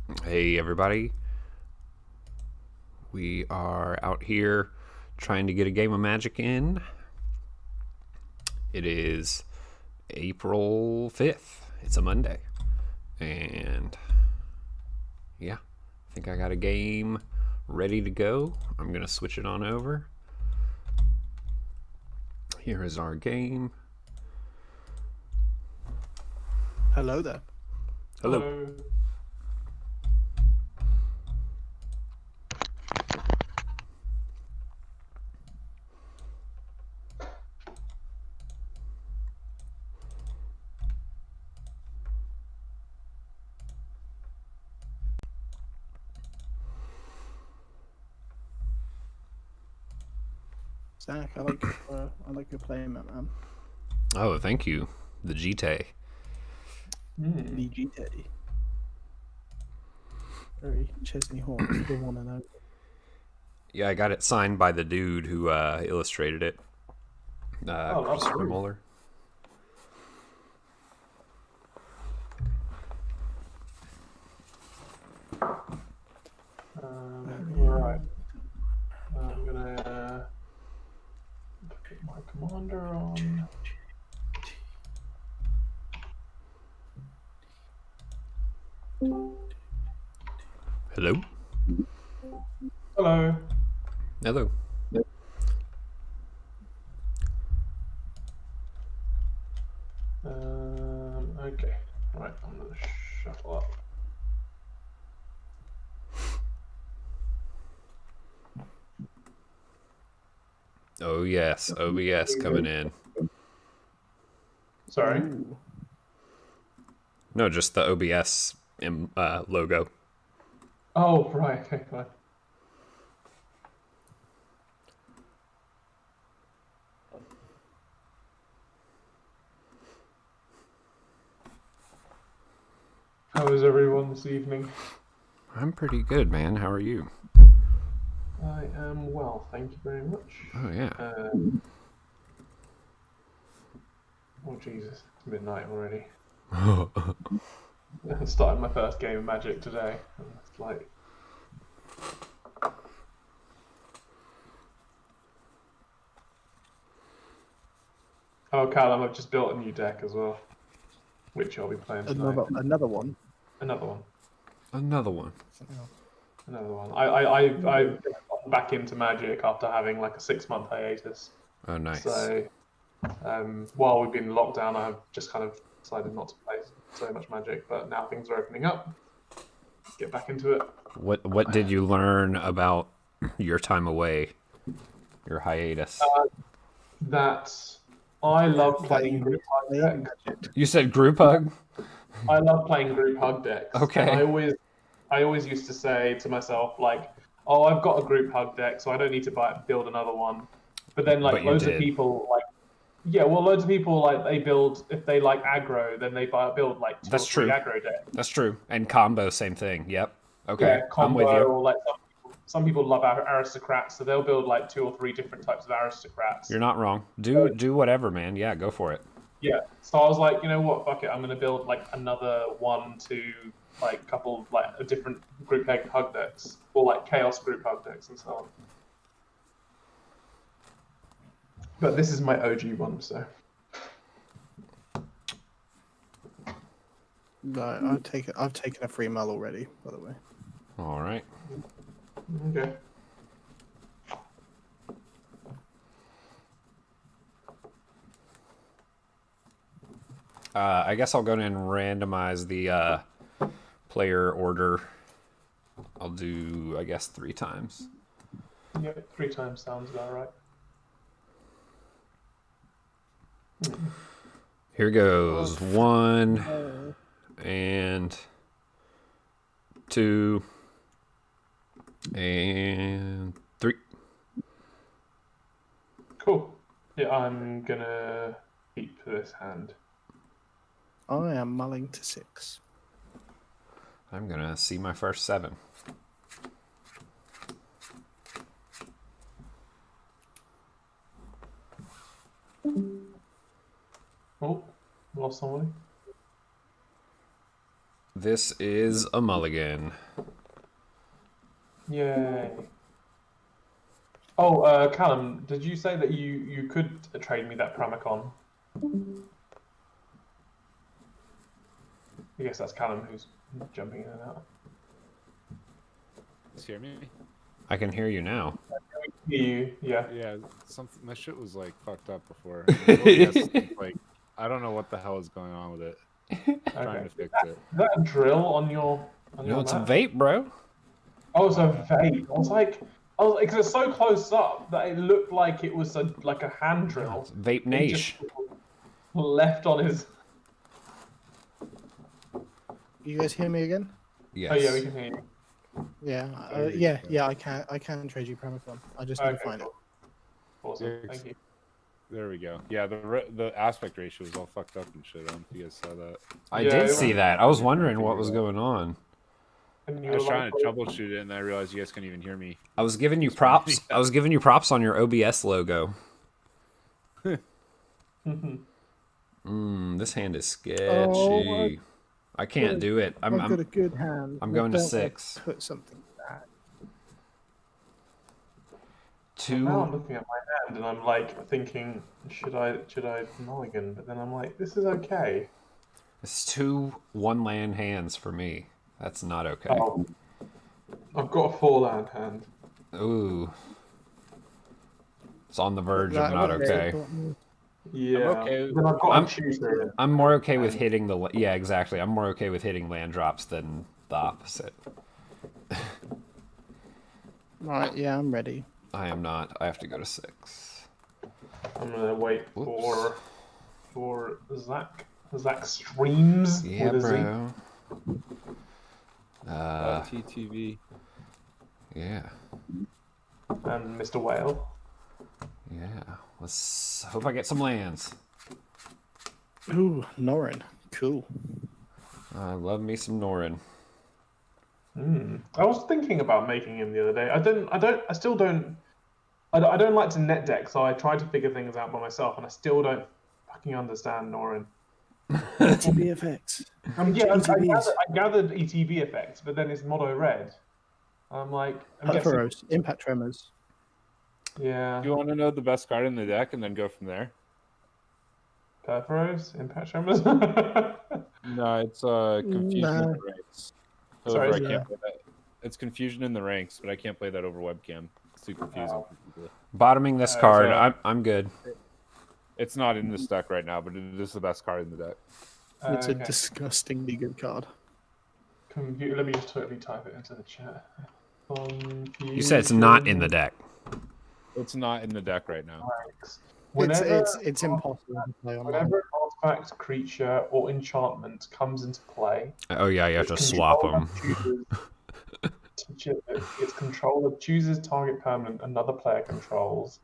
Hey everybody, we are out here trying to get a game of Magic in. It is April 5th. It's a Monday. And yeah, I think I got a game ready to go. I'm going to switch it on over. Here is our game. Hello there. Hello. Hello. Zach, I like your playing, man. Oh, thank you. The GT. The GT. Very Chesney Hawks, the one and only. Yeah, I got it signed by the dude who illustrated it. Christopher lovely. Muller. Right. I'm gonna put my commander on. Hello. Hello. Hello. Okay. Right. I'm gonna shuffle up. Oh yes, OBS coming in. Sorry. Ooh. No, just the OBS logo. Oh, right. Okay, fine. How is everyone this evening? I'm pretty good, man. How are you? I am well, thank you very much. Oh yeah. Oh Jesus, it's midnight already. I started my first game of Magic today. It's like, oh, Callum, I've just built a new deck as well, which I'll be playing tonight. Another one. Another one. Another one. Another one. I've gotten back into Magic after having like a 6-month hiatus. Oh nice. So while we've been in lockdown, I have just kind of decided not to play so much Magic. But now things are opening up. Get back into it. What did you learn about your time away? Your hiatus. That I love playing group hug decks. You said group hug? I love playing group hug decks. Okay. And I always used to say to myself, like, oh, I've got a group hug deck, so I don't need to build another one. But then, like, But you loads of did. people, like, yeah, well, loads of people, like, they build, if they like aggro, then they build, like, two That's or three true. aggro decks. That's true. And combo, same thing. Yep. Okay. Yeah, I'm with combo, you. or like, some people love aristocrats, so they'll build, like, 2 or 3 different types of aristocrats. You're not wrong. Do whatever, man. Yeah, go for it. Yeah, so I was like, you know what, fuck it, I'm going to build, like, another 1, 2, like, couple, like, a different group hug decks, or, like, chaos group hug decks and so on. But this is my OG one, so. No, I've taken a free mull already, by the way. All right. Okay. I guess I'll go in and randomize the player order. I'll do, I guess, 3 times. Yeah, 3 times sounds about right. Here goes 1 and 2 and 3. Cool. Yeah, I'm gonna keep this hand. I am mulling to 6. I'm gonna see my first 7. Oh, lost somebody. This is a mulligan. Yay. Oh, Callum, did you say that you could trade me that Pramicon? I guess that's Callum who's jumping in and out. You hear me? I can hear you now. You, yeah. Yeah, my shit was like fucked up before. OBS, like, I don't know what the hell is going on with it. Trying to fix it. Is that a drill on your No, it's a map? vape, bro. Oh, it's a vape. I was like, because it's so close up that it looked like it was like a hand drill. It's vape It nation. just left on his. You guys hear me again? Yes. Oh yeah, we can hear you. Yeah, yeah. I can trade you Pramicon. I just need to find it. Awesome, Yeah, thank you. There we go. Yeah, the aspect ratio was all fucked up and shit. I don't know if you guys saw that. I Yeah, did it see was- that. I was wondering what was going on. And you I was were trying to like, troubleshoot it, and I realized you guys couldn't even hear me. I was giving you props. I was giving you props on your OBS logo. This hand is sketchy. Oh, I can't do it. I've got a good hand. I'm but going to don't, like, 6. Put something back. Now I'm Two. looking at my hand and I'm like thinking, should I mulligan? But then I'm like, this is okay. It's 2 1-land hands for me. That's not okay. Oh, I've got a 4-land hand. Ooh. It's on the verge of That- not that- okay. Yeah. okay. Then I've got I'm- a tutor. I'm more okay with hitting the... Yeah, exactly. I'm more okay with hitting land drops than the opposite. Right, yeah, I'm ready. I am not. I have to go to 6. I'm gonna wait Whoops. for Zach. Zach streams Yeah, with a Z. bro. TTV. Yeah. And Mr. Whale. Yeah. Let's hope I get some lands. Ooh, Norin. Cool. I love me some Norin. I was thinking about making him the other day. I still don't like to net deck, so I tried to figure things out by myself, and I still don't fucking understand Norin. ETB effects. Yeah, ETBs. I gathered ETB effects, but then it's mono red. I'm guessing, Perforos. Impact tremors. yeah, You want to know the best card in the deck and then go from there? Perforos, impact tremors. No, it's confusion in No. the ranks. Sorry, However, I yeah. can't play that. It's confusion in the ranks, but I can't play that over webcam. It's too confusing for people. Bottoming this card. so- I'm good. It's not in this deck right now, but it is the best card in the deck. It's a Okay. disgustingly good card. Let me just totally type it into the chat. You said it's not in the deck. It's not in the deck right now. It's impossible to play online. Whenever an artifact, creature, or enchantment comes into play, Oh, yeah, you have to its swap controller them. its controller chooses target permanent another player controls,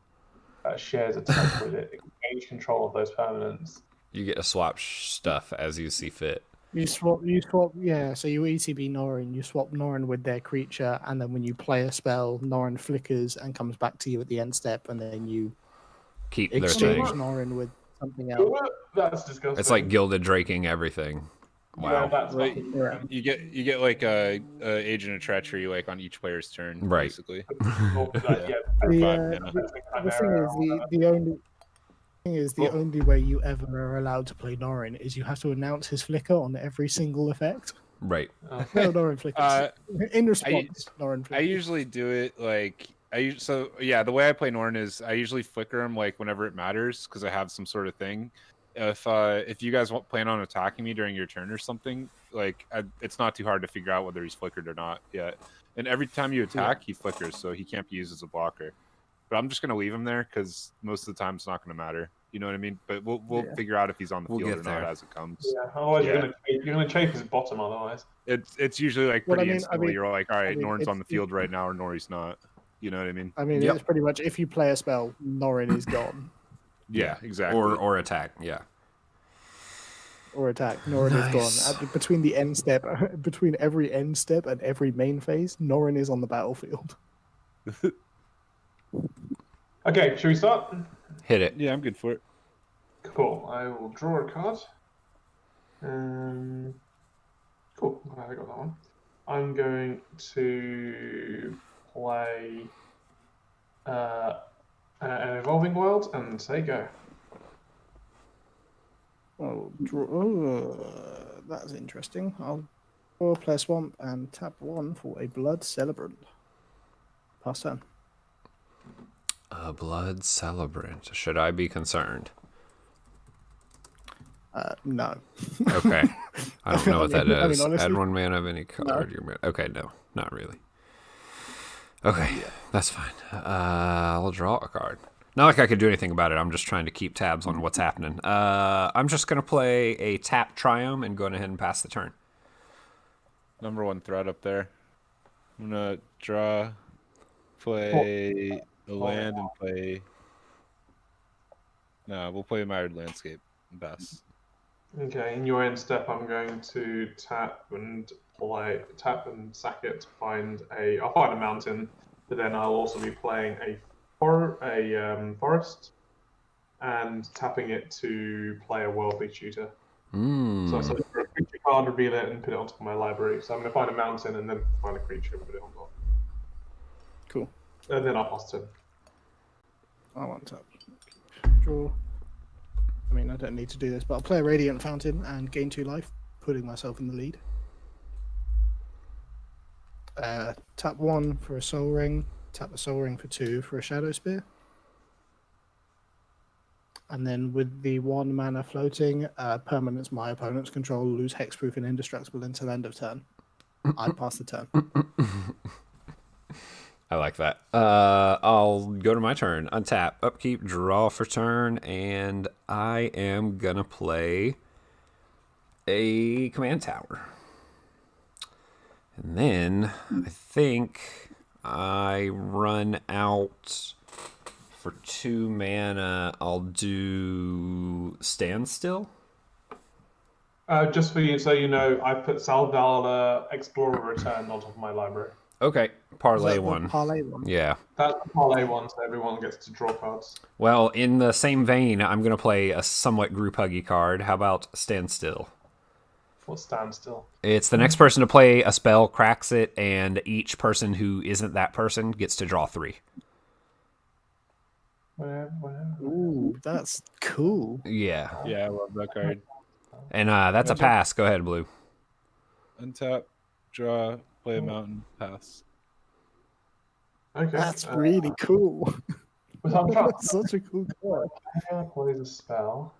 shares a type with it. It can gain control of those permanents. You get to swap stuff as you see fit. You swap, yeah. So you ETB Norin, you swap Norin with their creature, and then when you play a spell, Norin flickers and comes back to you at the end step, and then you Keep their exchange thing. Norin with something else. That's disgusting. It's like gilded draking everything. Yeah, Wow. that's Right. fucking- Yeah. You get like a agent of treachery like on each player's turn, Right. basically. yeah. The, Yeah. the thing is, the only way you ever are allowed to play Norin is you have to announce his flicker on every single effect. Right. No, Norin flickers. In response, Norin I flickers. usually do it like so yeah. The way I play Norn is I usually flicker him like whenever it matters because I have some sort of thing. If you guys plan on attacking me during your turn or something, like it's not too hard to figure out whether he's flickered or not yet. And every time you attack, he flickers, so he can't be used as a blocker. But I'm just gonna leave him there because most of the time it's not gonna matter. You know what I mean? But we'll figure out if he's on the We'll field get or not there. as it comes. Yeah, otherwise Yeah. you're gonna chafe his bottom otherwise. It's usually like Well, pretty I mean- instantly. You're like, all right, mean, Norn's on the it's- field right now, or Nori's not. You know what I mean? I mean, Yep. it's pretty much if you play a spell, Norin is gone. Yeah, exactly. Or attack. Yeah. Or attack. Norin Nice. is gone. Between the end step, between every end step and every main phase, Norin is on the battlefield. Okay, should we start? Hit it. Yeah, I'm good for it. Cool. I will draw a card. Cool. I'm going to play an Evolving World and say go. Oh, that's interesting. I'll draw, play a swamp, and tap 1 for a Blood Celebrant. Pass turn. A blood celebrant. Should I be concerned? No. Okay. I don't know what that I mean, is. honestly, Add 1 mana of any card. Okay, no, not really. Okay, that's fine. I'll draw a card. Not like I could do anything about it. I'm just trying to keep tabs on what's happening. I'm just going to play a tap Triumph and go ahead and pass the turn. Number 1 threat up there. I'm gonna draw, play the land, and play. No, we'll play Mired Landscape and pass. Okay, in your end step, I'm going to tap and sack it to find a. I'll find a mountain, but then I'll also be playing a forest, and tapping it to play a worldly tutor. So I search for a creature card, reveal it, and put it onto my library. So I'm going to find a mountain and then find a creature and put it on top. Cool. And then I'll pass turn. I want to draw. I mean, I don't need to do this, but I'll play a Radiant Fountain and gain 2 life, putting myself in the lead. Tap 1 for a Soul Ring, tap the Soul Ring for 2 for a Shadow Spear. And then with the 1 mana floating, permanents my opponent's control lose hexproof and indestructible until end of turn. I'd pass the turn. I like that. I'll go to my turn. Untap, upkeep, draw for turn, and I am gonna play a command tower. And then I think I run out for 2 mana. I'll do Standstill. Just for you, so you know, I put Salvala Explorer Return on top of my library. Okay, parlay one. Parlay one. Yeah. That's the parlay one, so everyone gets to draw cards. Well, in the same vein, I'm going to play a somewhat group huggy card. How about Standstill? What's Standstill? It's the next person to play a spell cracks it, and each person who isn't that person gets to draw 3. Whatever. Ooh, that's cool. Yeah. Yeah, I love that card. And that's a pass. Go ahead, Blue. Untap, draw, play a mountain, pass. Okay. That's really cool. That's such a cool card. Player plays a spell.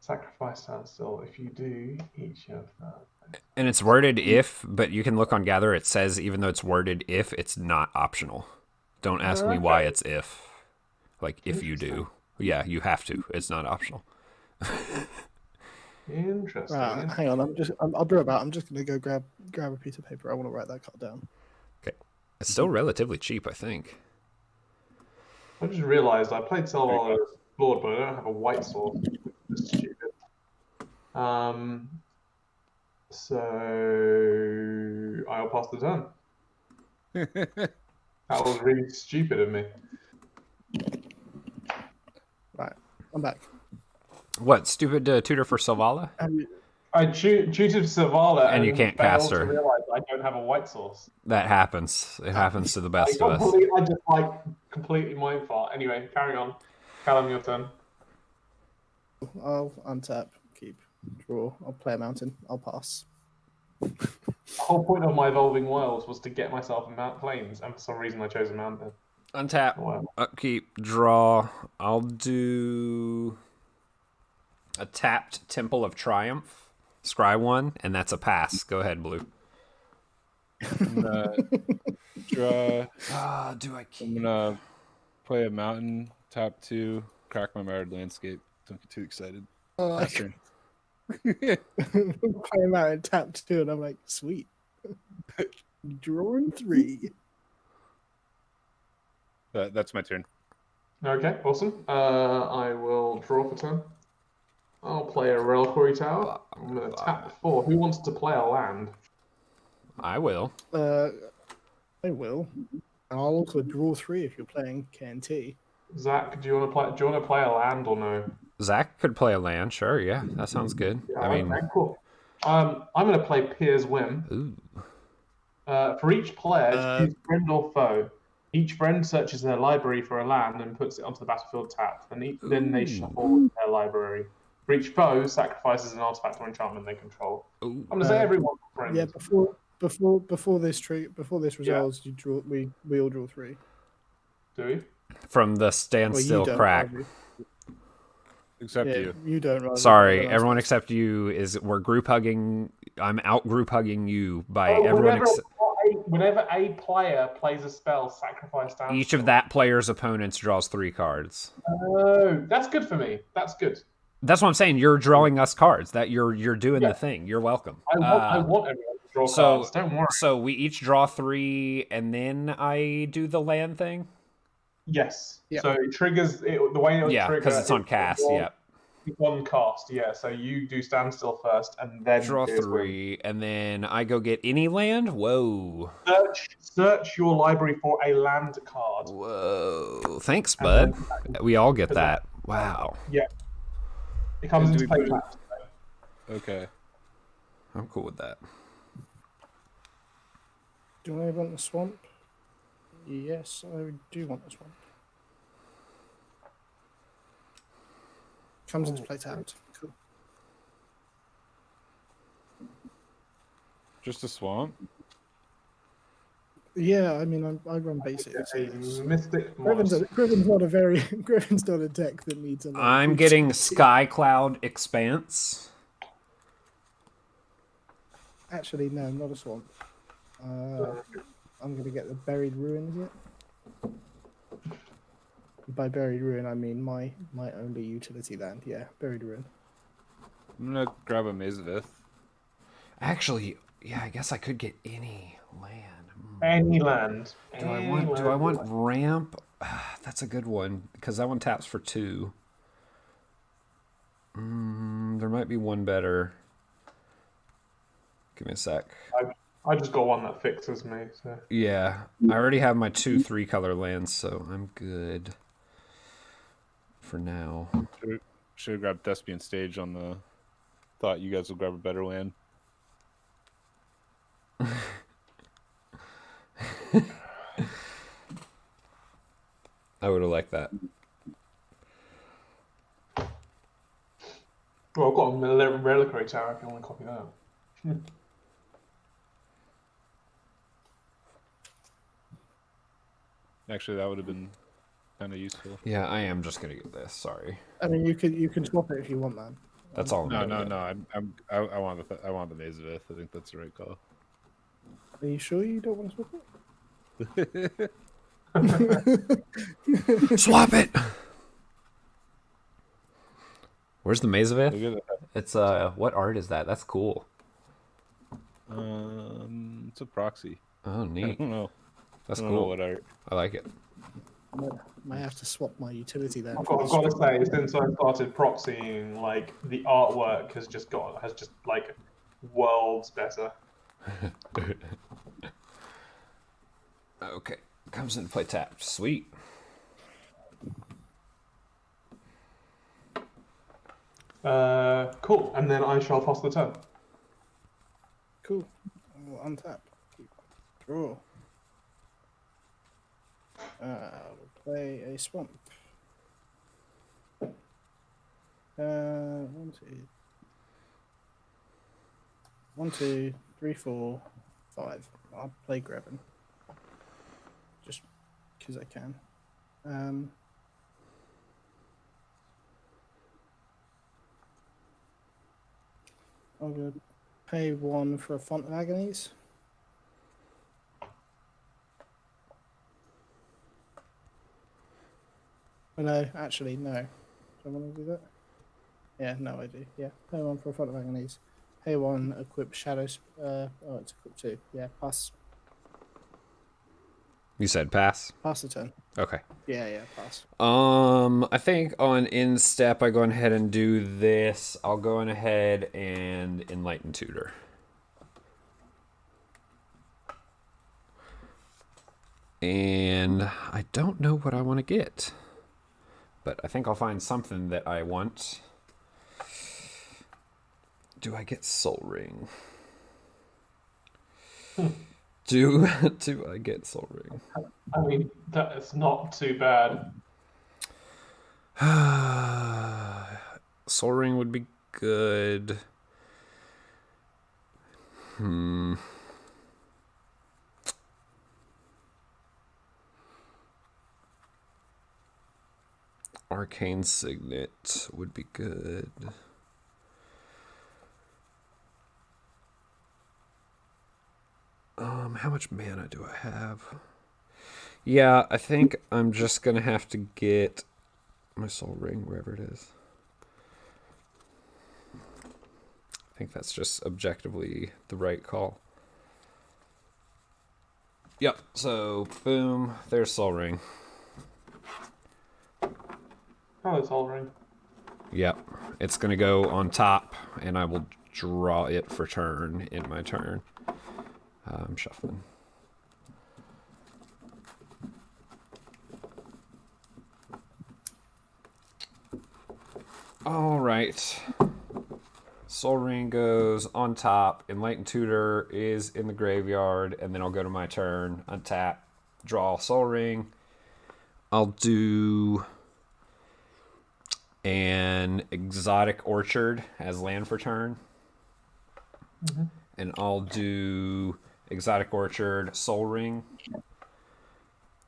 Sacrifice Standstill. If you do, each of them. And it's worded if, but you can look on Gather. It says even though it's worded if, it's not optional. Don't ask me why it's if. Like, if you do. Yeah, you have to. It's not optional. Interesting. Right, hang on. I'll be right back. I'm just gonna go grab a piece of paper. I want to write that card down. Okay. It's still relatively cheap, I think. I just realised I played Salvala Lord, but I don't have a white sword. It's stupid. So I'll pass the turn. That was really stupid of me. Right, I'm back. What, stupid tutor for Salvala? I tutored Salvala And you can't cast her. I realised I don't have a white source. That happens. It happens to the best of us. I just completely mind fart. Anyway, carry on. Callum, your turn. I'll untap, keep, draw. I'll play a mountain. I'll pass. The whole point of my Evolving Worlds was to get myself in Mount Plains, and for some reason I chose a mountain. Untap, Wow. upkeep, draw. I'll do a tapped Temple of Triumph. Scry 1, and that's a pass. Go ahead, Blue. I'm gonna draw. Do I keep? I'm gonna play a mountain, tap 2, crack my Mired Landscape. Don't get too excited. I Turn. play a mountain, tapped 2, and I'm like, sweet. Drawing 3. That's my turn. Okay, awesome. I will draw for turn. I'll play a Reliquary Tower. I'm going to tap 4. Who wants to play a land? I will. I will. And I'll also draw 3 if you're playing KNT. Zach, do you want to play a land or no? Zach could play a land, sure. Yeah, that sounds good. Yeah, I mean, okay, cool. I'm going to play Pier's Whim. ooh. For each player, choose friend or foe. Each friend searches their library for a land and puts it onto the battlefield tapped. Then they shuffle their library. For each foe, sacrifices an artifact or enchantment they control. I'm gonna say everyone's friend. Yeah, before this resolves, you draw. We all draw 3. Do we? From the standstill crack. Except you. You don't. Rather, Sorry, everyone except you we're group hugging. I'm out group hugging you by everyone. Whenever a player plays a spell, sacrifice down. Each of that player's opponents draws 3 cards. Oh, that's good for me. That's good. That's what I'm saying. You're drawing us cards. That you're doing the thing. You're welcome. I want everyone to draw cards. Don't worry. So we each draw 3, and then I do the land thing. Yes. Yeah. So it triggers the way it triggers. Because it's on cast. Yeah. On cast. Yeah. So you do standstill first, and then draw 3, and then I go get any land. Whoa. Search your library for a land card. Whoa. Thanks, bud. We all get that. Wow. Yeah. It comes into play tapped. Okay. I'm cool with that. Do I want the swamp? Yes, I do want the swamp. Comes into play tapped. Cool. Just a swamp? Yeah, I mean, I run basics. Mystic Griven's not a very Griven's not a deck that needs a lot. I'm getting Sky Cloud Expanse. Actually, no, not a swamp. I'm gonna get the Buried Ruins yet. By Buried Ruin, I mean my only utility land. Yeah, Buried Ruin. I'm gonna grab a Maze of Ith. Actually, yeah, I guess I could get any land. Any land. Do I want ramp? That's a good one because that one taps for 2. There might be one better. Give me a sec. I just got one that fixes me. So. Yeah, I already have my 2 3-color lands, so I'm good for now. Should have grabbed Thespian Stage on the thought you guys would grab a better land. I would have liked that. Well, I've got a reliquary tower if you want to copy that. Actually, that would have been kind of useful. Yeah, I am just gonna get this. Sorry. I mean, you can swap it if you want, man. That's all. No. I want the Maze of Ith. I think that's the right call. Are you sure you don't want to swap it? Swap it. Where's the Maze of Ith? It's what art is that? That's cool. It's a proxy. Oh, neat. I don't know. That's cool. cool. Know what art? I like it. Might have to swap my utility then. I've got to say, since I started proxying, like the artwork has just like worlds better. Okay, comes into play tapped. Sweet. Cool. And then I shall pass the turn. Cool. I'll untap. Draw. We'll play a swamp. 1, 2, 3, 4, 5. I'll play Greven. Just because I can. I'm going to pay 1 for a Font of Agonies. Oh, no, actually, no. Do I want to do that? Yeah, no, I do. Yeah, pay 1 for a Font of Agonies. Pay 1, equip Shadows. It's equip 2. Yeah, pass. You said pass? Pass the turn. Okay. Yeah, pass. I think on instep I go ahead and do this. I'll go on ahead and Enlighten Tutor. And I don't know what I want to get. But I think I'll find something that I want. Do I get Soul Ring? Do I get Soul Ring? I mean, that's not too bad. Soul Ring would be good. Arcane Signet would be good. How much mana do I have? Yeah, I think I'm just gonna have to get my Soul Ring wherever it is. I think that's just objectively the right call. Yep, so boom, there's Soul Ring. Oh, it's all ring. Yep, it's gonna go on top, and I will draw it for turn in my turn. I'm shuffling. All right. Soul Ring goes on top. Enlightened Tutor is in the graveyard, and then I'll go to my turn, untap, draw Soul Ring. I'll do an Exotic Orchard as land for turn. And I'll do Exotic Orchard, Soul Ring.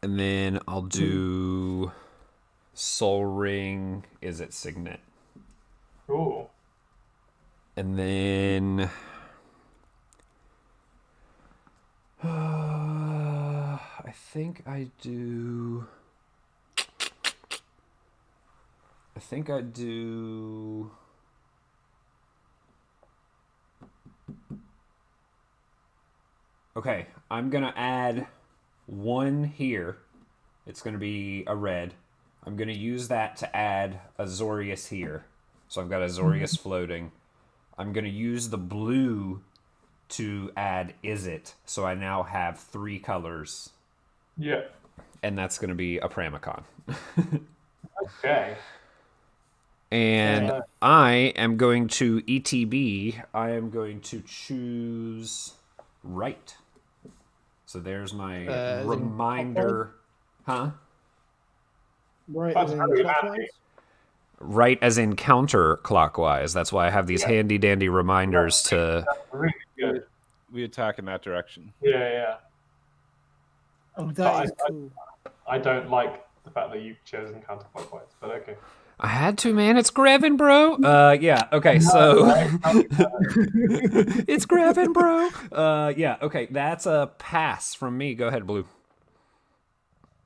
And then I'll do Soul Ring, is it Signet? Ooh. And then I think I do. Okay, I'm gonna add one here. It's gonna be a red. I'm gonna use that to add Azorius here. So I've got Azorius floating. I'm gonna use the blue to add Is It. So I now have 3 colors. Yeah. And that's gonna be a Pramicon. Okay. And I am going to ETB. I am going to choose right. So there's my reminder. Huh? Right, That's as in very clockwise? handy. Right as in counterclockwise. That's why I have these handy dandy reminders to. Really good. We attack in that direction. Yeah. Oh, But that is cool. I don't like the fact that you've chosen counterclockwise, but okay. I had to, man. It's Grevin, bro. Yeah. Okay. So it's Grevin, bro. Yeah. Okay. That's a pass from me. Go ahead, Blue.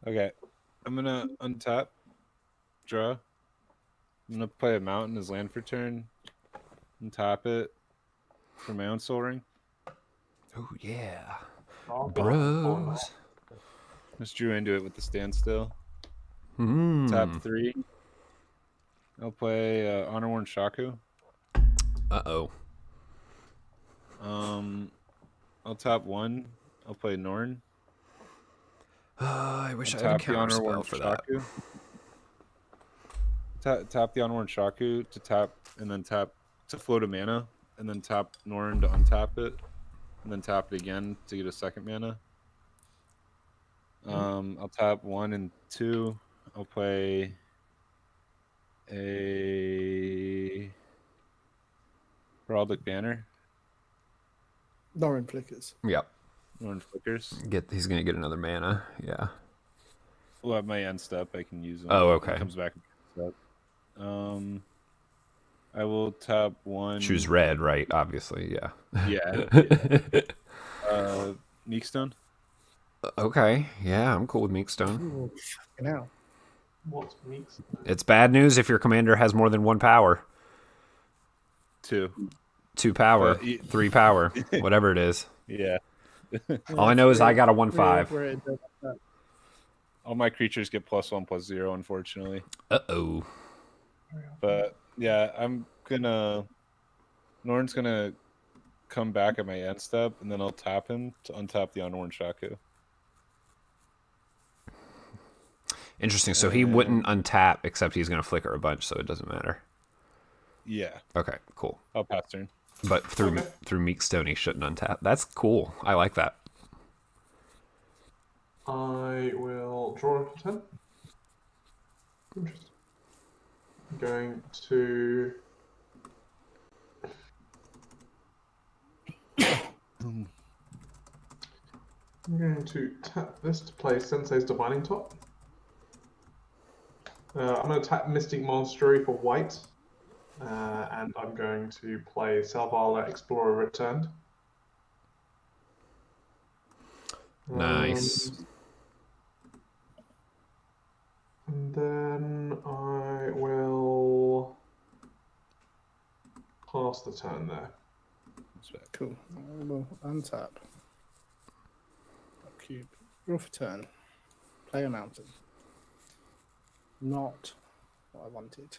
Okay, I'm gonna untap, draw. I'm gonna play a mountain as land for turn, and tap it for my own Soul Ring. Oh yeah, Oh, bros. Just drew into it with the standstill. Mm. Tap 3. I'll play Honor Worn Shaku. Uh-oh. I'll tap 1. I'll play Norn. I wish I'll I had a tap the Honor counter Worn spell for that. Shaku. Tap the Honor Worn Shaku to tap, and then tap to float a mana, and then tap Norn to untap it, and then tap it again to get a second mana. I'll tap 1 and 2. I'll play a Heraldic Banner. Norrin flickers. Yep. Norn Flickers. He's gonna get another mana. Yeah. Well, at my end step, I can use them. Oh, okay. It comes back. I will tap 1. Choose red, right? Obviously, yeah. Yeah. Meekstone. Okay. Yeah, I'm cool with Meekstone. Ooh, fucking hell. What's Meeks? It's bad news if your commander has more than 1 power. 2. 2 power, Uh, 3 power, whatever it is. Yeah. All I know is I got a 1/5. Where it does that. All my creatures get +1/+0, unfortunately. Uh-oh. But yeah, Norn's gonna come back at my end step, and then I'll tap him to untap the Unworn Shaku. Interesting. So he wouldn't untap, except he's going to flicker a bunch, so it doesn't matter. Yeah, Okay, cool. I'll pass turn. But through Meekstone, he shouldn't untap. That's cool. I like that. I will draw a turn. Interesting. I'm going to. I'm going to tap this to play Sensei's Divining Top. I'm going to tap Mystic Monastery for white. And I'm going to play Selvala Explorer Returned. Nice. And then I will pass the turn there. Cool. I will untap. Cube. Draw for turn. Play a mountain. Not what I wanted.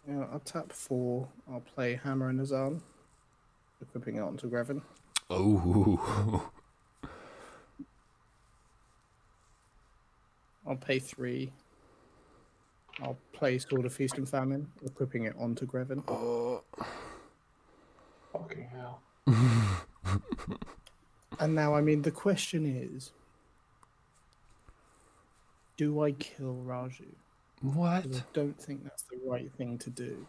Yeah, I'll tap 4. I'll play Hammer and Azan, equipping it onto Grevin. Oh. I'll pay 3. I'll play Sword of Feast and Famine, equipping it onto Grevin. Fucking hell. And now, I mean, the question is, do I kill Raju? What? 'Cause I don't think that's the right thing to do.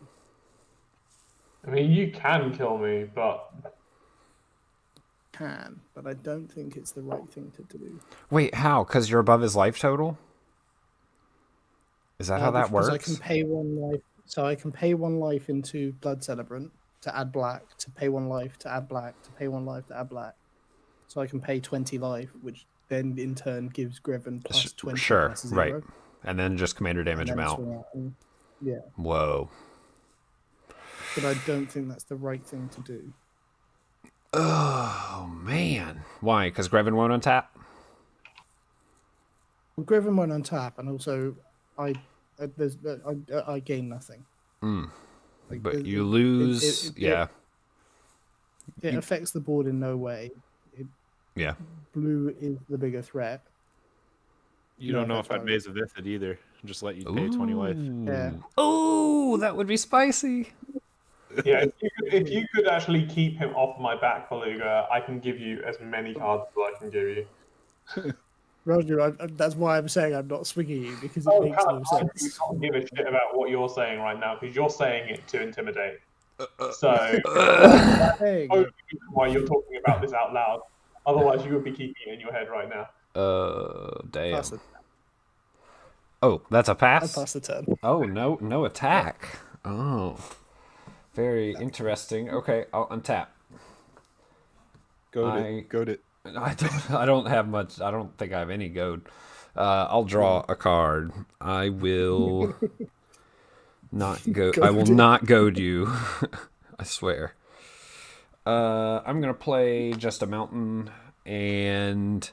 I mean, you can kill me, but But I don't think it's the right thing to do. Wait, how? Because you're above his life total? Is that how that because works? I can pay 1 life, so I can pay 1 life into Blood Celebrant to add black, to pay 1 life to add black, to pay 1 life to add black. So I can pay 20 life, which then in turn gives Grevin plus 20 Sure, plus 0. right. And then just commander damage him out. Yeah. Whoa. But I don't think that's the right thing to do. Oh, man. Why? Because Grevin won't untap? Well, Grevin won't untap, and also I gain nothing. Like, But you lose... yeah. It affects the board in no way. Yeah. Blue is the bigger threat. You don't know if I'd Maze of Ithid either. Just let you pay 20 life. Yeah. Oh, that would be spicy. yeah, if you could actually keep him off my back, Beluga, I can give you as many cards as I can give you. Roger, that's why I'm saying I'm not swinging you, because it makes no I sense. do not give a shit about what you're saying right now, because you're saying it to intimidate. So, why you're talking about this out loud. Otherwise, you would be keeping it in your head right now. Damn. Oh, that's a pass? I pass the turn. Oh, no attack. Oh. Very interesting. Okay, I'll untap. Goad it. I don't have much. I don't think I have any goad. I'll draw a card. I will not go. I will not goad you. I swear. I'm gonna play just a mountain, and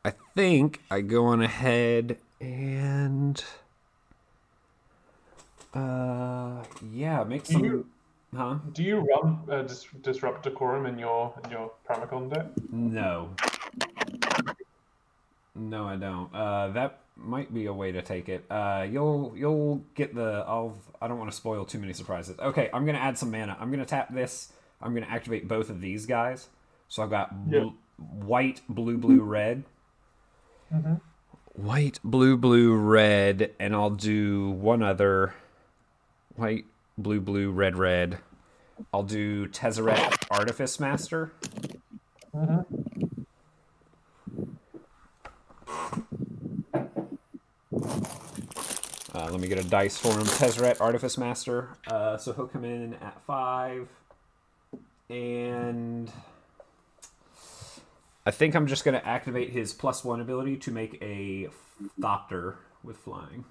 I think I go on ahead and make some. Do you run Disrupt Decorum in your Pramicon deck? No, I don't. That might be a way to take it. You'll get the. I don't want to spoil too many surprises. Okay, I'm gonna add some mana. I'm gonna tap this. I'm gonna activate both of these guys. So I've got white, blue, red. Mm-hmm. White, blue, red, and I'll do one other. White, blue, red. I'll do Tezzeret Artifice Master. Mm-hmm. Let me get a dice for him. Tezzeret Artifice Master. So he'll come in at 5. And I think I'm just going to activate his +1 ability to make a Thopter with flying.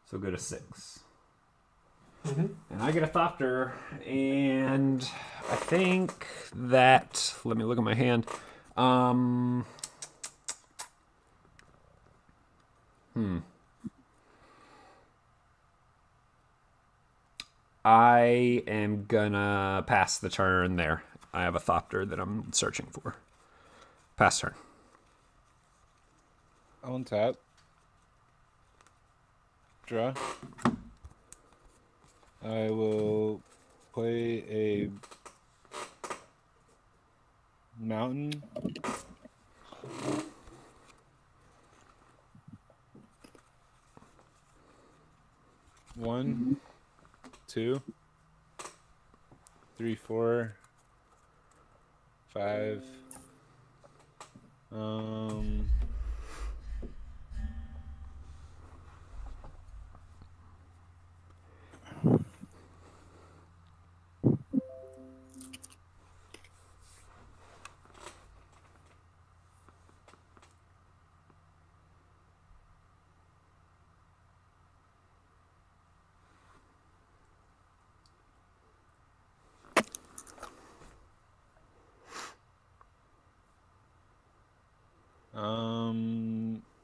So go to 6. Mm-hmm. And I get a Thopter, and I think that... Let me look at my hand. I am gonna pass the turn there. I have a Thopter that I'm searching for. Pass turn. I'll untap. Draw. I will play a 1, 2, 3, 4, 5.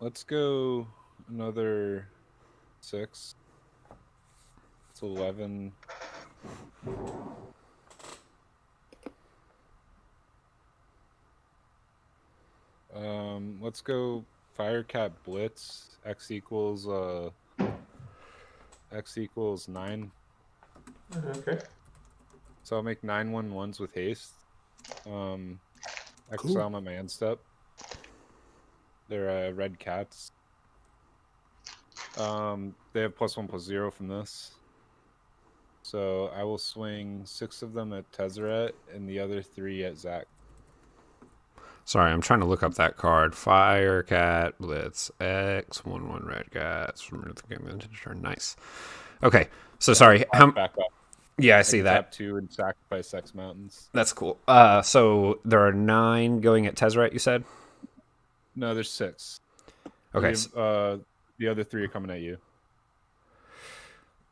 Let's go another 6. It's 11. Let's go Firecat Blitz. X equals 9. Okay. So I'll make 9/1/1s with haste. Exile my man step. They're red cats. They have +1/+0 from this. So I will swing 6 of them at Tezzeret and the other 3 at Zach. Sorry, I'm trying to look up that card. Firecat, Blitz, X, 1/1 red cats. Remember the game into turn. Nice. Okay, so sorry. Back up. Yeah, I see that. Tap 2 and sacrifice X Mountains. That's cool. So there are 9 going at Tezzeret, you said? No, there's 6. Okay. The other 3 are coming at you.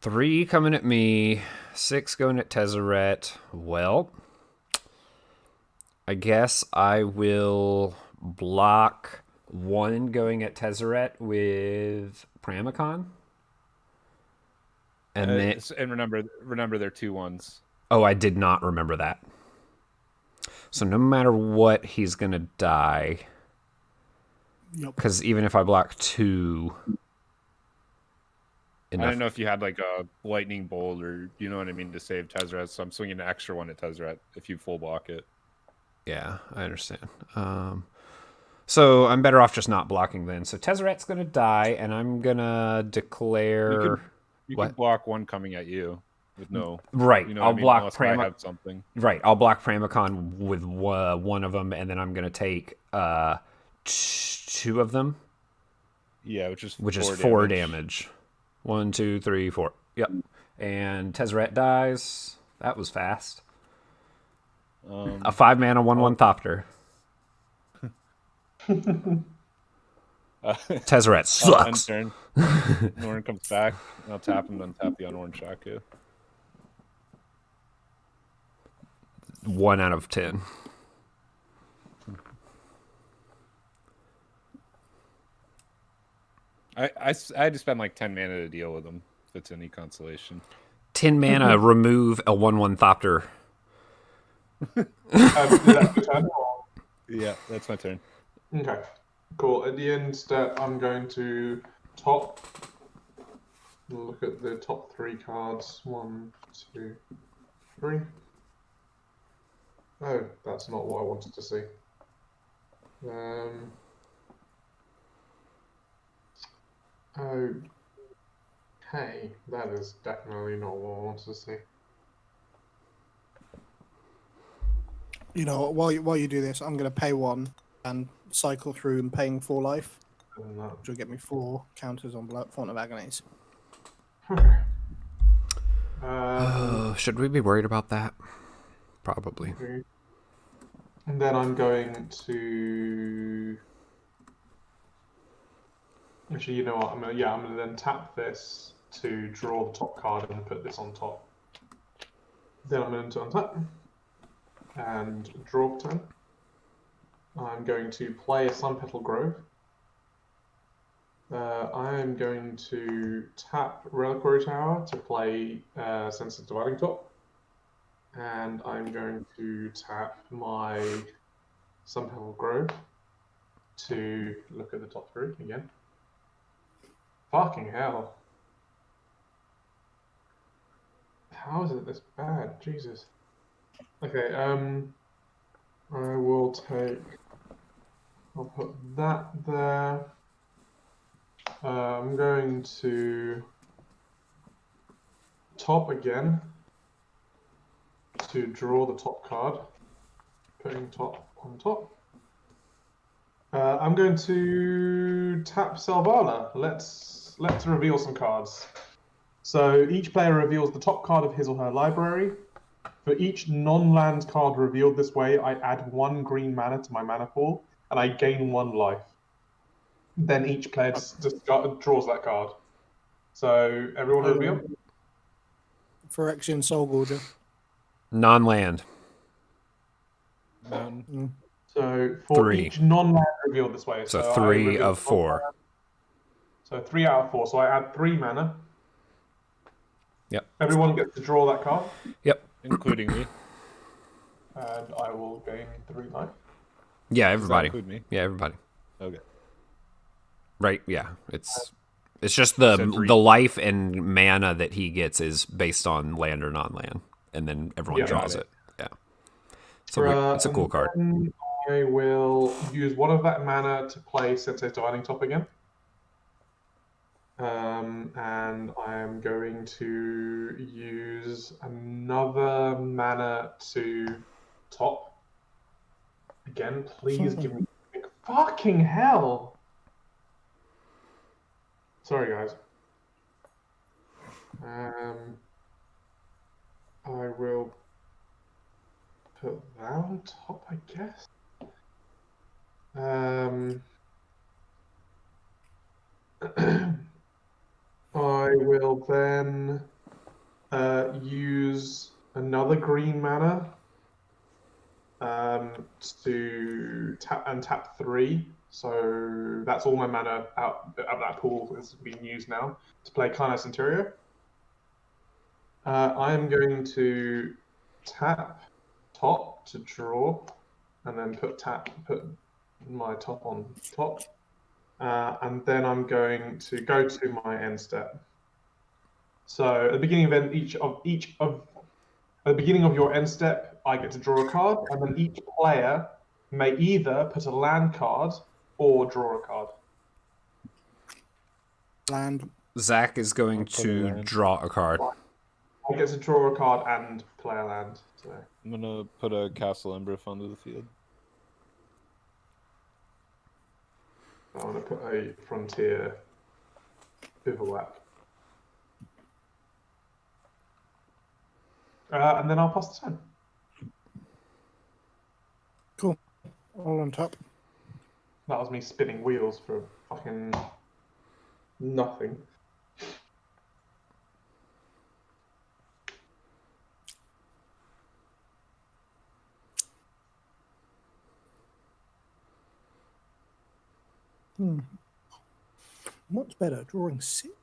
3 coming at me, 6 going at Tezzeret. Well, I guess I will block 1 going at Tezzeret with Pramicon. And then, and remember they're 2/1s. Oh, I did not remember that. So no matter what, he's gonna die. Yep. Because even if I block 2, I don't know if you had like a lightning bolt or you know what I mean to save Tezzeret. So I'm swinging an extra 1 at Tezzeret if you full block it. Yeah, I understand. So I'm better off just not blocking then. So Tezzeret's gonna die, and I'm gonna declare. You could block 1 coming at you with no. Right. You know I'll block Pramicon. Have something. Right. I'll block Pramicon with 1 of them, and then I'm gonna take 2 of them. Yeah, which is 4 damage. 1, 2, 3, 4. Yep. And Tezzeret dies. That was fast. A 5-mana 1/1 Thopter. Tezzeret sucks. Turn. Norn comes back, and I'll tap him, then tap the Unorange Shaku. 1 out of 10. I had to spend like 10 mana to deal with him, if it's any consolation. 10 mana, remove a 1/1 Thopter. Yeah, that's my turn. Okay, cool. At the end step, I'm going to look at the top 3 cards. 1, 2, 3. Oh, that's not what I wanted to see. Okay, that is definitely not what I wanted to see. You know, while you do this, I'm going to pay 1 and cycle through and paying 4 life, which will get me 4 counters on Font of Agonies. Okay. Should we be worried about that? Probably. And then I'm going to. Actually, you know what? I'm gonna then tap this to draw the top card and put this on top. Then I'm going to untap and draw turn. I'm going to play a Sunpetal Grove. I am going to tap Reliquary Tower to play Sense of Dividing Top. And I'm going to tap my Sunpetal Grove to look at the top 3 again. Fucking hell. How is it this bad? Jesus. Okay, I'll put that there. I'm going to top again to draw the top card. Putting top on top. I'm going to tap Selvala. Let's reveal some cards. So each player reveals the top card of his or her library. For each non-land card revealed this way, I add 1 green mana to my mana pool, and I gain 1 life. Then each player draws that card. So everyone reveal? Phyrexian Soulgorger. Non-land. So for 3. each non-land revealed this way. So 3 of 4. So 3 out of 4. So I add 3 mana. Yep. Everyone gets to draw that card. Yep. Including me. And I will gain 3 life. Yeah, everybody. Does that include me? Yeah, everybody. Okay. Right, yeah. It's just the life and mana that he gets is based on land or non-land. And then everyone draws it. Yeah. So it's a cool card. I will use 1 of that mana to play Sensei's Divining Top again. And I am going to use another mana to top. Again, please give me... Fucking hell! Sorry, guys. I will put that on top, I guess. I will then use another green mana to tap 3. So that's all my mana out of that pool is being used now to play Carnage Centurio. I am going to tap top to draw, and then put my top on top. And then I'm going to go to my end step. So at the beginning of at the beginning of your end step, I get to draw a card, and then each player may either put a land card or draw a card. Land. Zach is going to draw a card. I get to draw a card and play a land. So. I'm gonna put a Castle Embrif onto the field. I'm going to put a Frontier Bivouac. And then I'll pass the turn. Cool. All on top. That was me spinning wheels for fucking nothing. What's better, drawing 6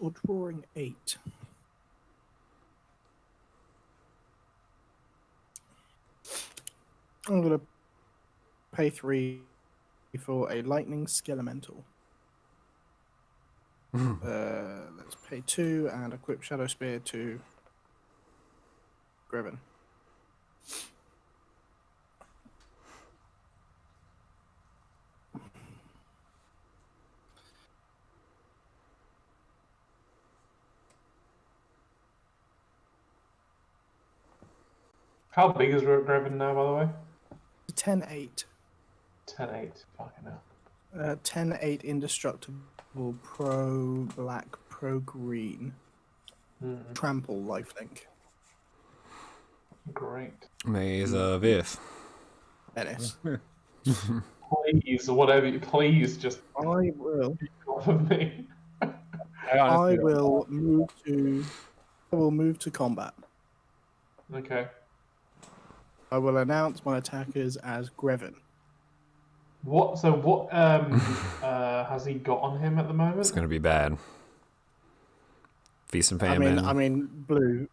or drawing 8? I'm going to pay 3 for a Lightning Skelemental. Let's pay 2 and equip Shadow Spear to Greven. How big is Greven now, by the way? 10-8. 10-8. Fucking hell. 10-8 indestructible, pro black, pro green. Trample lifelink. Great. Maze of Ith. Dennis. Please, whatever you please, just I will. off of me. I will move to combat. Okay. I will announce my attackers as Greven. What? So what? Has he got on him at the moment? It's going to be bad. Feast and Famine. I mean,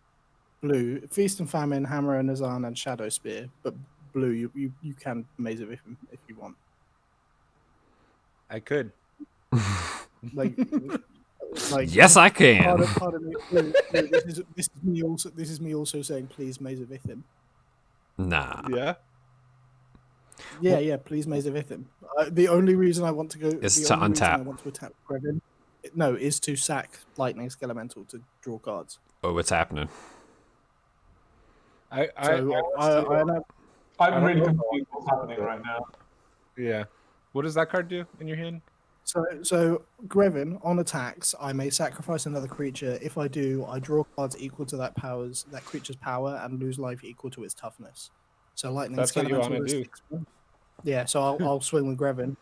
blue, Feast and Famine, Hammer and Nazan, and Shadow Spear. But blue, you can Maze of Ithim if you want. I could. Like yes, I can. Pardon me. Blue, this is me also saying, please Maze of Ithim. Nah. Yeah. Yeah, please Maze of Ithim. The only reason I want to go is to untap. I want to attack Greven No, is to sack Lightning Skelemental to draw cards. Oh, what's happening? So I'm don't really know. confused what's happening right now. Yeah. What does that card do in your hand? So Grevin, on attacks, I may sacrifice another creature. If I do, I draw cards equal to that creature's power and lose life equal to its toughness. So Lightning That's what you Skelemental wanna is do. 6-1. Yeah, so I'll swing with Grevin,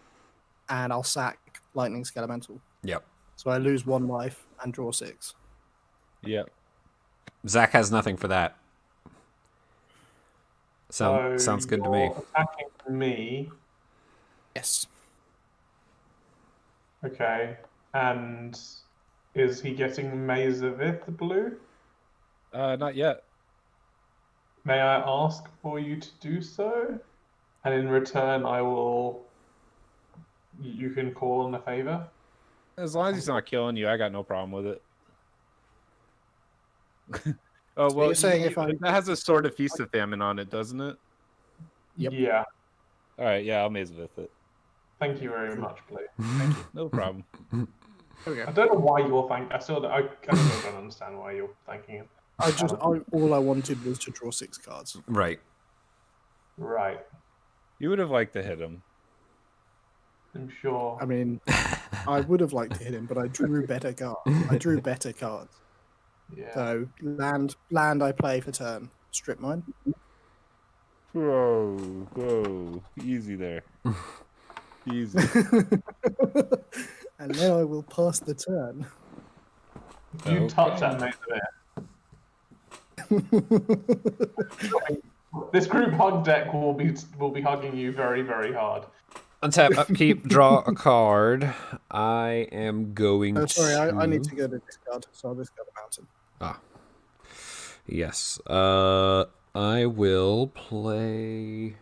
and I'll sack Lightning Skelemental. Yep. So I lose 1 life and draw 6. Yeah. Zach has nothing for that. So Sounds good to me. you're attacking me. Yes. Okay. And is he getting Maze of Ith blue? Not yet. May I ask for you to do so? And in return, you can call on a favor? As long as he's not killing you, I got no problem with it. Oh, So well, you're saying if that has a Sword of Feast of Famine on it, doesn't it? Yep. Yeah. All right, yeah, I'll maze with it. Thank you very much, Blue. No problem. I don't know why you're thanking. I still don't understand why you're thanking him. All I wanted was to draw 6 cards. Right. Right. You would have liked to hit him. I'm sure. I mean, I would have liked to hit him, but I drew better cards. Yeah. So land I play for turn. Strip mine. Whoa, easy there. Easy. And then I will pass the turn. If you touch that Maze of Ith, this group hug deck will be hugging you very, very hard. Untap, upkeep, draw a card. I am going Oh, sorry, to... I need to go to discard, so I'll discard the mountain. Ah. Yes. I will play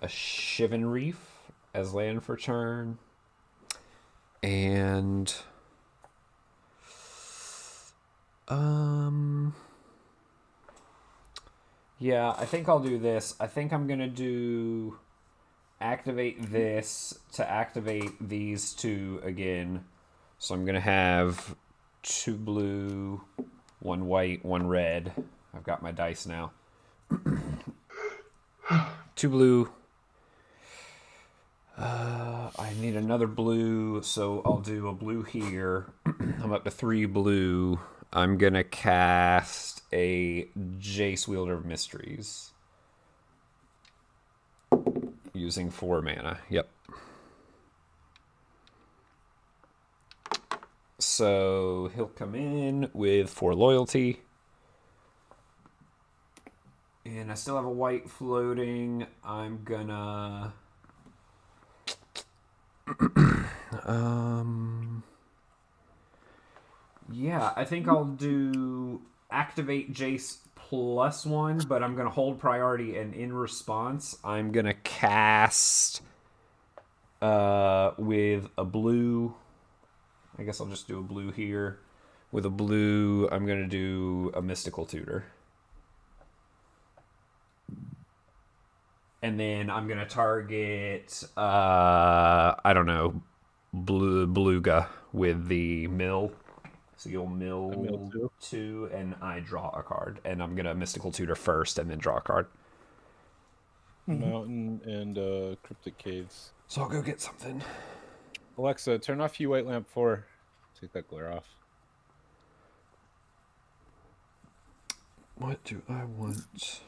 a Shivan Reef as land for turn. And... Yeah, I think I'll do this. I think I'm going to do... activate this to activate these 2 again. So I'm going to have 2 blue, 1 white, 1 red. I've got my dice now. 2 blue. I need another blue, so I'll do a blue here. I'm up to 3 blue. I'm going to cast a Jace Wielder of Mysteries. Using 4 mana. Yep. So he'll come in with 4 loyalty. And I still have a white floating. I'm gonna... yeah, I think I'll do activate Jace +1, but I'm going to hold priority, and in response, I'm going to cast with a blue. I guess I'll just do a blue here. With a blue, I'm going to do a Mystical Tutor. And then I'm going to target, I don't know, Beluga with the mill. So you'll mill 2, and I draw a card. And I'm going to Mystical Tutor first, and then draw a card. Mountain and Cryptic Caves. So I'll go get something. Alexa, turn off Hue White Lamp 4. Take that glare off. What do I want?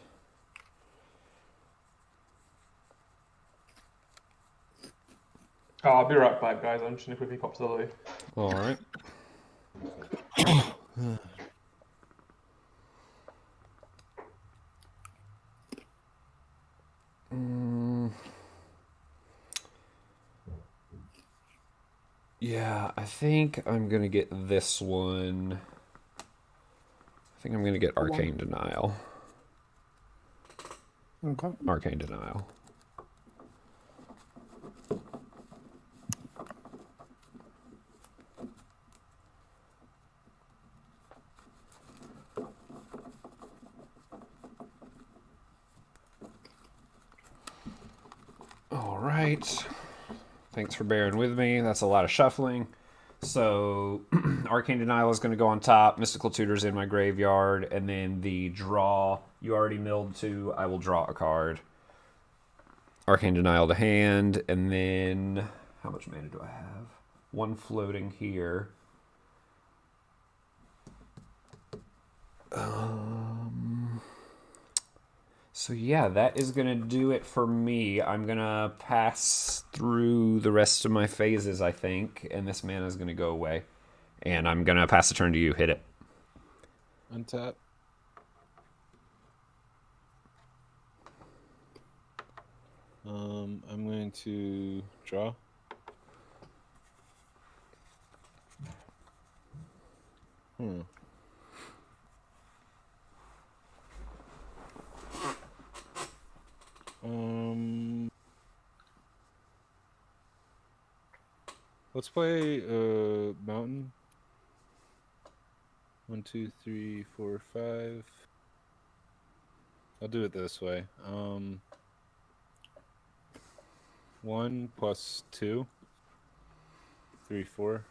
Oh, I'll be right back, guys. I'm just going to quickly pop to the loo. All right. Yeah, I think I'm going to get this one. I think I'm going to get Arcane Denial. Okay. Arcane Denial. All right. Thanks for bearing with me. That's a lot of shuffling. So, Arcane Denial is going to go on top. Mystical Tutor's in my graveyard. And then the draw, you already milled 2. I will draw a card. Arcane Denial to hand. And then, how much mana do I have? 1 floating here. So yeah, that is going to do it for me. I'm going to pass through the rest of my phases, I think, and this mana is going to go away. And I'm going to pass the turn to you. Hit it. Untap. I'm going to draw. Let's play Mountain. 1, 2, 3, 4, 5. I'll do it this way. 1 plus 2. 3, 4.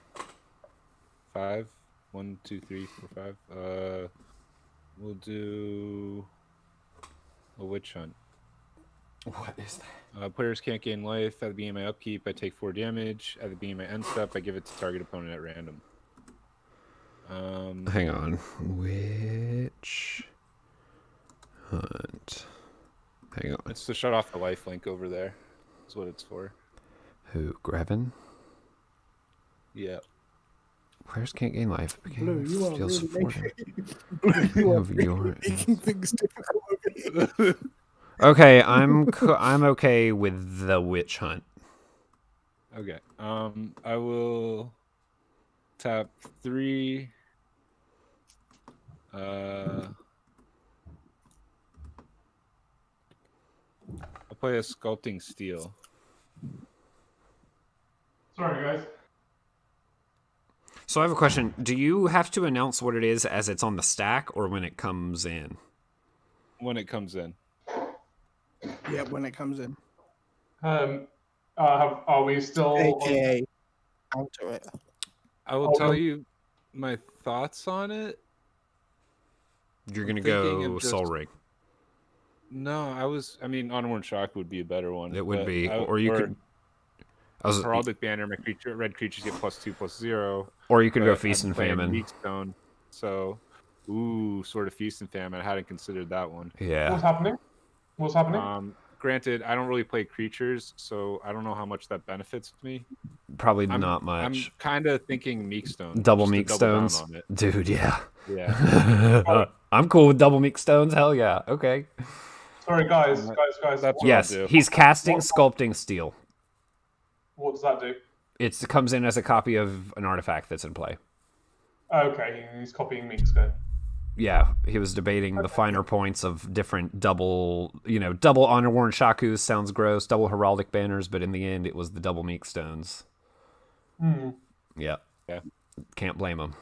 5. 1, 2, 3, 4, 5. We'll do a Witch Hunt. What is that? Players can't gain life. At the beginning of my upkeep, I take 4 damage. At the beginning of my end step, I give it to target opponent at random. Hang on. Witch Hunt. Hang on. It's to shut off the life link over there. That's what it's for. Who? Graven? Yeah. Players can't gain life. Blue, you are Steals really 4 making, you are of really your making things difficult over here. Okay, I'm okay with the Witch Hunt. Okay. I will tap 3. I'll play a Sculpting Steel. Sorry, guys. So I have a question. Do you have to announce what it is as it's on the stack or when it comes in? When it comes in. Yeah, when it comes in. Are we still? AKA counter it. I will tell you my thoughts on it. You're going to thinking go of just- Soul Ring. No, I mean, Onward Shock would be a better one. It would but be. Or you could... Heraldic Banner, my red creatures get +2/+0. Or you could go but Feast I'm and playing Famine. Meekstone, so, sort of Feast and Famine. I hadn't considered that one. Yeah. What's happening? Granted, I don't really play creatures, so I don't know how much that benefits me. Probably I'm not much. I'm kind of thinking Meekstone. Double just to double down Meekstones? on it. Dude, yeah. Yeah. I'm cool with double Meekstones. Hell yeah. Okay. Sorry, guys. That's what Yes, I'll do. he's casting Sculpting Steel. What does that do? It comes in as a copy of an artifact that's in play. Okay, he's copying Meekstone. Yeah, he was debating the finer points of different double Honor Worn Shakus sounds gross, double Heraldic Banners, but in the end it was the double Meekstones. Yeah. Can't blame him.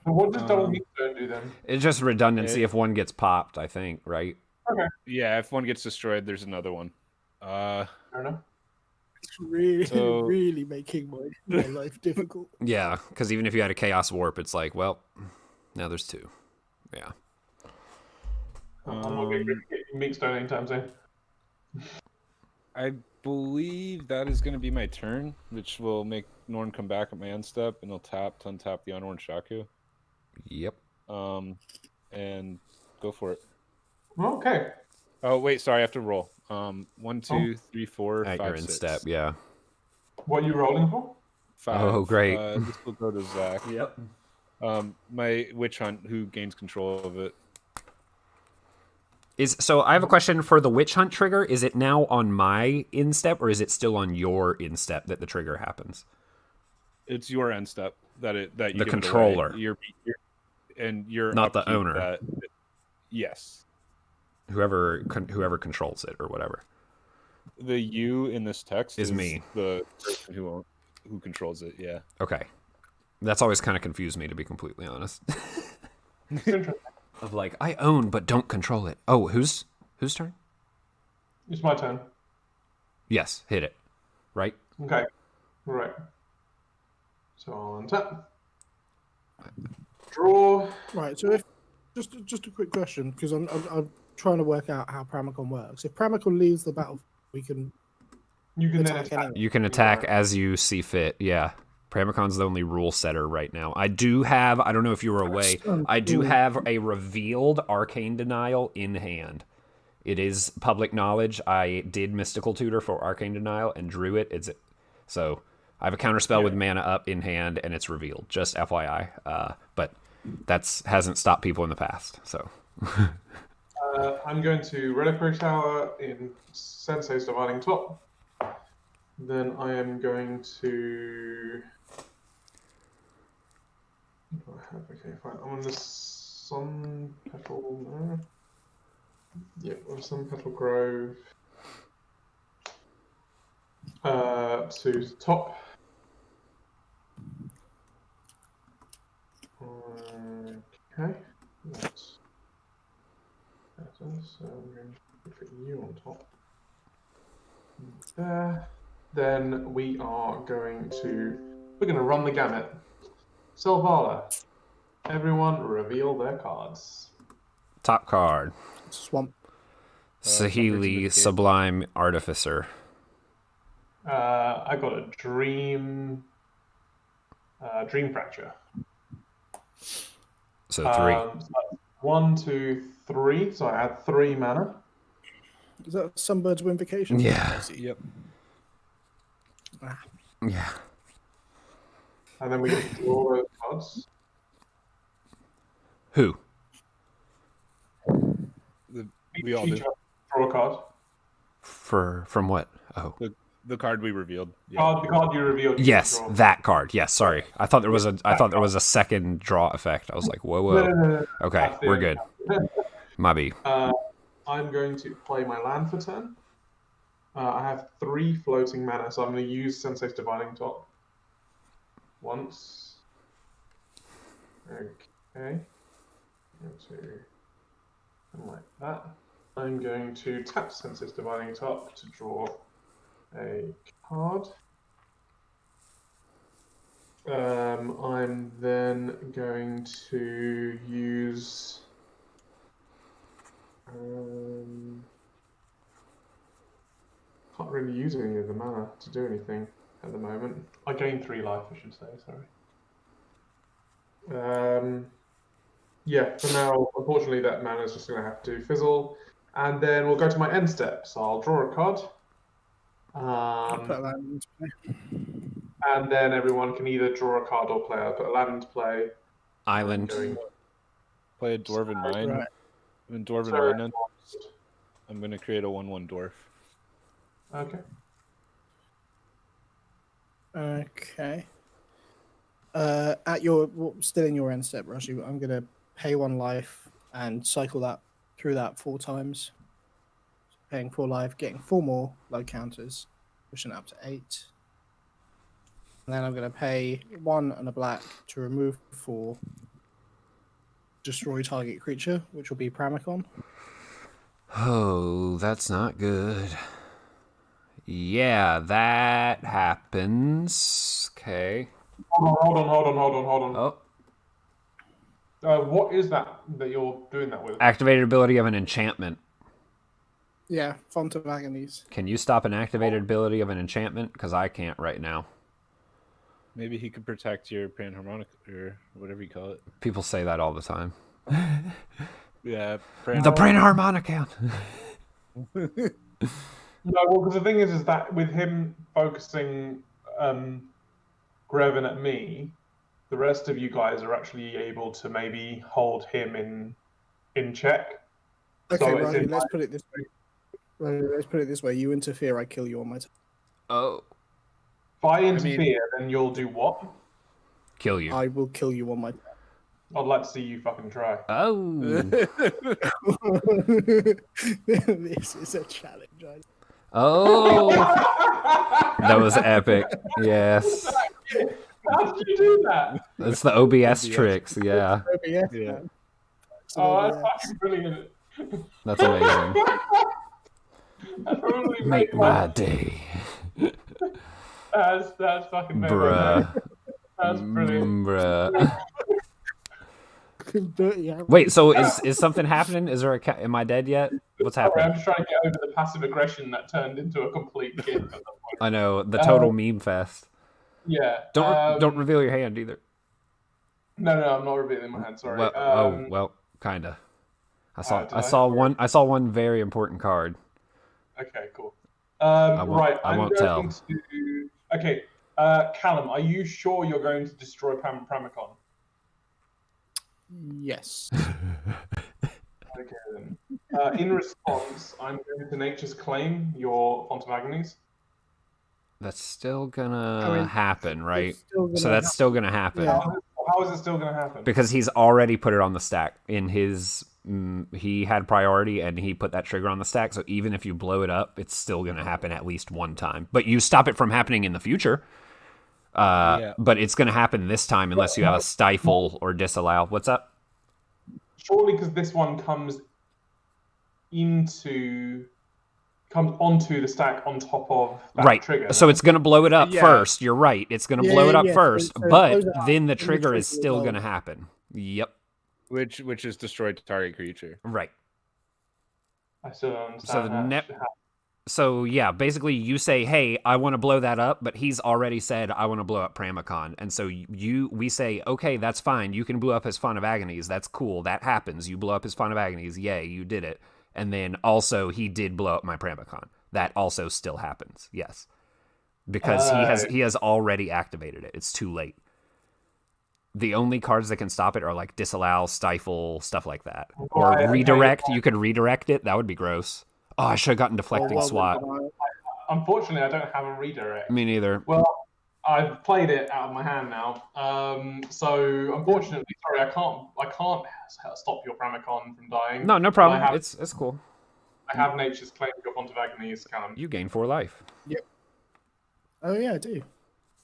But what does double Meekstone do then? It's just redundancy if one gets popped, I think, right? Okay. Yeah, if one gets destroyed, there's another one. Fair enough. It's really, So- really making my life difficult. Yeah, because even if you had a Chaos Warp, it's like, well, now there's 2. Yeah. I'm not going to get Meekstone anytime soon. I believe that is going to be my turn, which will make Norn come back at my end step, and he'll tap to untap the Unworn Shaku. Yep. And go for it. Okay. Oh wait, sorry, I have to roll. 1, 2, 3, 4, At 5, your 6. instep, yeah. What are you rolling for? 5. Oh, great. This will go to Zach. Yep. My Witch Hunt, who gains control of it. So I have a question for the Witch Hunt trigger. Is it now on my instep, or is it still on your instep that the trigger happens? It's your end step that you The give it away. controller. Your Not the upkeep owner. Yes. Whoever controls it or whatever. The you in this text Is me. The person who controls it. Yeah. Okay. That's always kind of confused me, to be completely honest. Interesting. Of like, I own but don't control it. Oh, whose turn? It's my turn. Yes, hit it. Right? Okay. Right. So I'll untap. Draw. Right. So if just a quick question, because I'm trying to work out how Pramicon works. If Pramicon leaves the battle, we can You can then attack attack. enemy. You can attack as you see fit. Yeah. Pramicon's the only rule setter right now. I do have, I don't know if you were away, I do have a revealed Arcane Denial in hand. It is public knowledge. I did Mystical Tutor for Arcane Denial and drew it. So I have a counterspell with mana up in hand, and it's revealed. Just FYI. But that's hasn't stopped people in the past. So I'm going to Reliquary Tower in Sensei's Dividing Top. Then I am going to. What do I have? Okay, fine. I'm on the Sun Petal. No. Yep, on Sun Petal Grove. To the top. Okay. That's better. So I'm going to put you on top. There. Then we're going to run the gamut. Selvala, everyone reveal their cards. top card. Swamp. Sahili Sublime Artificer. I got a Dream Fracture. So 3. So 1, 2, 3. So I had 3 mana. Is that Sunbird's Winvocation? Yeah. Yep. Yeah. And then we can draw those cards. Who? We all Each did. draw a card. From what? Oh. The card we revealed. Yeah. The card you revealed. Yes, draw. that card. Yes, sorry. I thought there was a second draw effect. I was like, whoa. No. Okay, That's the we're only good. Maybe. I'm going to play my land for turn. I have 3 floating mana, so I'm going to use Sensei's Dividing Top once. Okay. And like that. I'm going to tap Sensei's Dividing Top to draw a card. I'm then going to use. Can't really use any of the mana to do anything at the moment. I gain 3 life, I should say. Sorry. Yeah, for now, unfortunately, that mana is just going to have to fizzle. And then we'll go to my end step. So I'll draw a card. I'll put that into play. And then everyone can either draw a card or play. I'll put a land into play. Island. Play a Dwarven Mine. Right. In Dwarven Sorry. Mine, I'm going to create a 1/1 dwarf. Okay. Okay. Still in your end step, Rashi, I'm going to pay 1 life and cycle that through that 4 times. Paying 4 life, getting 4 more low counters, pushing it up to 8. And then I'm going to pay 1 and a black to remove 4, destroy target creature, which will be Pramicon. Oh, that's not good. Yeah, that happens. Okay. Hold on. Oh, What is that you're doing that with? activated ability of an enchantment. Yeah, Font of Agonies. Can you stop an activated ability of an enchantment? Because I can't right now. Maybe he could protect your Panharmonica, or whatever you call it. People say that all the time. Yeah. The Panharmonica. No, well, because the thing is that with him focusing Greven at me, the rest of you guys are actually able to maybe hold him in check. Okay, So it's Rashi, in let's put it this way. Rashi, let's put it this way. You interfere, I kill you on my turn. Oh. If I interfere, then you'll do what? Kill you. I will kill you on my turn. I'd like to see you fucking try. Oh. This is a challenge. Oh. That was epic. Yes. How did you do that? That's the OBS tricks. Yeah. Yeah. Yeah. Oh, that's fucking brilliant. That's amazing. That's probably Make my day. That's fucking mega. Bruh. That's brilliant. Bruh. Dirty Wait, so is something happening? Is there a am I dead yet? What's Sorry, happening? I'm just trying to get over the passive aggression that turned into a complete kick at that point. I know the total meme fest. Yeah. Don't reveal your hand either. No, I'm not revealing my hand. Sorry. Well, kinda. I saw did I I? saw one I saw one very important card. Okay, cool. won't- Right, I I'm won't going tell. to. Okay, Callum, are you sure you're going to destroy Pramicon? Yes. Okay then. In response, I'm going to Nature's Claim your Font of Agonies. That's still gonna happen, right? still gonna So that's still gonna happen. Yeah. How is it still going to happen? Because he's already put it on the stack in his he had priority and he put that trigger on the stack, so even if you blow it up, it's still going to happen at least one time, but you stop it from happening in the future. But it's going to happen this time unless you have a stifle or disallow. What's up? Surely because this one comes onto the stack on top of that Right. trigger. So it's going to blow it up Yeah. first. You're right. It's going to blow it up first, So it but blows it up, then the and trigger is will still blow going to it. happen. Yep. Which is destroyed target creature. Right. I still don't understand. So yeah, basically you say, "Hey, I want to blow that up," but he's already said, "I want to blow up Pramicon," and so we say, "Okay, that's fine. You can blow up his Font of Agonies. That's cool. That happens. You blow up his Font of Agonies. Yay, you did it." And then also he did blow up my Pramicon. That also still happens. Yes, because he has already activated it. It's too late. The only cards that can stop it are like disallow, stifle, stuff like that, or redirect. You could redirect it. That would be gross. Oh, I should have gotten deflecting swat. Unfortunately, I don't have a redirect. Me neither. Well, I've played it out of my hand now. So unfortunately, sorry, I can't stop your Pramicon from dying. No problem. It's cool. I have Nature's Claim your Font of Agonies, Callum. You gain 4 life. Yep. Oh yeah, I do.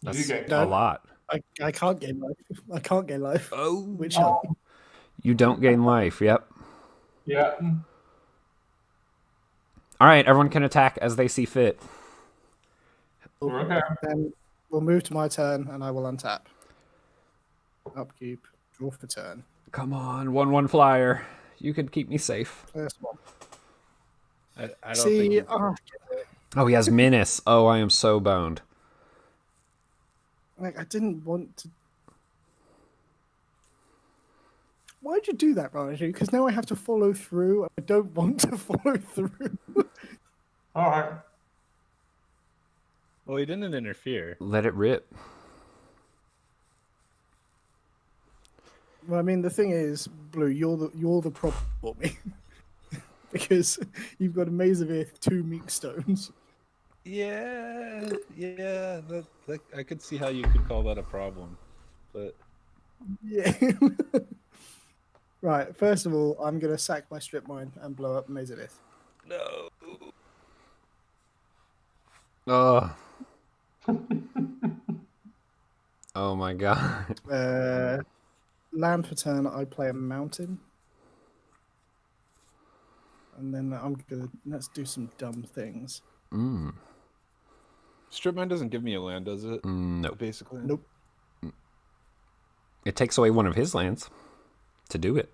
That's gain a lot. I can't gain life. I can't gain life. Oh, Which you don't gain life. Yep. Yeah. All right, everyone can attack as they see fit. Okay. Then we'll move to my turn, and I will untap. Upkeep. Draw for turn. Come on, 1/1 flyer. You could keep me safe. First one. I don't See, think. Oh, he has menace. Oh, I am so boned. like I didn't want to. Why'd you do that, Raju? Because now I have to follow through. I don't want to follow through. All right. Well, he didn't interfere. Let it rip. Well, I mean, the thing is, Blue, you're the problem for me. Because you've got a Maze of Ith, 2 Meek Stones. Yeah. That I could see how you could call that a problem, but Yeah. Right, first of all, I'm going to sack my Strip Mine and blow up Maze of Ith. no. Oh. Oh my god. Land for turn, I play a Mountain. And then let's do some dumb things. Strip mine doesn't give me a land, does it? Nope. Basically. Nope. It takes away one of his lands to do it.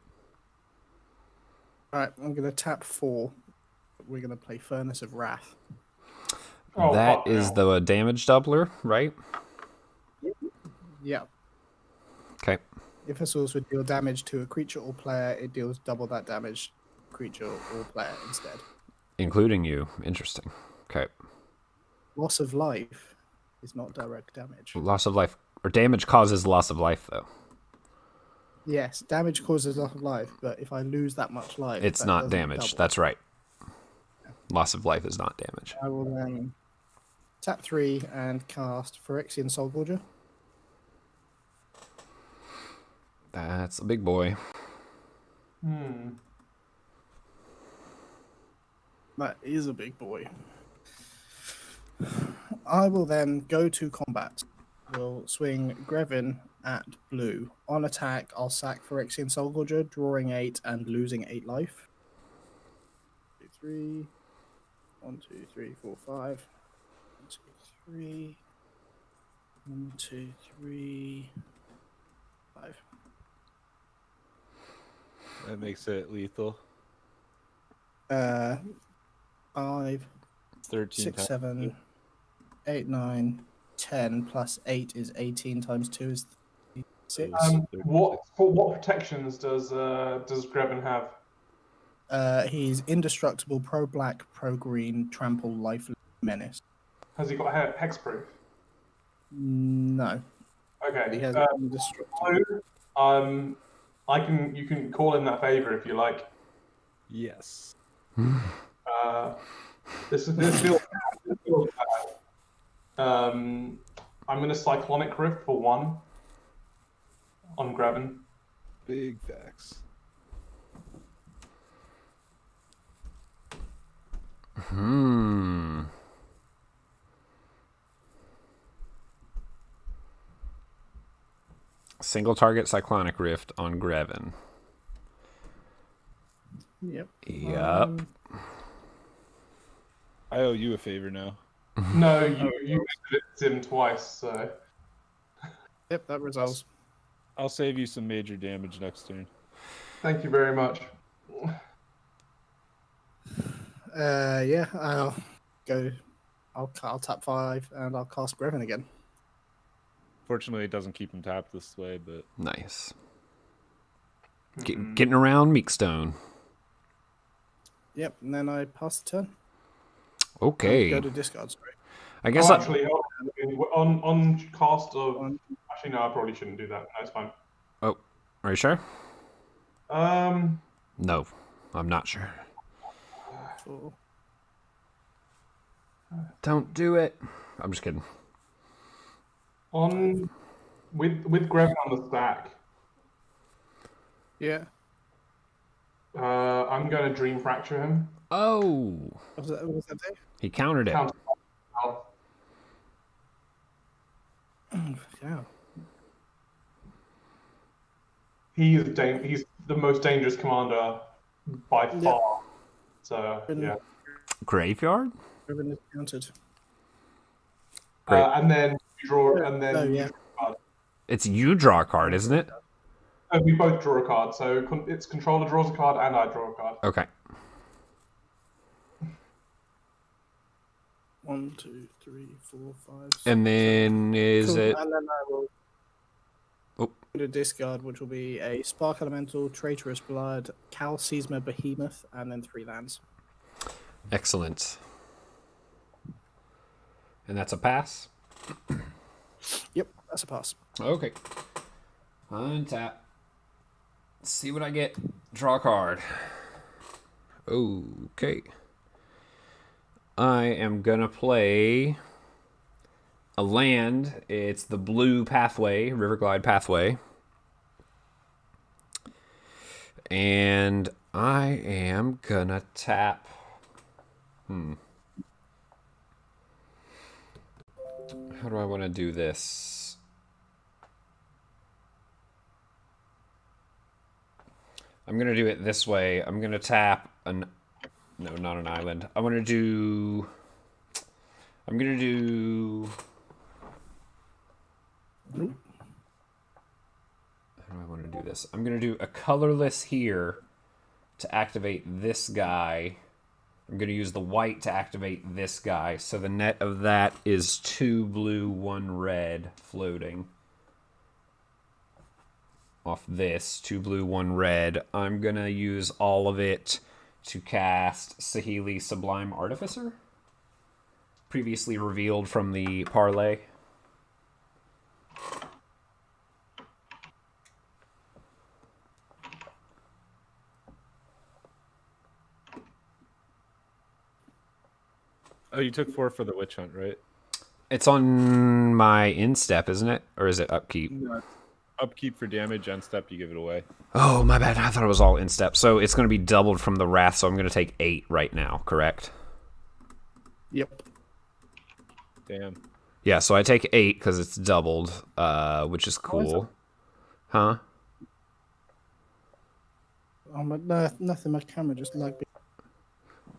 Alright, I'm going to tap 4. We're going to play Furnace of Wrath. Oh, That is the damage doubler, right? Yeah. Okay. If a source would deal damage to a creature or player, it deals double that damage creature or player instead. Including you. Interesting. Okay. Loss of life is not direct damage. Loss of life. Or damage causes loss of life, though. Yes, damage causes loss of life, but if I lose that much life... It's that not doesn't damage. double. That's right. Loss of life is not damage. I will then tap 3 and cast Phyrexian Soulgorger. That's a big boy. That is a big boy. I will then go to combat. We'll swing Grevin at blue. On attack, I'll sack Phyrexian Soulgorger, drawing 8 and losing 8 life. 2, 3. 1, 2, 3, 4, 5. 1, 2, 3. 1, 2, 3, 5. That makes it lethal. 5, 13 6, times. 7, 8, 9, 10 plus 8 is 18 times 2 is 6. What protections does Greven have? He's indestructible, pro black, pro green, trample, life, menace. Has he got hexproof? No. Okay. But he has indestructible. You can call in that favor if you like. Yes. This feels bad. I'm going to Cyclonic Rift for 1 on Greven. Big facts. Single target Cyclonic Rift on Greven. Yep. I owe you a favor now. No, you visited him twice, so. Yep, that resolves. I'll save you some major damage next turn. Thank you very much. Yeah, I'll go. I'll tap 5 and I'll cast Greven again. Fortunately, it doesn't keep him tapped this way, but Nice. Getting around Meekstone. Yep, and then I pass the turn. Okay. Go to discard, sorry. I guess actually, on cast of. Actually, no, I probably shouldn't do that. No, it's fine. Oh, are you sure? No, I'm not sure. 4. Don't do it. I'm just kidding. With Greven on the stack. Yeah. I'm going to Dream Fracture him. Oh. What was that day? He countered it. Yeah. He's the most dangerous commander by far. So yeah. Graveyard? Greven is countered. Great. And then you draw, and then you draw a card. It's you draw a card, isn't it? We both draw a card, so it's controller draws a card and I draw a card. Okay. 1, 2, 3, 4, 5. 6, And then is it? And then I will go to discard, which will be a Spark Elemental, Traitorous Blood, Calcisma Behemoth, and then 3 lands. Excellent. And that's a pass? Yep, that's a pass. Okay. Untap. See what I get. Draw a card. Okay. I am gonna play a land. It's the blue pathway, Riverglide Pathway. And I am gonna tap. How do I want to do this? I'm going to do it this way. I'm going to tap no, not an island. I'm going to do how do I want to do this? I'm going to do a colorless here to activate this guy. I'm going to use the white to activate this guy. So the net of that is 2 blue, 1 red floating. Off this, 2 blue, 1 red. I'm going to use all of it to cast Saheeli Sublime Artificer. Previously revealed from the parlay. Oh, you took 4 for the Witch Hunt, right? It's on my instep, isn't it? Or is it upkeep? No. Upkeep for damage, unstep, you give it away. Oh, my bad. I thought it was all instep. So it's going to be doubled from the Wrath, so I'm going to take 8 right now, correct? Yep. Damn. Yeah, so I take 8 because it's doubled, which is cool. Huh? Oh, nothing. My camera just lagged.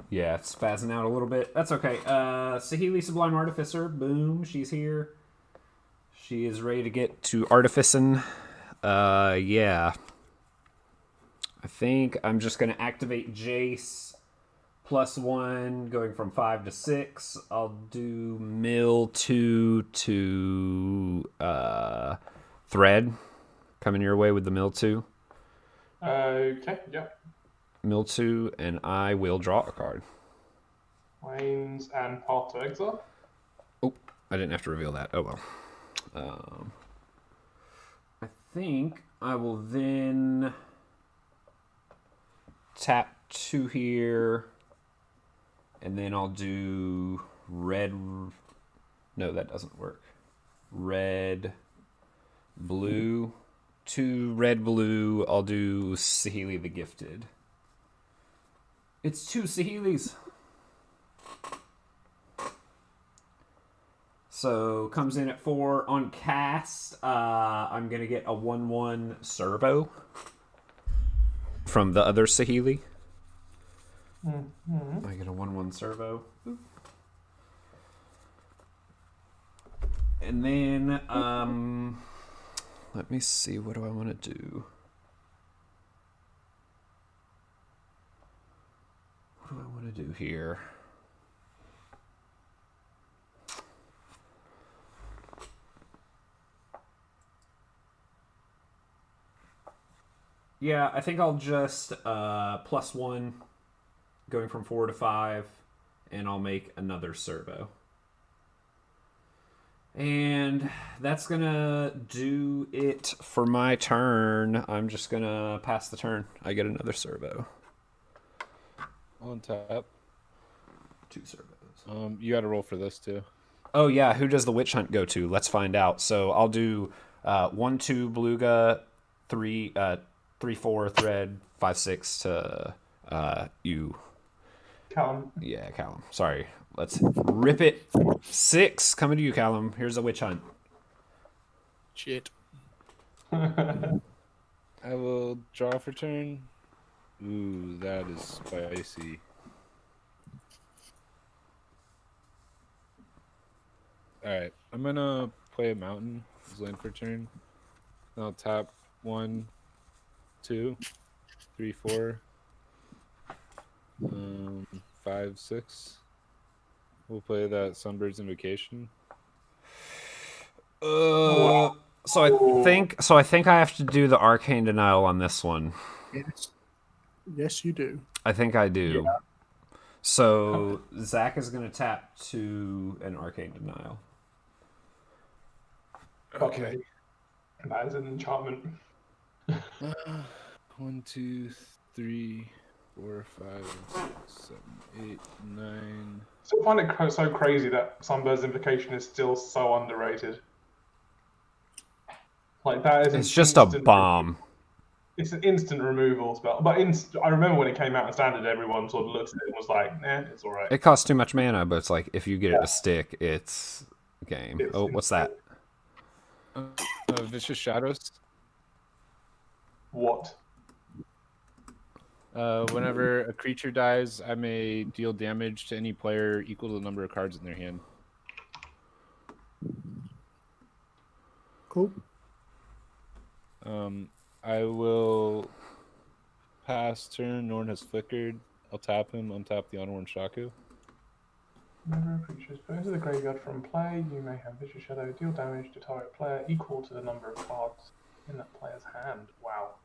Yeah, it's spazzing out a little bit. That's okay. Saheeli Sublime Artificer. Boom. She's here. She is ready to get to artificing. Yeah. I think I'm just going to activate Jace +1, going from 5 to 6. I'll do mill 2 to thread. Coming your way with the mill 2. Okay, yep. Mill 2, and I will draw a card. Plains and Path to Exile. Oh, I didn't have to reveal that. Oh well. I think I will then tap 2 here, and then I'll do red. No, that doesn't work. Red, blue, 2 red, blue. I'll do Saheeli the Gifted. It's 2 Saheelis. So comes in at 4 on cast. I'm gonna get a 1/1 servo from the other Saheeli. I get a 1/1 servo. And then let me see, what do I want to do? What do I want to do here? Yeah, I think I'll just +1, going from 4 to 5, and I'll make another servo. And that's gonna do it for my turn. I'm just gonna pass the turn. I get another servo. On tap. 2 servos. You got to roll for this too. Oh yeah, who does the witch hunt go to? Let's find out. So I'll do 1/2 Beluga, 3/4 thread, 5/6 to you. Callum. Yeah, Callum. Sorry. Let's rip it. 6 coming to you, Callum. Here's a witch hunt. Shit. I will draw for turn. Ooh, that is spicy. Alright, I'm gonna play a mountain as land for turn. I'll tap 1, 2, 3, 4, 5, 6. We'll play that Sunbird's Invocation. So I think I have to do the Arcane Denial on this one. Yes, you do. I think I do. Yeah. So Zach is going to tap to an Arcane Denial. Okay. That is an enchantment. 1, 2, 3, 4, 5, 6, 7, 8, 9. So I find it so crazy that Sunbird's Invocation is still so underrated. Like that is. It's just a bomb. It's an instant removal spell, but I remember when it came out in Standard, everyone sort of looked at it and was like, "Nah, it's all right." It costs too much mana, but it's like if you get it to stick, it's game. It's what's that? Vicious Shadows. What? Whenever a creature dies, I may deal damage to any player equal to the number of cards in their hand. Cool. I will pass turn. Norn has flickered. I'll tap him, untap the Unworn Shaku. Whenever a creature is put into the graveyard from play, you may have Vicious Shadow deal damage to target player equal to the number of cards in that player's hand. Wow.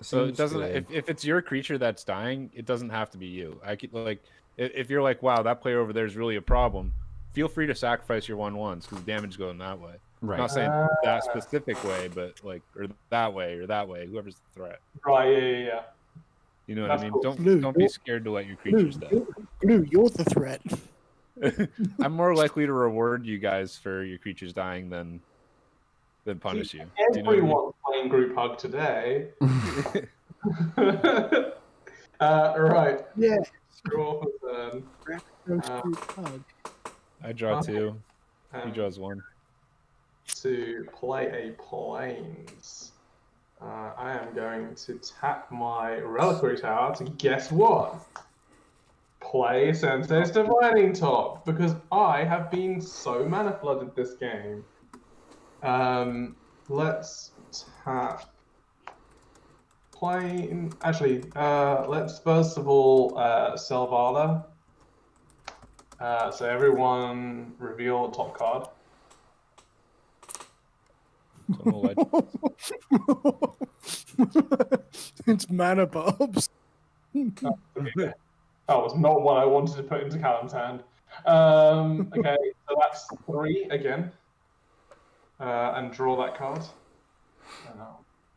So it doesn't. If it's your creature that's dying, it doesn't have to be you. I could like if you're like, wow, that player over there is really a problem. Feel free to sacrifice your 1/1s because damage going that way. Right. I'm not saying that specific way, but like or that way, whoever's the threat. Right. Yeah. You know what That's I mean? cool. Don't be scared to let your creatures die. Blue, you're the threat. I'm more likely to reward you guys for your creatures dying than punish you. Do you know what I mean? Everyone's playing group hug today. Right. Yeah. Scroll for turn. I draw 2. He Um, draws 1. To play a Plains, I am going to tap my Reliquary Tower to guess what? play Sensei's Divining Top because I have been so mana flooded this game. Let's tap. Let's first of all Selvala. So everyone reveal a top card. It's mana bobs. That was not what I wanted to put into Callum's hand. Okay, so that's 3 again. And draw that card.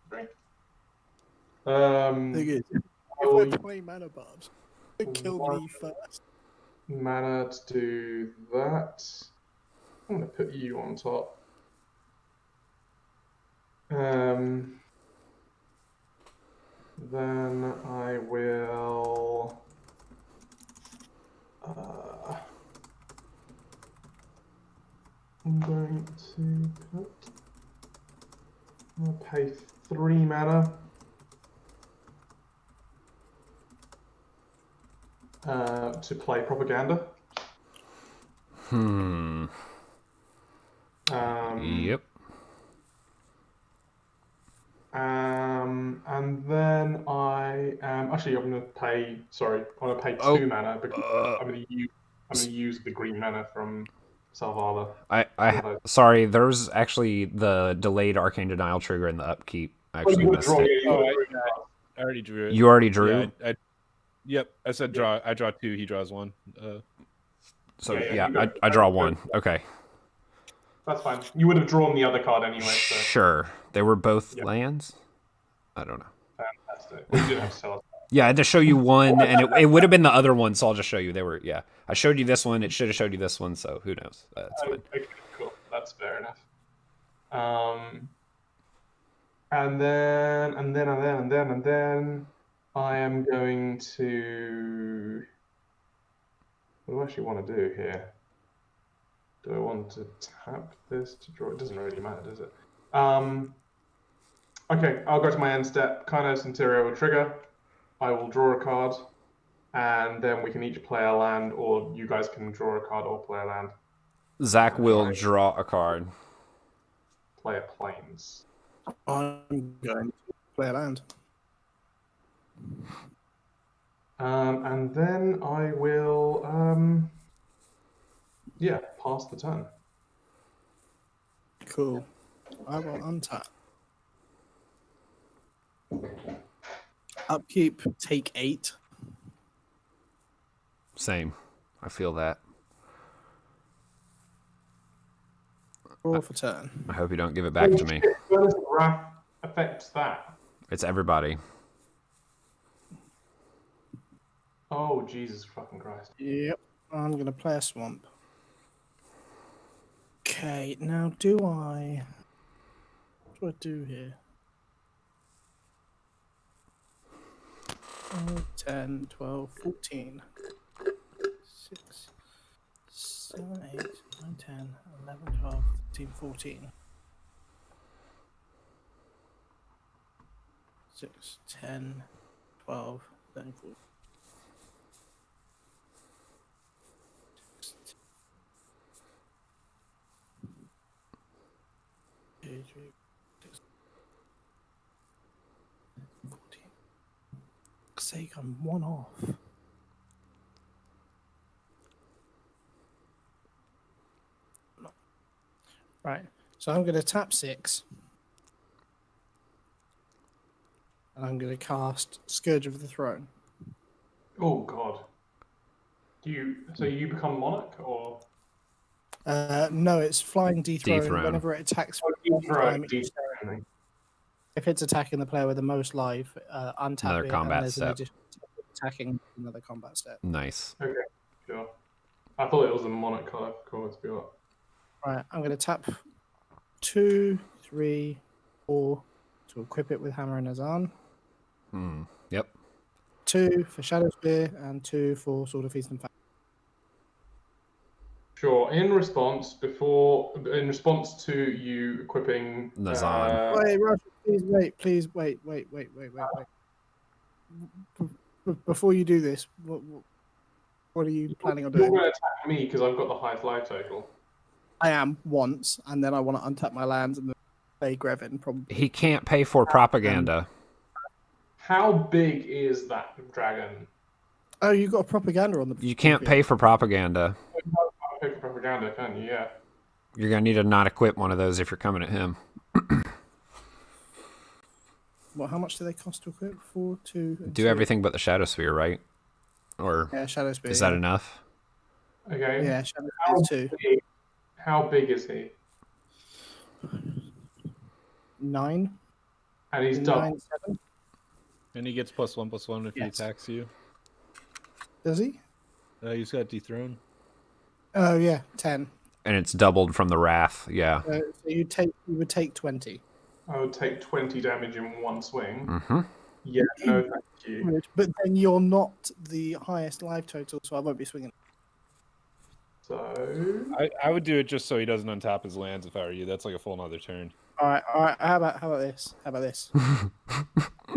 3. Thing is, if I play mana bobs, they kill me first. Mana to do that. I'm going to put you on top. Then I will. I'm going to put. I'll pay 3 mana. To play Propaganda. Yep. And then I am actually I'm going to pay. Sorry, I'm going to pay 2 mana because I'm going to use the green mana from Selvala. Sorry, there's actually the delayed arcane denial trigger in the upkeep. I actually missed it. I already drew it. You already drew? Yeah, yep. I said draw. I draw 2. He draws 1. I draw 1. Okay. That's fine. You would have drawn the other card anyway. So. Sure. They were both lands? I don't know. Fantastic. We didn't have to sell it. Yeah, I had to show you one, and it would have been the other one, so I'll just show you. They were, yeah. I showed you this one. It should have showed you this one, so who knows? That's fine. Okay, cool. That's fair enough. And then I am going to. What do I actually want to do here? Do I want to tap this to draw? It doesn't really matter, does it? Okay, I'll go to my end step. Kainos Centurio will trigger. I will draw a card, and then we can each play a land, or you guys can draw a card or play a land. Zach will draw a card. Play a plains. I'm going to play a land. And then I will, pass the turn. Cool. I will untap. Upkeep, take 8. Same. I feel that. Draw for turn. I hope you don't give it back to me. How does the wrath affect that? It's everybody. Oh, Jesus fucking Christ. Yep. I'm going to play a swamp. Okay, now what do I do here? 10, 12, 14, 6, 7, 8, 9, 10, 11, 12, 13, 14. 6, 10, 12, 13, 14. 2, 3, 6, 14. For sake, I'm 1 off. No. Right, so I'm going to tap 6. And I'm going to cast Scourge of the Throne. Oh, God. So you become Monarch, or...? No, it's flying dethrone. Dethrone. Whenever it attacks, if it's attacking the player with the most life, untap Another it, combat and there's step. an additional attacking another combat step. Nice. Okay, sure. I thought it was a Monarch card. Cool, let's go up. Right, I'm going to tap 2, 3, 4 to equip it with Hammer and Azan. Yep. 2 for Shadow Spear and 2 for Sword of Feast and Famine. Sure. In response to you equipping Nazan. Wait, Roger, please wait. Before you do this, What are you planning on You're doing? going to attack me because I've got the highest life total. I am once, and then I want to untap my lands and then play Grevin probably. He can't pay for propaganda. How big is that dragon? Oh, you got a propaganda on the. You can't pay for propaganda. You can't pick propaganda, can you? Yeah. You're gonna need to not equip one of those if you're coming at him. Well, how much do they cost to equip? 4, 2, and Do 2? everything but the Shadow Sphere, right? Or Yeah, Shadow Spear. is that enough? Okay. Yeah, Shadow How Spear 2. big, how big is he? 9. And he's 9, double. 7. And he gets +1/+1 if he Yes. attacks you. Does he? He's got dethrone. Oh yeah, 10. And it's doubled from the Wrath, yeah. So you would take 20. I would take 20 damage in one swing. Mm-hmm. Yeah, no, thank you. But then you're not the highest life total, so I won't be swinging. So I would do it just so he doesn't untap his lands if I were you. That's like a full another turn. All right. How about this?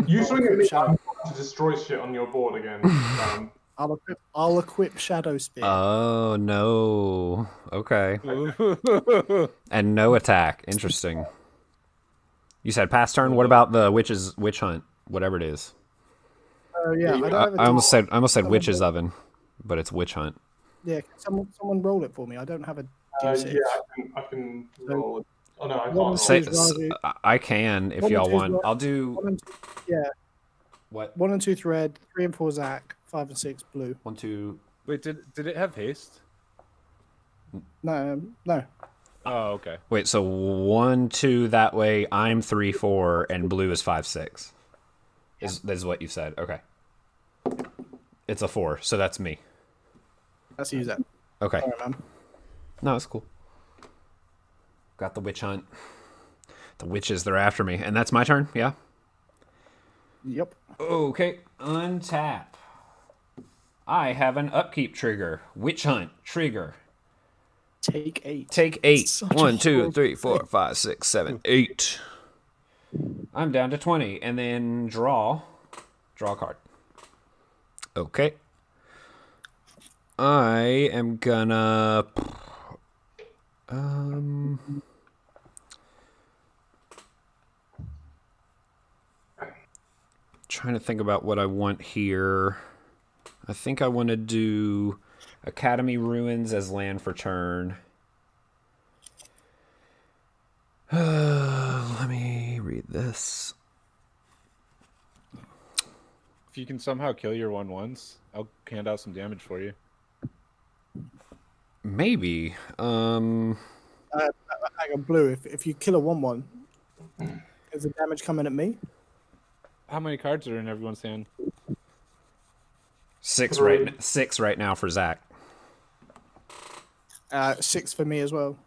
you swing at me, I'm going to destroy shit on your board again. I'll equip Shadow Spear. Oh no. Okay. And no attack. Interesting. You said pass turn. What about the witch hunt? Whatever it is. Oh yeah, I don't have a I almost said Someone witch's roll- oven, but it's witch hunt. Yeah, can someone roll it for me. I don't have a D6. yeah, I can roll it. Oh no, I can't. One Roll. and Say, two is Ravu. I can if One and y'all two is want. Ravu. I'll do 1 and 2, yeah, what? 1 and 2 red, 3 and 4 Zach, 5 and 6 blue. 1, 2. Wait, did it have haste? No. Oh, okay. Wait, so 1, 2 that way. I'm 3, 4, and blue is 5, 6. Is what you said? Okay. It's a 4, so that's me. Let's use that. Okay. Sorry, man. No, it's cool. Got the witch hunt. The witches, they're after me. And that's my turn, yeah? Yep. Okay, untap. I have an upkeep trigger. Witch hunt trigger. Take 8. Take 8. Such a 1, 2, horrible 3, 4, 5, 6, 7, 8. I'm down to 20. And then draw a card. Okay. I am gonna... Trying to think about what I want here. I think I want to do Academy Ruins as land for turn. Let me read this. If you can somehow kill your 1/1s, I'll hand out some damage for you. Maybe. Hang on, blue. If you kill a 1/1, is the damage coming at me? How many cards are in everyone's hand? 6 right now for Zach. 6 for me as well.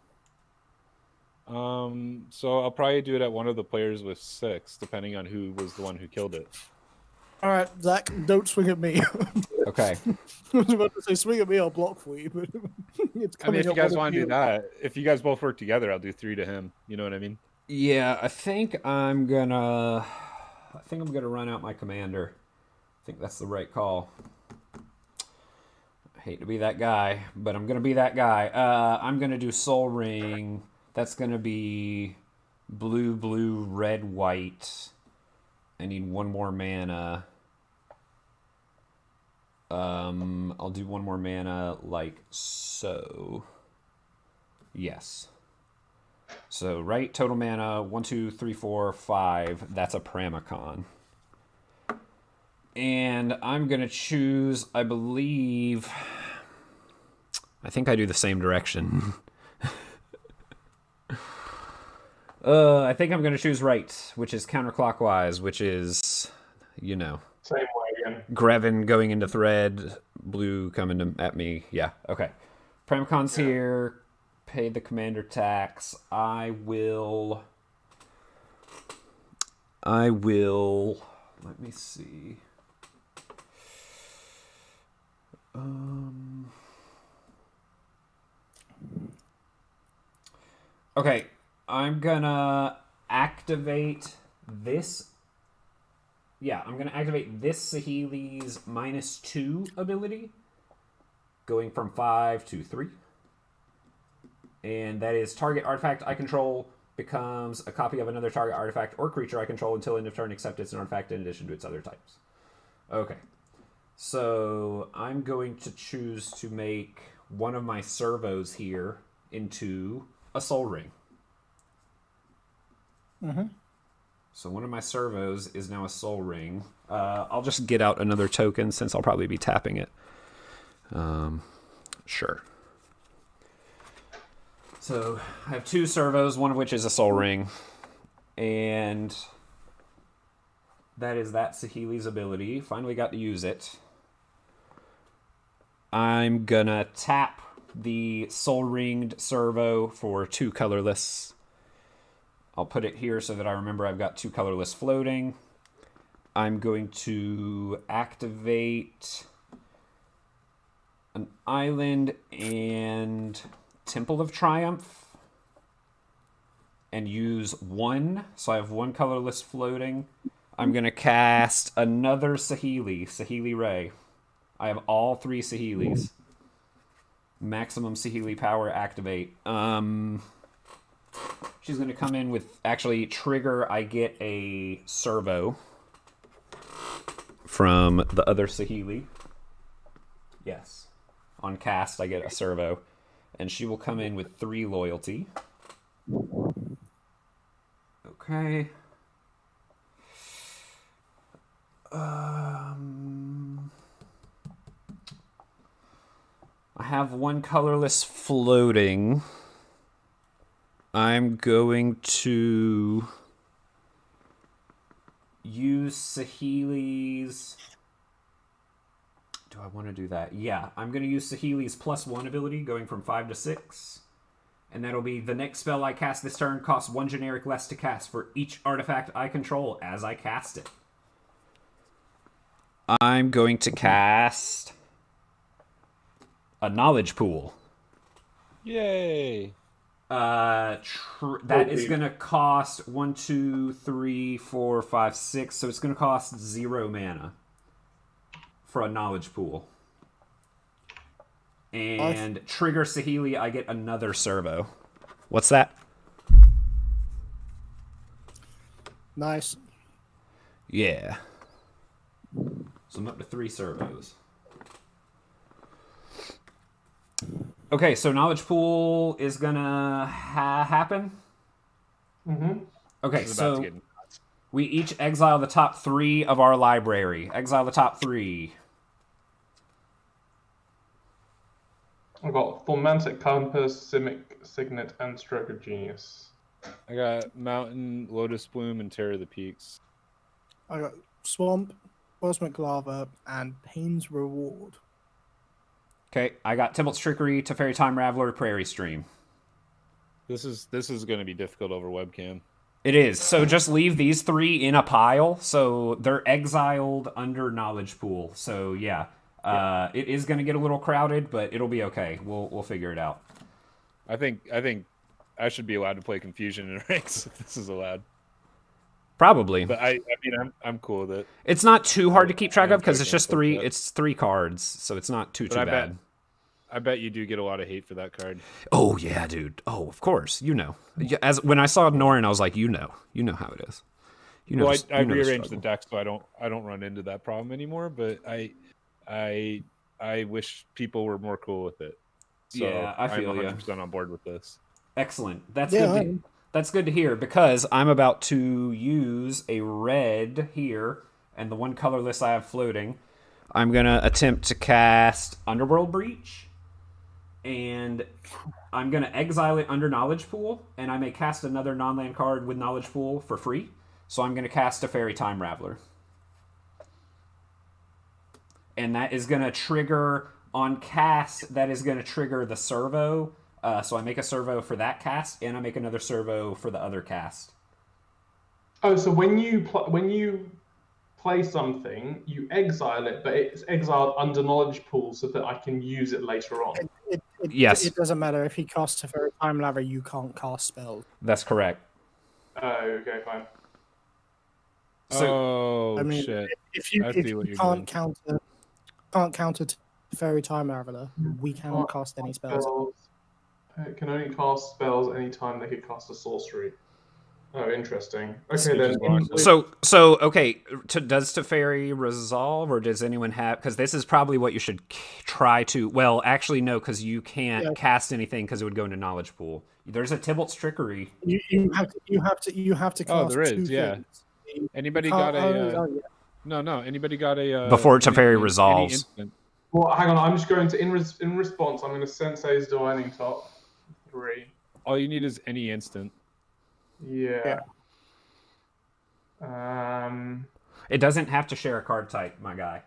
So I'll probably do it at one of the players with 6, depending on who was the one who killed it. All right, Zach, don't swing at me. Okay. I was about to say swing at me, I'll block for you, but it's I mean, coming if you at guys one of want to you. do that, if you guys both work together, I'll do 3 to him. You know what I mean? Yeah, I think I'm gonna run out my commander. I think that's the right call. I hate to be that guy, but I'm gonna be that guy. I'm gonna do Soul Ring. That's gonna be blue, blue, red, white. I need 1 more mana. I'll do 1 more mana like so. Yes. So, right, total mana, 1, 2, 3, 4, 5. That's a Pramicon. And I'm going to choose, I believe... I think I do the same direction. I think I'm going to choose right, which is counterclockwise, which is, you know... Same way again. Grevin going into thread, blue coming at me. Yeah, okay. Pramicon's here. Pay the commander tax. I will. Let me see. Okay, I'm gonna activate this. Yeah, I'm going to activate this Saheeli's -2 ability. going from 5 to 3. And that is target artifact I control becomes a copy of another target artifact or creature I control until end of turn, except it's an artifact in addition to its other types. Okay. So I'm going to choose to make one of my servos here into a soul ring. Mm-hmm. So one of my servos is now a soul ring. I'll just get out another token since I'll probably be tapping it. Sure. So I have 2 servos, one of which is a soul ring. And that is that Saheeli's ability. Finally got to use it. I'm gonna tap the soul ringed servo for 2 colorless. I'll put it here so that I remember I've got 2 colorless floating. I'm going to activate an island and Temple of Triumph and use 1. So I have 1 colorless floating. I'm going to cast another Saheeli Ray. I have all 3 Saheelis. Maximum Saheeli power activate. She's going to come in with, actually, trigger, I get a servo from the other Saheeli. Yes. On cast, I get a servo. And she will come in with 3 loyalty. Okay. I have 1 colorless floating. I'm going to use Saheeli's... Do I want to do that? Yeah, I'm going to use Saheeli's +1 ability, going from 5 to 6. And that'll be the next spell I cast this turn costs 1 generic less to cast for each artifact I control as I cast it. I'm going to cast a Knowledge Pool. Yay! That is going to cost 1, 2, 3, 4, 5, 6. So it's going to cost 0 mana for a Knowledge Pool. And trigger Saheeli, I get another servo. What's that? Nice. Yeah. So I'm up to 3 servos. Okay, so Knowledge Pool is gonna happen. Mm-hmm. Okay, so we each exile the top 3 of our library. Exile the top 3. I've got Thaumatic Compass, Simic Signet, and Stroke of Genius. I got Mountain, Lotus Bloom, and Terror of the Peaks. I got Swamp, Cosmic Lava, and Pain's Reward. Okay, I got Temple's Trickery, Teferi Time Raveler, Prairie Stream. This is going to be difficult over webcam. It is. So just leave these 3 in a pile. So they're exiled under Knowledge Pool. So yeah, it is going to get a little crowded, but it'll be okay. We'll figure it out. I think I should be allowed to play Confusion in ranks if this is allowed. Probably. But I mean, I'm cool with it. It's not too hard to keep track of because it's just 3. It's 3 cards, so it's not too bad. I bet you do get a lot of hate for that card. Oh yeah, dude. Oh, of course. You know, as when I saw Norrin, I was like, you know how it is. You know. Well, I rearranged the deck so I don't run into that problem anymore. But I wish people were more cool with it. So yeah, I feel I'm 100% on board with this. Excellent. That's good. That's good to hear because I'm about to use a red here, and the 1 colorless I have floating. I'm gonna attempt to cast Underworld Breach, and I'm gonna exile it under Knowledge Pool, and I may cast another non-land card with Knowledge Pool for free. So I'm gonna cast a Teferi Time Raveler, and that is gonna trigger on cast. That is gonna trigger the servo. So I make a servo for that cast, and I make another servo for the other cast. Oh, so when you play something, you exile it, but it's exiled under Knowledge Pool so that I can use it later on. Yes. It doesn't matter. If he casts a Teferi Time Raveler, you can't cast spells. That's correct. Oh, okay, fine. So, I mean, shit! if you can't counter Fairy Time Raveler, we cannot cast any spells. It can only cast spells anytime they could cast a sorcery. Oh, interesting. Okay, Sieges then. launches. So okay. Does Teferi resolve, or does anyone have? Because this is probably what you should try to. Well, actually, no, because you can't cast anything because it would go into knowledge pool. There's a Tybalt's Trickery. You have to cast Oh, there is, two yeah. things. Anybody got a? No. Anybody got a? Before Teferi resolves. Well, hang on. I'm just going to in response. I'm going to Sensei's Divining Top 3. All you need is any instant. Yeah. It doesn't have to share a card type, my guy.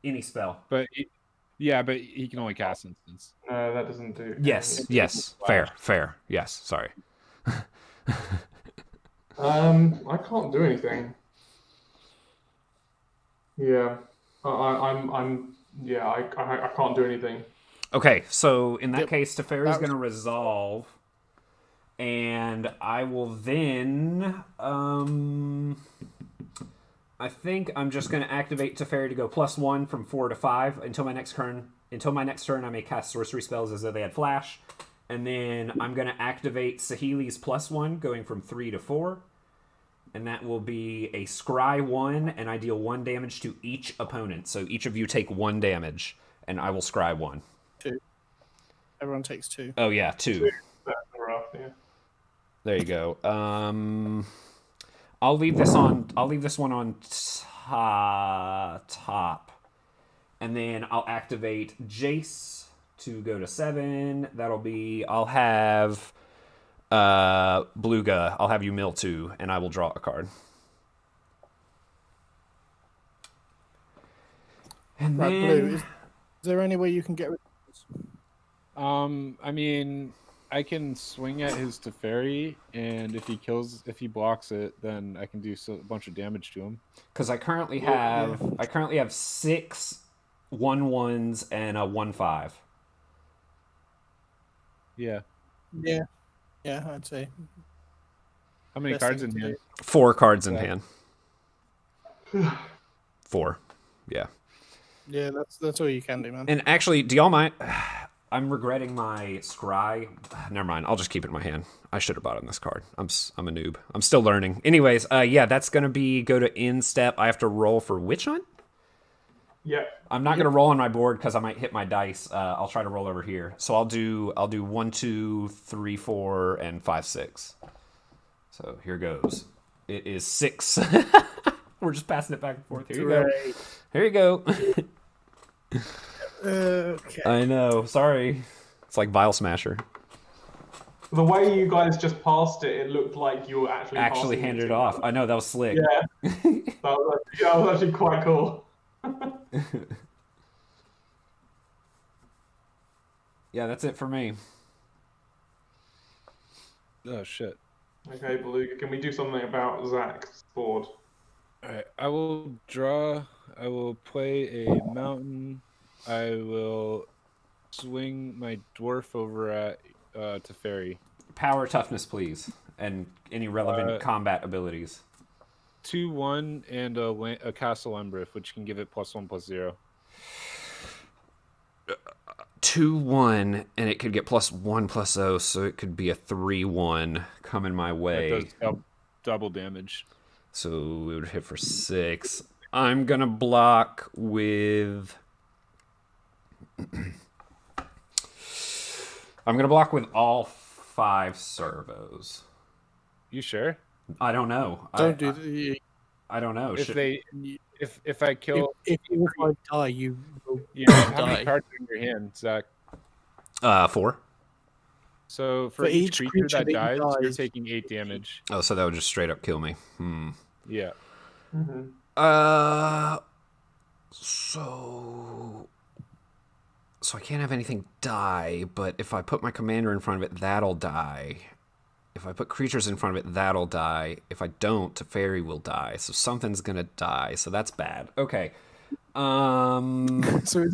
Any spell. But he can only cast instants. No, that doesn't do. Yes. Fair. Yes. Sorry. I can't do anything. Yeah. I can't do anything. Okay, so in that case, Teferi's going to resolve, and I will then. I think I'm just going to activate Teferi to go +1 from 4 to 5 until my next turn. Until my next turn, I may cast sorcery spells as though they had flash, and then I'm going to activate Saheeli's +1, going from 3 to 4. And that will be a Scry 1, and I deal 1 damage to each opponent. So each of you take 1 damage, and I will Scry 1. 2. Everyone takes 2. Oh yeah, 2. That's rough, yeah. There you go. I'll leave this one on top, and then I'll activate Jace to go to 7. That'll be. I'll have. Bluga, I'll have you mill 2, and I will draw a card. And Right, then... Blue, is there any way you can get rid of this? I mean, I can swing at his Teferi, and if he blocks it, then I can do a bunch of damage to him. Because I currently have 6 1/1s and a 1/5. Yeah. Yeah, I'd say. How many cards in hand? 4 cards in hand. 4. Yeah. Yeah, that's all you can do, man. And actually, do y'all mind? I'm regretting my scry. Never mind. I'll just keep it in my hand. I should have bought on this card. I'm a noob. I'm still learning. Anyways, yeah, that's gonna go to instep. I have to roll for Witch Hunt. Yeah. I'm not gonna roll on my board because I might hit my dice. I'll try to roll over here. So I'll do 1, 2, 3, 4, and 5, 6. So here goes. It is 6. We're just passing it back and forth. Here you go. Here you go. Okay. I know. Sorry. It's like Vile Smasher. The way you guys just passed it, it looked like you were Actually handed it off. I know, that was slick. Yeah. that was actually quite cool. Yeah, that's it for me. Oh shit. Okay, Beluga, can we do something about Zach's board? Alright, I will play a mountain. I will swing my dwarf over at Teferi. Power, toughness, please. And any relevant combat abilities. 2/1 and a Castle Embrith, which can give it +1/+0. 2/1, and it could get +1/+0, so it could be a 3/1 coming my way. That does double damage. So we would hit for 6. I'm gonna block with. I'm gonna block with all 5 servos. You sure? I don't know. Don't do the. I don't know. If I kill, If you die, you will how many die. cards are in your hand, Zach? 4. So for each creature that dies, you're taking 8 damage. Oh, so that would just straight up kill me. Yeah. Mm-hmm. So I can't have anything die, but if I put my commander in front of it, that'll die. If I put creatures in front of it, that'll die. If I don't, Teferi will die. So something's gonna die. So that's bad. Okay. So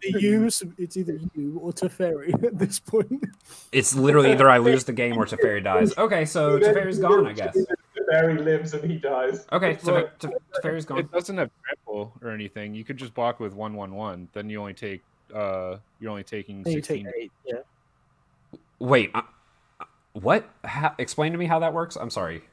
it's either you or Teferi at this point. It's literally either I lose the game or Teferi dies. Okay, so Teferi's gone, I guess. Teferi lives and he dies. Okay, so Teferi's gone. It doesn't have trample. heal or anything. You could just block with 1/1/1. Then you only take you're only taking Then you take 16. 8. Yeah. Wait, what? Explain to me how that works. I'm sorry.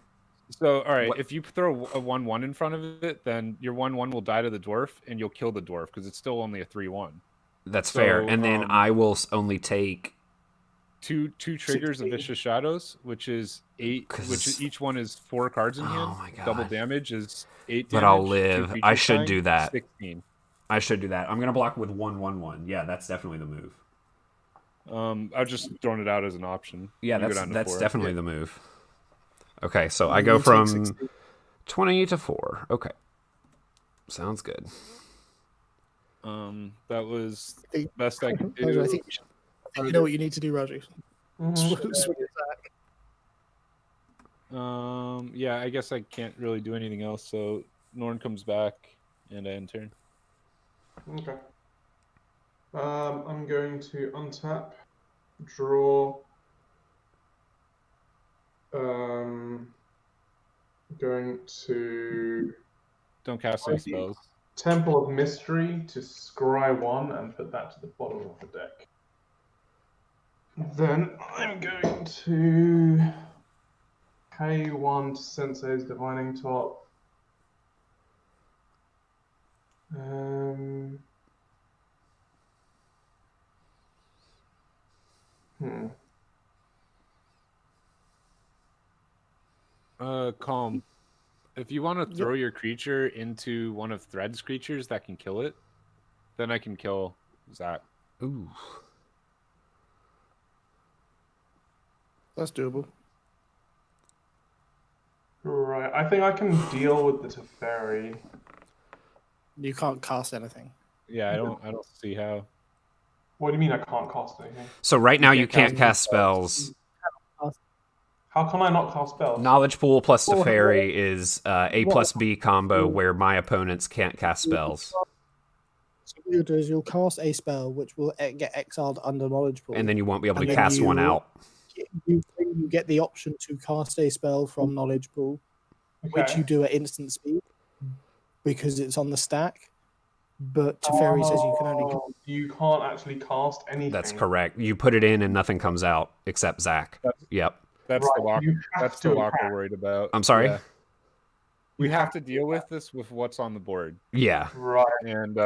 So, all right, What- if you throw a 1/1 in front of it, then your 1/1 will die to the dwarf, and you'll kill the dwarf because it's still only a 3/1. That's fair. So, And then I will only take Two triggers of 16. Vicious Shadows, which is 8, which is, each one is 4 cards in hand. Oh my God. Double damage is 8 But damage. I'll 2 live. creatures I should dying, do that. 16. I should do that. I'm gonna block with 1/1/1. Yeah, that's definitely the move. I've just thrown it out as an option. Yeah, You go that's down to that's 4. definitely the move. Okay, so I You go take from 16. 20 to 4. Okay, sounds good. That was Think- best I could do. Roger, I think you know what you need to do, Roger. Mhm. Swing it back. Yeah, I guess I can't really do anything else. So Norn comes back and I end turn. Okay. I'm going to untap, draw. Going to Don't cast any spells. Temple of Mystery to scry 1 and put that to the bottom of the deck. Then I'm going to pay 1 to Sensei's Divining Top. Calm. If you want to throw your creature into one of Thread's creatures that can kill it, then I can kill Zach. Ooh, That's doable. Right, I think I can deal with the Teferi. You can't cast anything. Yeah, I don't see how. What do you mean I can't cast anything? so right now you can't can't cast cast spells. How can I not cast spells? Knowledge Pool plus Well, Teferi is A plus B combo where my opponents can't cast spells, So what you'll do is you'll cast a spell which will get exiled under Knowledge Pool. and then you won't be able to And then cast one you- out. You get the option to cast a spell from Knowledge Pool, which you do at instant speed because it's on the stack. But Teferi says you can only. You can't actually cast anything. That's correct. You put it in and nothing comes out except Zach. Yep. That's Right, the lock. you have That's to the lock attack. we're worried about. I'm sorry? Yeah. We have to deal with this with what's on the board. Yeah. Right. And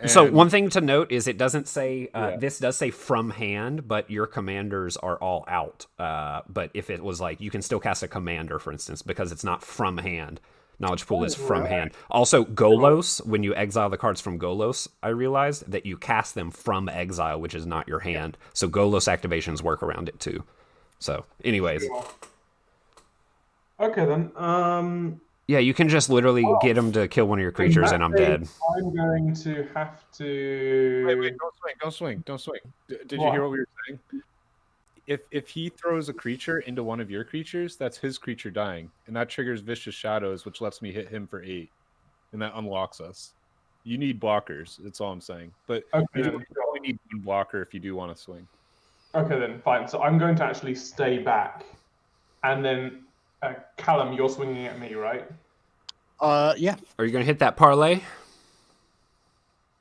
So one thing to note is it doesn't say Yeah. this does say from hand, but your commanders are all out. But if it was like you can still cast a commander, for instance, because it's not from hand. Knowledge Pool is from hand. Also, Golos, when you exile the cards from Golos, I realized that you cast them from exile, which is not your hand. So Golos activations work around it too. So, anyways, Okay then. yeah, you can just literally get them to kill one of your creatures, and I'm dead. I'm going to have to. wait, don't swing. Did you hear what we were saying? If he throws a creature into one of your creatures, that's his creature dying, and that triggers Vicious Shadows, which lets me hit him for 8, and that unlocks us. You need blockers. That's all I'm saying. But you Okay, only need one blocker if you do want to swing. okay then, fine. So I'm going to actually stay back, and then Callum, you're swinging at me, right? Yeah. Are you gonna hit that parlay?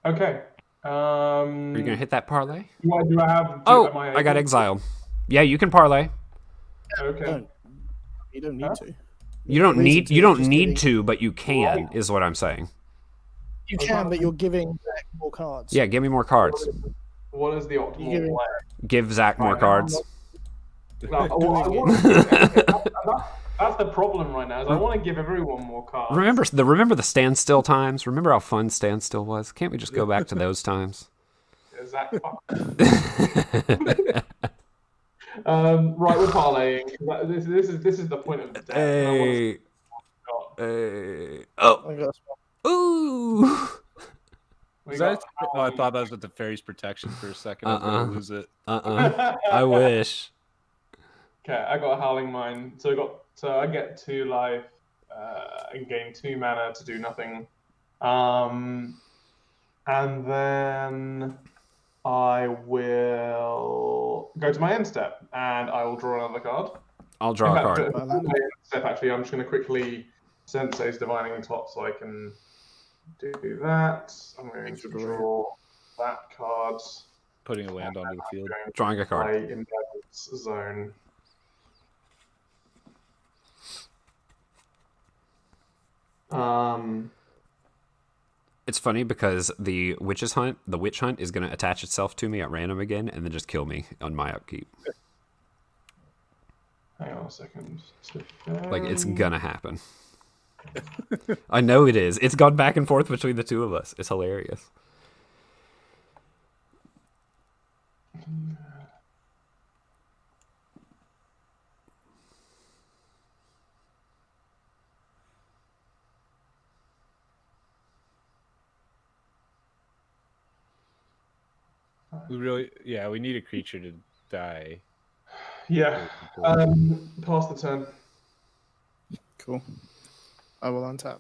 Okay. Are you gonna hit that parlay? Do I have? Oh, am I got able- exiled. Yeah, you can parlay. Okay. You don't need to. You don't Reason need to, you don't just need giving- to, but you can, is what I'm saying. You can, but you're giving back more cards. Yeah, give me more cards. What is the You're optimal giving- play? Give Zach more Right, cards. That's the problem right now. Is I want to give everyone more cards. Remember the standstill times? Remember how fun standstill was? Can't we just go back to those times? Zach, fuck. Right, we're parlaying. This is the point of the deck. and I wanna see what Hey. Oh. I got a spell. Ooh. we Was got. that? Oh, I thought that was with the fairy's protection for a second. I was going to lose it. I wish. Okay, I got a Howling Mine. So I get 2 life and gain 2 mana to do nothing. And then I will go to my end step and I will draw another card. I'll draw a In fact, card. before my end step, actually, I'm just going to quickly Sensei's Divining Top so I can do that. I'm going Thanks to for drawing. draw that card. Putting a land onto the field. Going to Drawing a card. play in Devil's Zone. It's funny because the witch hunt is going to attach itself to me at random again and then just kill me on my upkeep. Hang on a second. Like, it's gonna happen. I know it is. It's gone back and forth between the two of us. It's hilarious. We need a creature to die. Yeah. Pass the turn. Cool. I will untap.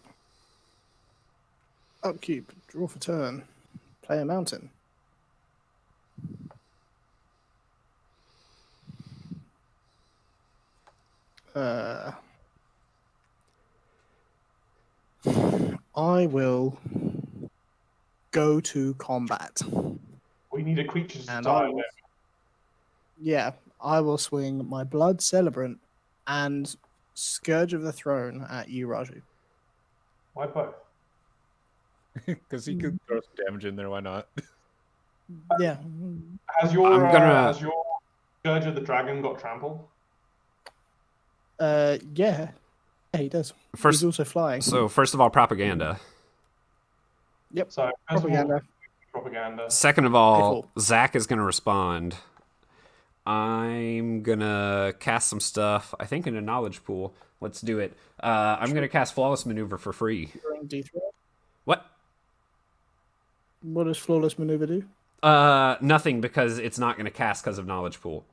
Upkeep. Draw for turn. Play a mountain. I will go to combat. We need a creature to And die. Yeah, I will swing my Blood Celebrant and Scourge of the Throne at you, Raju. Why both? Because he could throw some damage in there. Why not? Yeah. Has your I'm Scourge of the Dragon got trample? Yeah. Yeah, he does. First, He's also flying. so first of all, propaganda. Yep. So first of all, Propaganda. propaganda. Second of all, Pickle. Zach is going to respond. I'm going to cast some stuff, I think, in a knowledge pool. Let's do it. I'm going to cast Flawless Maneuver for free. D3. What? What does Flawless Maneuver do? Nothing, because it's not going to cast because of knowledge pool.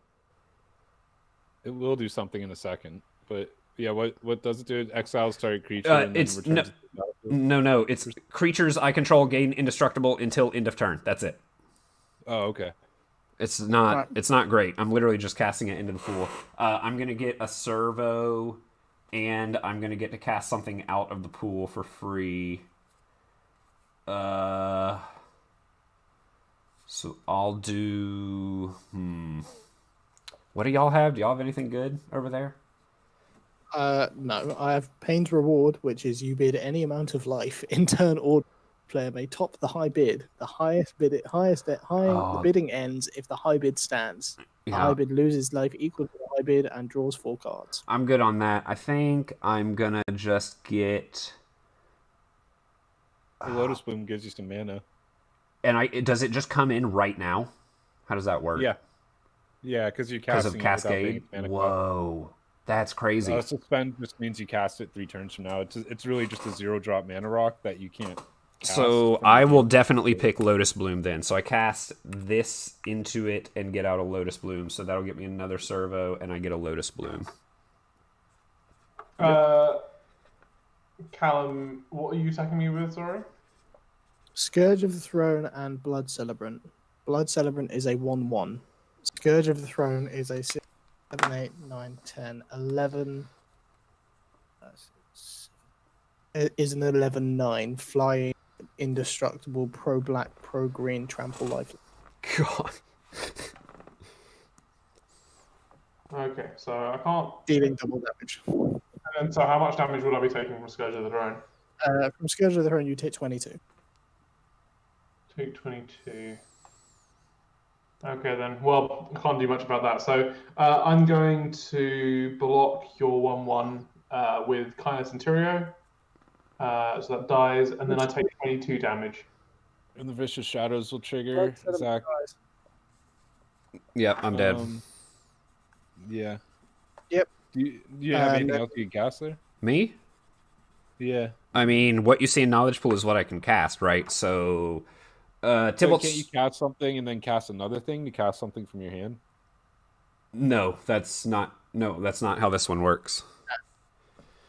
It will do something in a second, but yeah, what does it do? It exiles target creature. And then It's returns it to the battlefield? No. It's creatures I control gain indestructible until end of turn. That's it. Oh, okay. It's not. Right. It's not great. I'm literally just casting it into the pool. I'm gonna get a servo, and I'm gonna get to cast something out of the pool for free. So I'll do. What do y'all have? Do y'all have anything good over there? No, I have Pain's Reward, which is you bid any amount of life. In turn, or player may top the high bid. The the bidding ends if the high bid stands. The high bid loses life equal to the high bid and draws 4 cards. I'm good on that. I think I'm gonna just get. The Lotus Bloom gives you some mana. And does it just come in right now? How does that work? Yeah, because you're Because casting of Cascade. it without paying mana Whoa, that's crazy. cost. Suspend just means you cast it 3 turns from now. It's really just a 0-drop mana rock that you can't. So I will definitely pick Lotus Bloom then. So I cast this into it and get out a Lotus Bloom. So that'll get me another servo, and I get a Lotus Bloom. Callum, what are you attacking me with? Sorry. Scourge of the Throne and Blood Celebrant. Blood Celebrant is a 1/1. Scourge of the Throne is a 6, 7, 8, 9, 10, 11. It is an 11/9 flying, indestructible, pro black, pro green, trample life. God. Okay, so I can't. Dealing double damage. And so, how much damage would I be taking from Scourge of the Throne? From Scourge of the Throne, you take 22. Take 22. Okay, then. Well, I can't do much about that. So I'm going to block your 1/1 with Kindness and Tyrio. So that dies, and then I take 22 damage. And the Vicious Shadows will trigger. Zach. Yep, I'm dead. Yeah. Yep. Do you have anything else you can cast there? Me? Yeah. I mean, what you see in Knowledge Pool is what I can cast, right? So, Tybalt's... Can't you cast something and then cast another thing to cast something from your hand? No, that's not how this one works.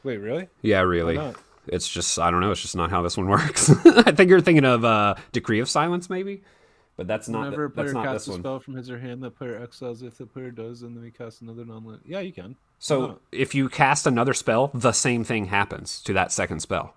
Wait, really? Yeah, really. Why not? It's just, I don't know, it's just not how this one works. I think you're thinking of Decree of Silence, maybe? But that's not, Whenever a player that's not casts this a one. spell from his or hand, the player exiles if the player does, and then we cast another non-land. Yeah, you can. So if you cast another spell, the same thing happens to that second spell.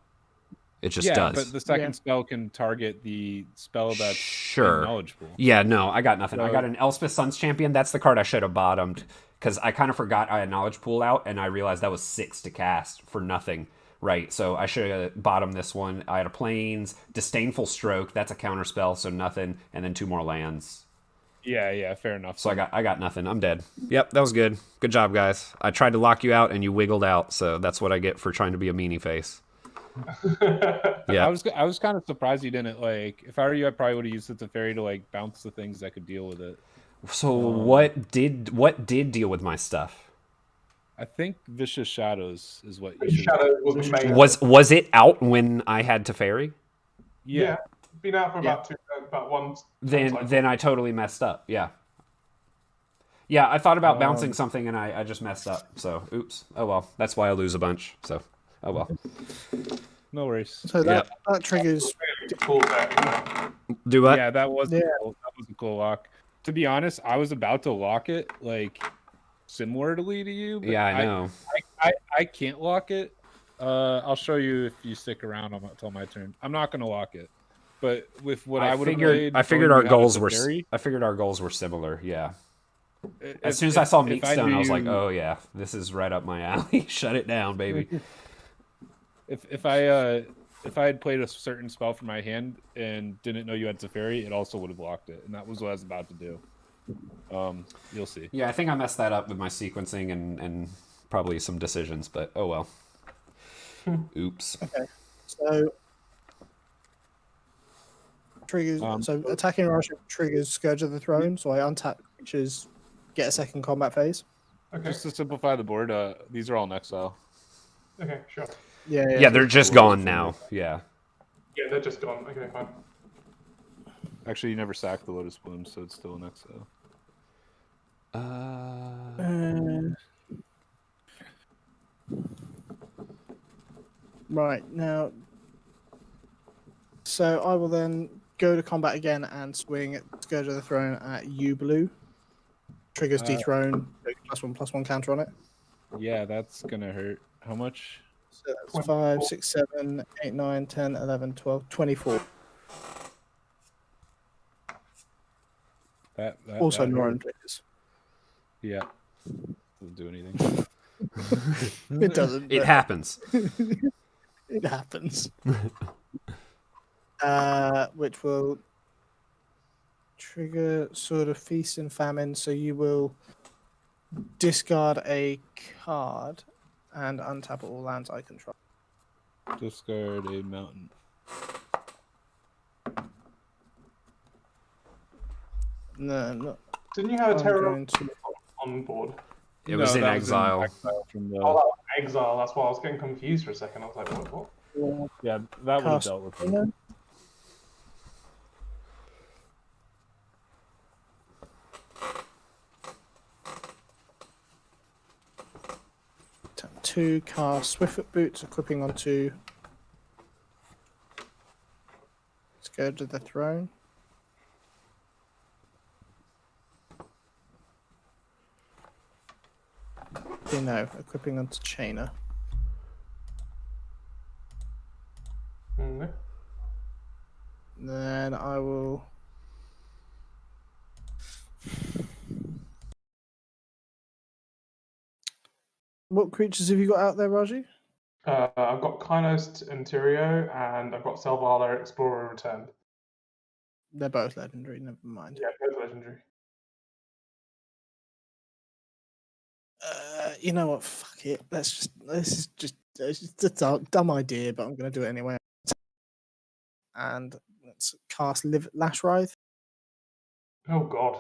It just yeah, does. but the second Yeah. spell can target the spell that's Sure. in knowledge pool. Yeah, no, I got nothing. I So- got an Elspeth Sun's Champion. That's the card I should have bottomed because I kind of forgot I had Knowledge Pool out, and I realized that was 6 to cast for nothing. Right, so I should have bottomed this one. I had a Plains, Disdainful Stroke. That's a counter spell, so nothing, and then 2 more lands. Yeah, fair enough. So I got nothing. I'm dead. Yep, that was good. Good job, guys. I tried to lock you out, and you wiggled out. So that's what I get for trying to be a meanie face. Yeah. I was kind of surprised you didn't like. If I were you, I probably would have used the Teferi to like bounce the things that could deal with it. So what did deal with my stuff? I think Vicious Shadows is what you Vicious should. Shadow was the main. Was it out when I had Teferi? Yeah, been out for about one. Then I totally messed up. Yeah. Yeah, I thought about bouncing something and I just messed up. So oops. Oh well. That's why I lose a bunch. So oh well. No worries. So that triggers. Cool there. Do what? Yeah, that was Yeah. cool. That was a cool lock. To be honest, I was about to lock it like similarly to you. But Yeah, I know. I can't lock it. I'll show you if you stick around until my turn. I'm not gonna lock it. But with what I would have played, I figured our goals were similar. Yeah. As soon as I saw Meatstone, I was like, "Oh yeah, this is right up my alley. Shut it down, baby." If I had played a certain spell from my hand and didn't know you had Teferi, it also would have blocked it, and that was what I was about to do. You'll see. Yeah, I think I messed that up with my sequencing and probably some decisions, but oh well. Oops. Okay. So triggers. So attacking Russia triggers Scourge of the Throne. So I untap creatures, get a second combat phase. Okay. Just to simplify the board, these are all in exile. Okay. Sure. Yeah, they're just gone now. Yeah. Yeah, they're just gone. Okay, fine. Actually, you never sacked the Lotus Bloom, so it's still in exile. Right now. So I will then go to combat again and swing Scourge of the Throne at you, Blue. Triggers dethrone. +1/+1 counter on it. Yeah, that's gonna hurt. How much? So that's 5, 6, 7, 8, 9, 10, 11, 12, 24. That Also that Northern hurt. triggers. Yeah. Doesn't do anything. It doesn't. It but happens. It happens. Which will trigger sort of Feast and Famine. So you will discard a card and untap all lands I control. Discard a mountain. No, no. Didn't you have a I'm terror going to. on board? It was in that exile. from the, Oh, that was exile. That's why I was getting confused for a second. I was like, what? yeah, that would have Cast dealt with it. Trainer. Tap 2, cast Swiftfoot Boots, equipping onto Scourge of the Throne. No, equipping onto Chainer. Mm-hmm. Then I will. What creatures have you got out there, Raji? I've got Kynos Interior and I've got Selvala Explorer Returned. They're both legendary. Never mind. Yeah, both legendary. You know what? Fuck it. This is just it's a dumb idea, but I'm going to do it anyway. And let's cast Lash Writhe, Oh god.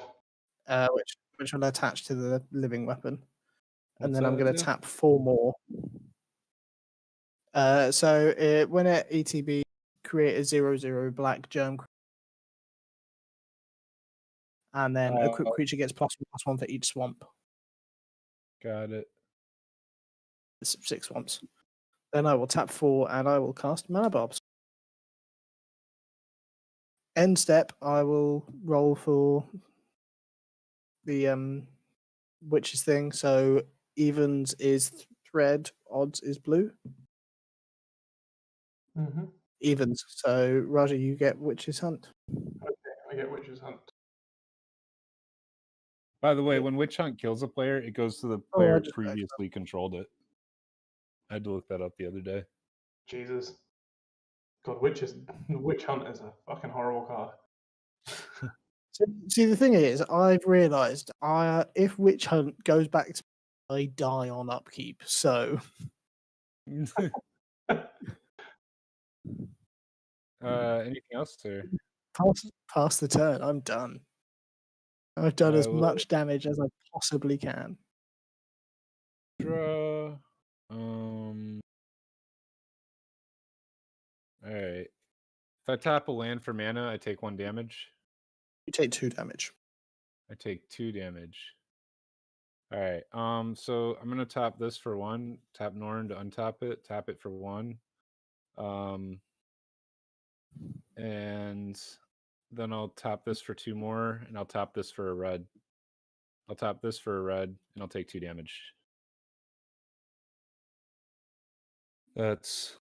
which will attach to the living weapon, and What's then I'm that going to do? tap 4 more. When at ETB, create a 0/0 black germ, and then equip creature gets +1/+1 for each swamp. Got it. It's 6 swamps. Then I will tap 4 and I will cast Mana Barbs. End step, I will roll for the witches thing. So evens is thread, odds is blue. Mm-hmm. Evens. So Roger, you get Witch's Hunt. Okay, I get Witch's Hunt. By the way, when Witch Hunt kills a player, it goes to the I player just previously controlled it. I had to look that up the other day. Jesus. God, Witch Hunt is a fucking horrible card. See, the thing is, I've realised if Witch Hunt goes back to I die on upkeep. So Anything else, or pass the turn. I'm done. I've done as we'll much damage as I possibly can. draw? All right. If I tap a land for mana, I take 1 damage. You take 2 damage. I take 2 damage. All right. So I'm gonna tap this for 1. Tap Norn to untap it. Tap it for 1. And then I'll tap this for 2 more, and I'll tap this for a red. I'll tap this for a red, and I'll take 2 damage. That's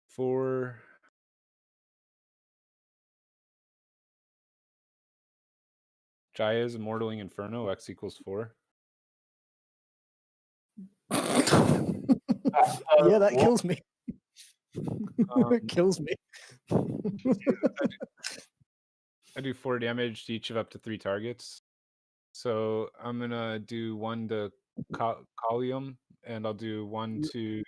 4. Jaya's Immortaling Inferno, X equals 4. Yeah, that kills me. It kills me. I do 4 damage to each of up to 3 targets. So I'm gonna do 1 to Collium, and I'll do 1 to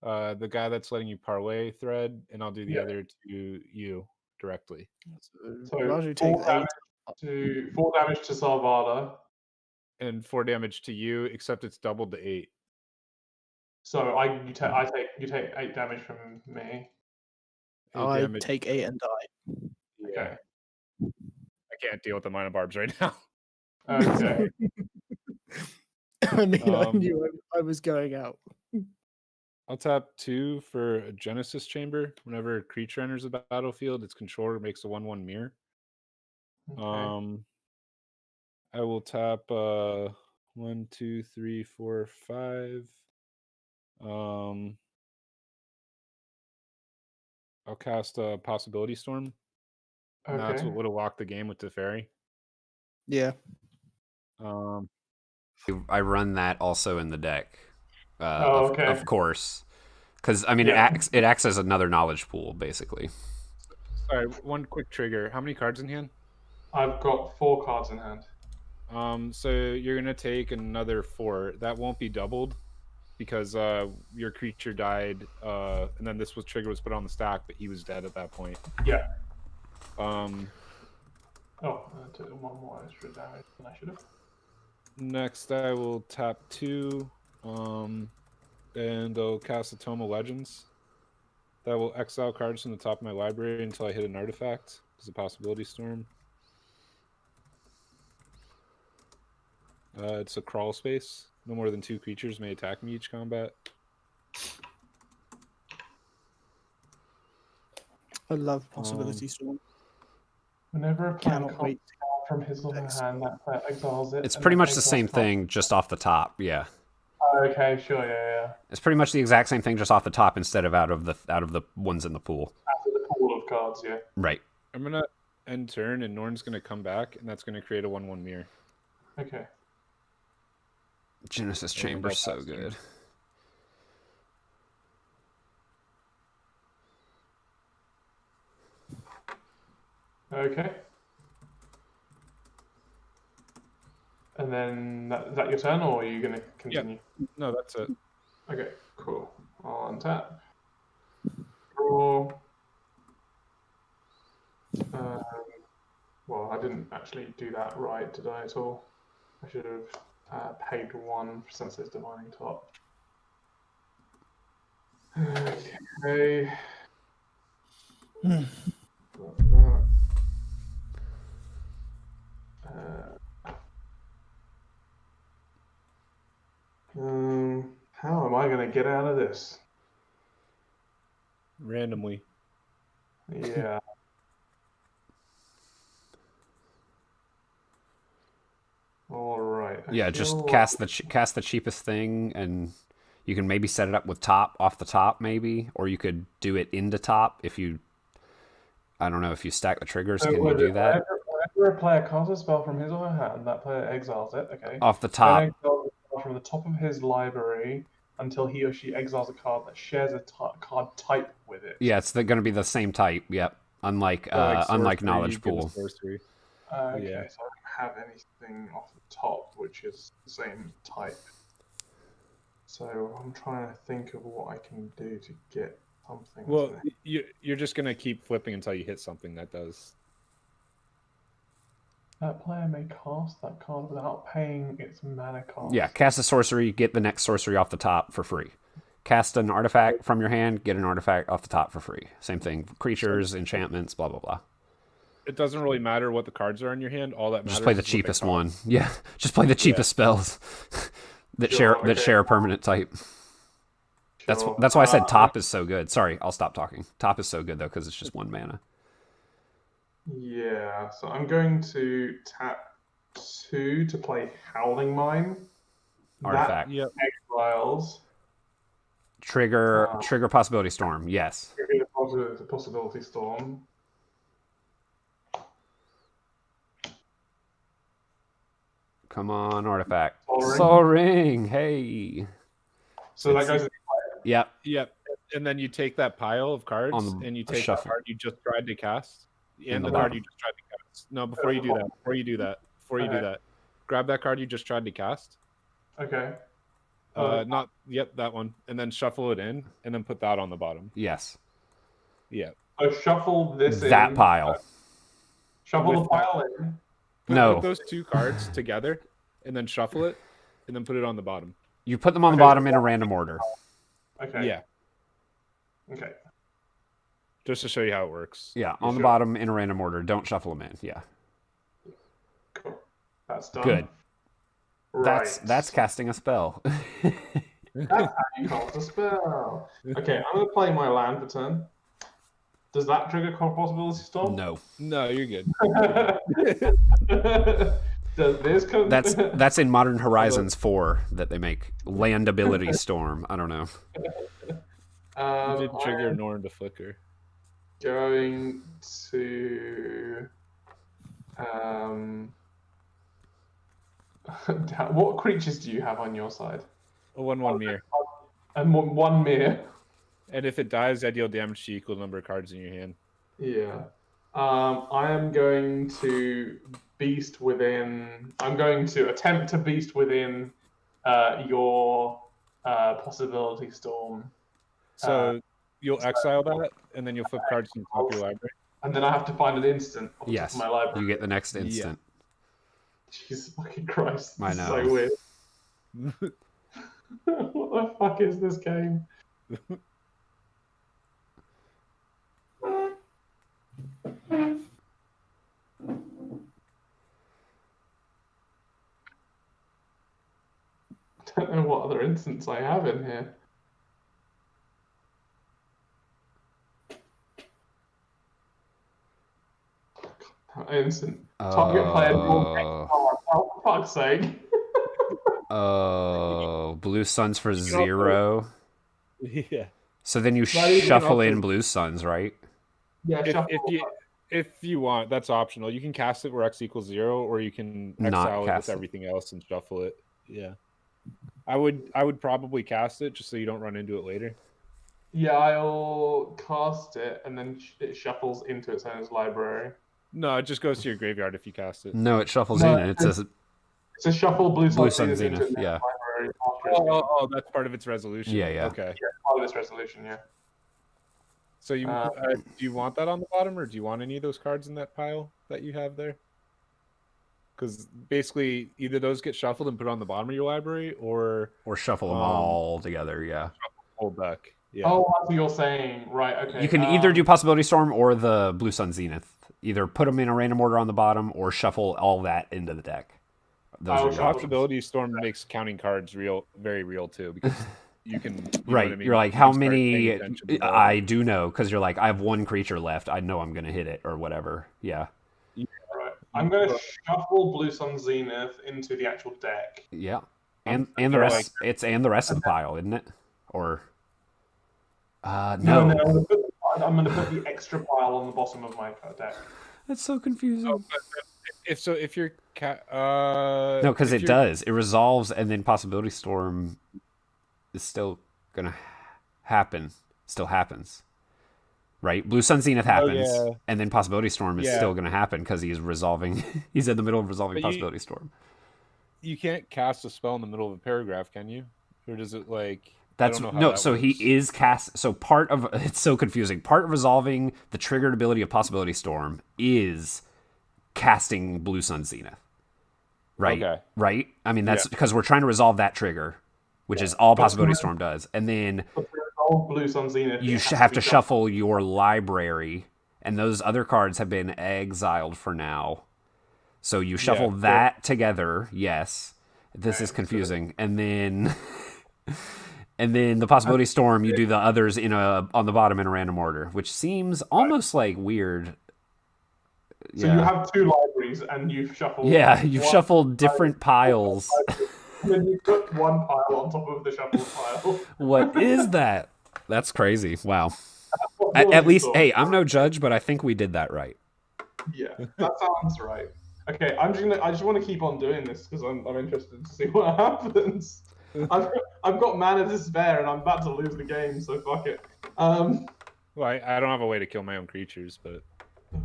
the guy that's letting you parlay thread, and I'll do the other to you directly. So Raju takes 4 damage to Salvada. And 4 damage to you, except it's doubled to 8. So you take 8 damage from me. 8 I damage. take 8 and die. Yeah. Okay. I can't deal with the Minor Barbs right now. Okay. I mean, I knew I was going out. I'll tap 2 for a Genesis Chamber. Whenever a creature enters the battlefield, its controller makes a 1/1 mirror. Okay. I will tap 1, 2, 3, 4, 5. I'll cast a Possibility Storm. And that's Okay. what would have locked the game with the fairy. Yeah. I run that also in the deck. Okay. Of course. Because, I mean, Yeah. it acts as another knowledge pool, basically. Sorry, one quick trigger. How many cards in hand? I've got 4 cards in hand. So you're gonna take another 4. That won't be doubled because your creature died, and then this trigger was put on the stack, but he was dead at that point. Yeah. I took 1 more extra damage than I should have. Next, I will tap 2, and I'll cast a Tome of Legends. That will exile cards from the top of my library until I hit an artifact. It's a Possibility Storm. It's a crawl space. No more than 2 creatures may attack me each combat. I love Possibility Storm. Whenever a player Cannot can't wait. card from his or her hand, that player exiles it. It's and pretty then much the exiles same card. thing, just off the top. Yeah. Okay, sure, yeah. It's pretty much the exact same thing, just off the top instead of out of the ones in the pool. After the pool of cards, yeah. Right. I'm gonna end turn, and Norn's gonna come back, and that's gonna create a 1/1 mirror. Okay. Genesis Chamber's so good. Okay. And then is that your turn, or are you going to continue? Yeah. No, that's it. Okay, cool. I'll untap. Draw. Well, I didn't actually do that right, did I, at all? I should have paid 1 for Senseless Divining Top. Okay. How am I going to get out of this? Randomly. Yeah. All right. Yeah, just cast the cheapest thing, and You can maybe set it up with top off the top, maybe, or you could do it into top if you. I don't know if you stack the triggers. So Can you do that whenever a player casts a spell from his or her hand, that player exiles it. Okay. off the top? Then exiles a card from the top of his library until he or she exiles a card that shares a card type with it. Yeah, it's going to be the same type. Yep. Unlike So, unlike sorcery, knowledge you give a pool. sorcery. Okay, Yeah. so I don't have anything off the top which is the same type. So I'm trying to think of what I can do to get something. Well, to... you're just gonna keep flipping until you hit something that does. That player may cast that card without paying its mana cost. Yeah, cast a sorcery, get the next sorcery off the top for free. Cast an artifact from your hand, get an artifact off the top for free. Same thing. Creatures, enchantments, blah blah blah. It doesn't really matter what the cards are in your hand. All that matters. Just play the is what they cheapest cost. one. Yeah, just play the cheapest spells that Sure, that share a permanent type. Sure. That's why I said top is so good. Sorry, I'll stop talking. Top is so good though because it's just 1 mana. Yeah, so I'm going to tap 2 to play Howling Mine. Artifact. Yep. That exiles. Trigger possibility storm. Yes. The possibility storm. Come on, artifact. Sol Sol Ring. Hey. So that goes. Yep. Yep. And then you take that pile of cards On the and you take shuffle. the card you just tried to cast and the the card bottom. you just tried to cast. No, before you do that, grab that card you just tried to cast. Okay. Not yep, that one, and then shuffle it in, and then put that on the bottom. Yes. Yeah. So shuffle this That in. pile. Shuffle the With- pile in. No. Put those 2 cards together, and then shuffle it, and then put it on the bottom. You put them on the bottom in a random order. Okay. Yeah. Okay. Just to show you how it works. Yeah, on the Sure. bottom in a random order. Don't shuffle them in. Yeah. Cool. That's done. Good. Right. That's casting a spell. That's how you cast a spell. Okay, I'm going to play my land for turn. Does that trigger possibility storm? No. No, you're good. Does this come? That's in Modern Horizons 4 that they make land ability storm. I don't know. You did trigger I'm Norn to flicker. going to. What creatures do you have on your side? A 1/1 mirror. And one mirror. And if it dies, I deal damage to equal number of cards in your hand. Yeah. I am going to beast within. I'm going to attempt to beast within your possibility storm, So you'll exile that, and then you'll flip cards from the top of your library. and then I have to find an instant on the top Yes. of my library. You get the next instant. Jesus fucking Christ! I This is know. so weird. What the fuck is this game? I don't know what other instance I have in here. Instant. Target player. Oh, for fuck's sake. Oh, blue suns for 0. Yeah. So then you But you can shuffle also- in blue suns, right? Yeah, If shuffle. you want, that's optional. You can cast it where X equals 0, or you can Not exile it cast with it. everything else and shuffle it. Yeah. I would probably cast it just so you don't run into it later. Yeah, I'll cast it, and then it shuffles into its owner's library. No, it just goes to your graveyard if you cast it. No, it shuffles No, in. It says It's a shuffle blue Blue sun Sun Zenith into Zenith, its yeah. library after it's Oh, that's part of its resolution. Yeah, yeah. Okay. part of this resolution, yeah. So you Uh, do you want that on the bottom, or do you want any of those cards in that pile that you have there? Because basically, either those get shuffled and put on the bottom of your library, or or shuffle them all together. Yeah. hold back. Yeah. Oh, that's what you're saying. Right, okay. You can either do possibility storm or the blue sun zenith. Either put them in a random order on the bottom or shuffle all that into the deck. Those Oh, are your shuffle. options. Possibility Storm makes counting cards very real too, because you can. You know Right. what I mean? You're like, You how can start paying many? attention to that. I do know because you're like, I have 1 creature left. I know I'm going to hit it or whatever. Yeah. Right. I'm going to shuffle Blue Sun Zenith into the actual deck. Yeah. and the feel rest. like- It's and the rest of the pile, isn't it? Or No, no. I'm going to put the extra pile on the bottom of my deck. That's so confusing. if you're No, because it does. It resolves, and then Possibility Storm is still gonna happen. Still happens, right? Blue Sun Zenith happens, yeah. and then Possibility Storm is Yeah. still gonna happen because he's resolving. He's in the middle of resolving But you- Possibility Storm. You can't cast a spell in the middle of a paragraph, can you? Or does it like? That's I don't know how no. that So works. he is cast. So part of it's so confusing. Part of resolving the triggered ability of Possibility Storm is casting Blue Sun Zenith. Right. Okay. Right. I mean, that's because we're trying to resolve that trigger, which is all Possibility Storm does, and then But to resolve Blue Sun Zenith, you it has have be to done. shuffle your library, and those other cards have been exiled for now. So you shuffle that together. Yes, this is confusing, and then the Possibility Storm. You do the others on the bottom in a random order, which seems almost like weird. So you have two libraries, and you've shuffled. Yeah, you've one shuffled different piles. And then you put one pile on top of the shuffled pile. What is that? That's crazy. Wow. What At yours least, is hey, I'm no judge, but I think we did that right. Yeah, that sounds right. Okay, I just want to keep on doing this because I'm interested to see what happens. I've got mana to spare and I'm about to lose the game, so fuck it. Well, I don't have a way to kill my own creatures, but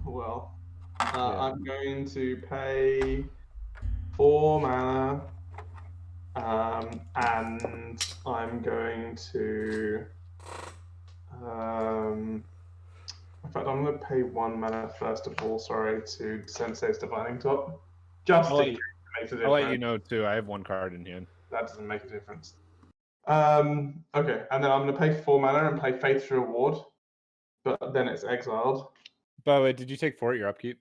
Well, I'm going to pay 4 mana, and I'm going to. In fact, I'm going to pay 1 mana first of all. Sorry, to Sensei's Divining Top, just I'll in case it makes a difference. I'll let you know too. I have one card in hand. That doesn't make a difference. Okay, and then I'm going to pay 4 mana and play Faith's Reward, but then it's exiled. By the way, did you take 4 at your upkeep?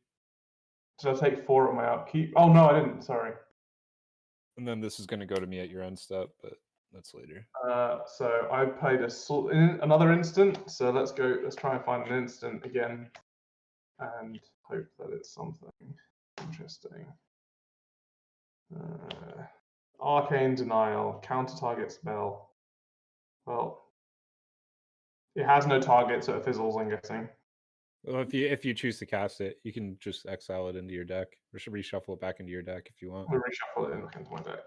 Did I take 4 at my upkeep? Oh no, I didn't. Sorry. And then this is going to go to me at your end step, but that's later. So I played another instant. So let's go. Let's try and find an instant again, and hope that it's something interesting. Arcane Denial, counter target spell. Well, it has no target, so it fizzles, I'm guessing. Well, if you choose to cast it, you can just exile it into your deck, or should reshuffle it back into your deck if you want. We'll reshuffle it into my deck.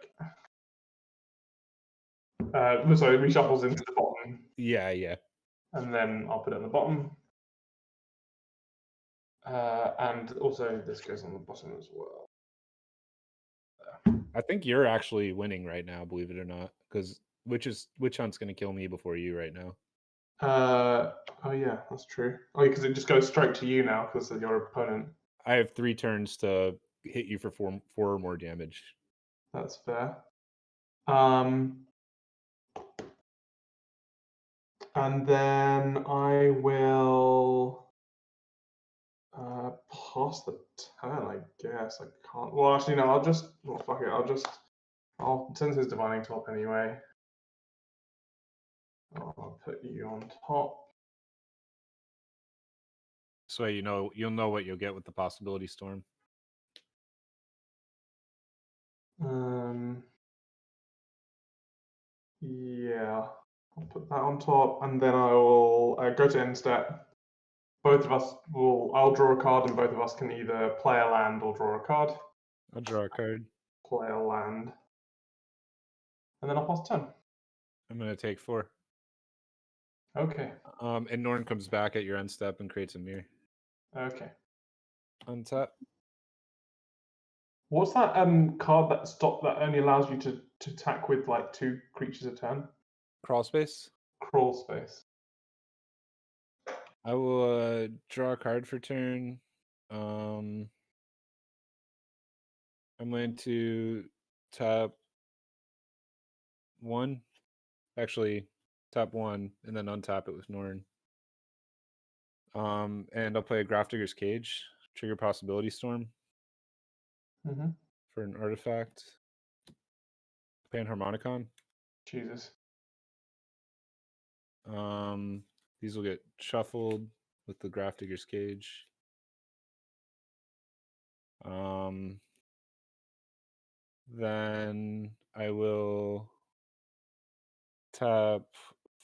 So it reshuffles into the bottom. Yeah. And then I'll put it on the bottom. And also this goes on the bottom as well. I think you're actually winning right now, believe it or not, because Witch Hunt's going to kill me before you right now. Oh yeah, that's true. Oh, because it just goes straight to you now because of your opponent. I have 3 turns to hit you for 4 or more damage. That's fair. And then I will pass the turn, I guess. I can't. Well, actually, no. Fuck it. I'll send his Divining Top anyway. I'll put you on top. So you'll know what you'll get with the Possibility Storm. Yeah, I'll put that on top, and then I will go to end step. Both of us I'll draw a card, and both of us can either play a land or draw a card. I'll draw a card. Play a land. And then I'll pass turn. I'm going to take 4. Okay. And Norn comes back at your end step and creates a mirror. Okay. Untap. What's that card that only allows you to attack with like 2 creatures a turn? Crawl space. Crawl space. I will draw a card for turn. I'm going to tap 1. Actually, tap 1 and then untap it with Norn. And I'll play a Grafdigger's Cage, trigger Possibility Storm for an artifact. Panharmonicon. Jesus. These will get shuffled with the Grafdigger's Cage. Then I will tap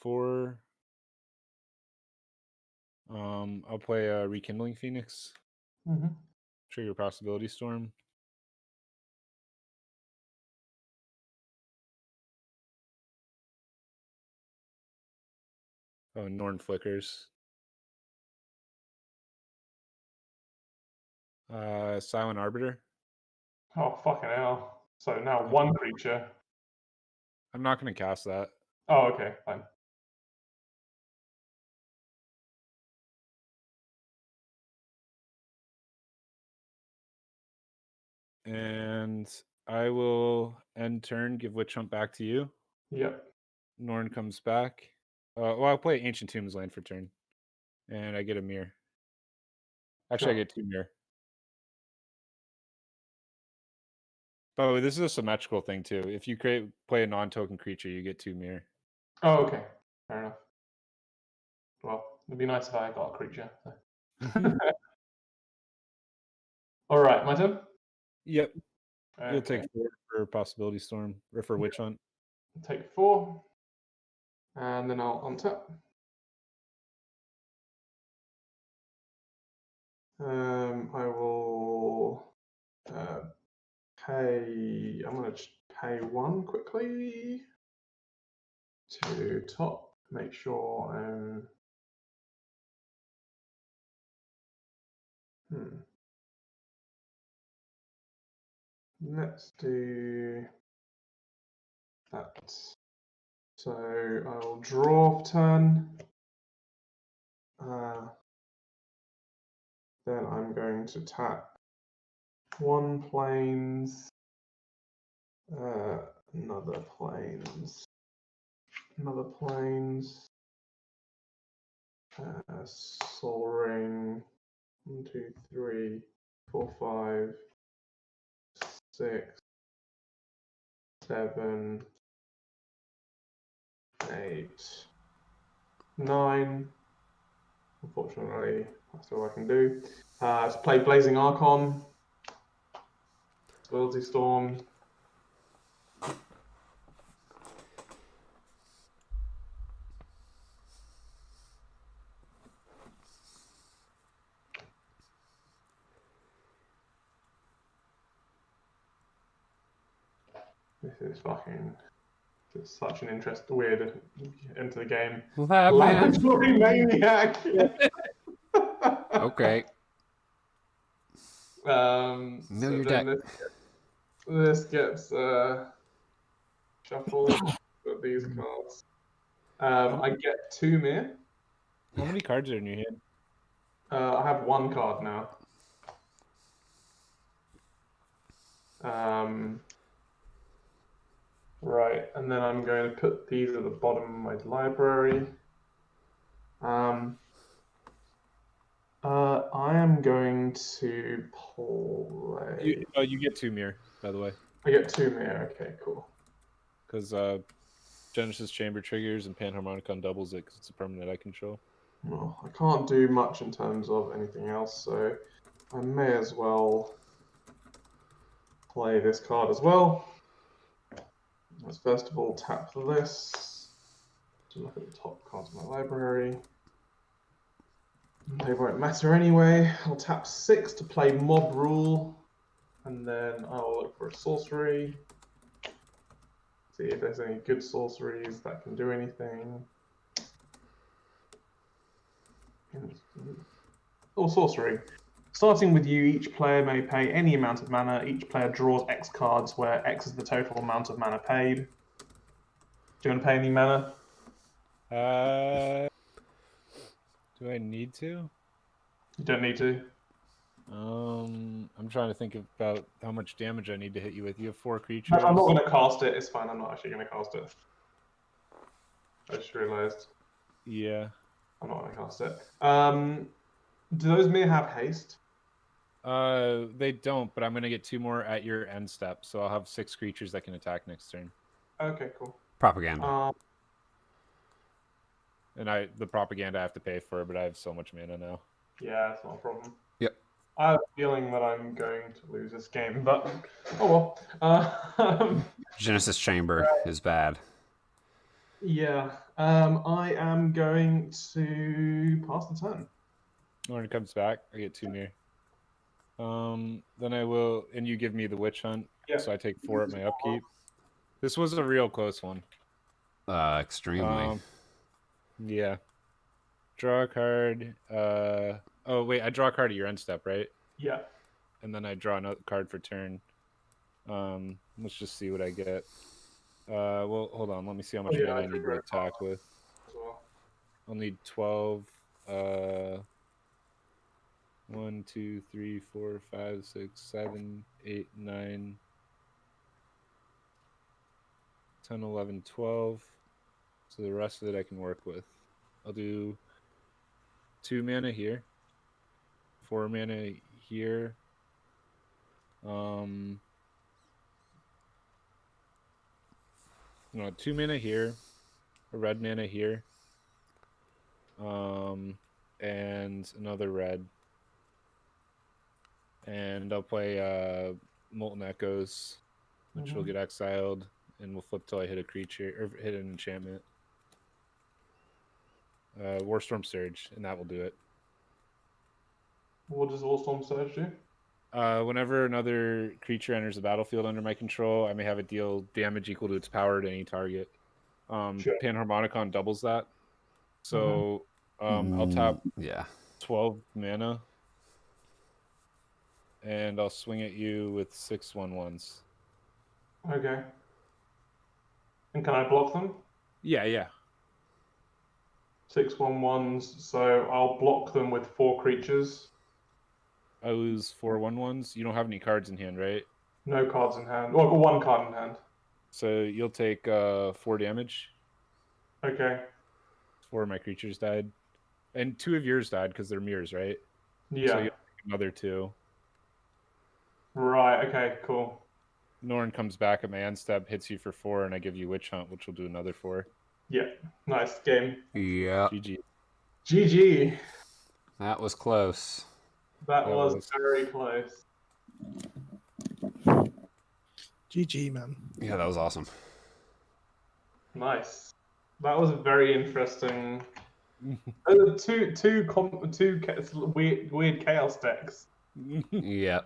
4. I'll play a Rekindling Phoenix. Mm-hmm. Trigger Possibility Storm. Oh, Norn Flickers. Silent Arbiter. Oh, fucking hell. So now one creature. I'm not going to cast that. Oh, okay, fine. And I will end turn, give Witch Hunt back to you. Yep. Norn comes back. Well, I'll play Ancient Tombs land for turn. And I get a mirror. Actually, Sure. I get 2 mirror. By the way, this is a symmetrical thing too. If you play a non-token creature, you get 2 mirror. Oh, okay. Fair enough. Well, it'd be nice if I got a creature. So. All right, my turn. Yep. Okay. You'll take 4 for Possibility Storm or for Witch Hunt. Take 4, and then I'll untap. I will pay. I'm gonna pay 1 quickly to top. Make sure I'm. Let's do that. So I'll draw turn. Then I'm going to tap 1 plains, another plains, Soul Ring. 1, 2, 3, 4, 5, 6, 7, 8, 9. Unfortunately, that's all I can do. To play Blazing Archon, Ability Storm. This is fucking. It's such an weird into the game. Laboratory Maniac. Okay. Mill your deck. This gets shuffled with these cards. I get 2 mere. How many cards are in your hand? I have 1 card now. Right, and then I'm going to put these at the bottom of my library. I am going to play. You get 2 mirror, by the way. I get 2 mere. Okay, cool. Because Genesis Chamber triggers and Panharmonicon doubles it because it's a permanent I control. Well, I can't do much in terms of anything else, so I may as well play this card as well. Let's first of all tap this to look at the top cards of my library. They won't matter anyway. I'll tap 6 to play Mob Rule, and then I'll look for a sorcery. See if there's any good sorceries that can do anything. Oh, sorcery. Starting with you, each player may pay any amount of mana. Each player draws X cards, where X is the total amount of mana paid. Do you want to pay any mana? Do I need to? You don't need to. I'm trying to think about how much damage I need to hit you with. You have 4 creatures. I'm not going to cast it. It's fine. I'm not actually going to cast it. I just realised. Yeah. I'm not going to cast it. Do those mere have haste? They don't, but I'm going to get 2 more at your end step, so I'll have 6 creatures that can attack next turn. Okay, cool. Propaganda. And the propaganda I have to pay for, but I have so much mana now. Yeah, that's not a problem. Yep. I have a feeling that I'm going to lose this game, but oh well. Genesis Chamber is bad. Yeah. I am going to pass the turn. When it comes back, I get 2 near. Then I will, and you give me the Witch Hunt, Yeah. so I take 4 at my upkeep. This was a real close one. Extremely. Yeah. Draw a card. Oh wait, I draw a card at your end step, right? Yeah. And then I draw another card for turn. Let's just see what I get. Well, hold on. Let me see how much yeah, mana I I need to figured it attack with. As well. I'll need 12. 1, 2, 3, 4, 5, 6, 7, 8, 9, 10, 11, 12. So the rest of it I can work with. I'll do 2 mana here, 4 mana here. No, 2 mana here, a red mana here, and another red. And I'll play Molten Echoes, which will get exiled, and we'll flip till I hit a creature or hit an enchantment. Warstorm Surge, and that will do it. What does Warstorm Surge do? Whenever another creature enters the battlefield under my control, I may have it deal damage equal to its power to any target. Sure. Panharmonicon doubles that. So I'll tap 12 mana, and I'll swing at you with 6 1/1s. Okay. And can I block them? Yeah. 6 1/1s. So I'll block them with 4 creatures. I lose 4 1/1s. You don't have any cards in hand, right? No cards in hand. Well, I've got 1 card in hand. So you'll take 4 damage. Okay. 4 of my creatures died. And 2 of yours died because they're mirrors, right? Yeah. So you'll take another 2. Right. Okay. Cool. Norn comes back at my end step, hits you for 4, and I give you Witch Hunt, which will do another 4. Yeah. Nice game. Yeah. GG. GG. That was close. That was very close. GG, man. Yeah, that was awesome. Nice. That was very interesting. Two weird chaos decks. Yeah.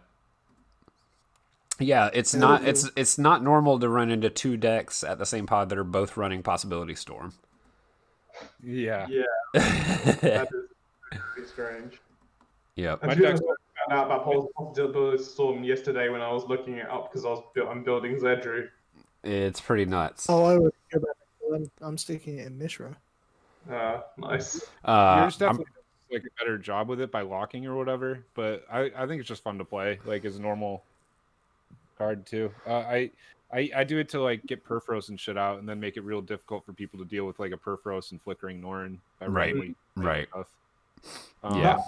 Yeah, it's not normal to run into 2 decks at the same pod that are both running Possibility Storm. Yeah. Yeah. That is pretty strange. Yep. I found out about Possibility Storm yesterday when I was looking it up because I'm building Zedru. It's pretty nuts. Oh, I would go back. I'm sticking it in Mishra. Nice. Yours definitely does like a better job with it by locking or whatever, but I think it's just fun to play, like as a normal card too. I do it to like get Perforos and shit out, and then make it real difficult for people to deal with like a Perforos and flickering Norn. Right. Stuff. Yeah.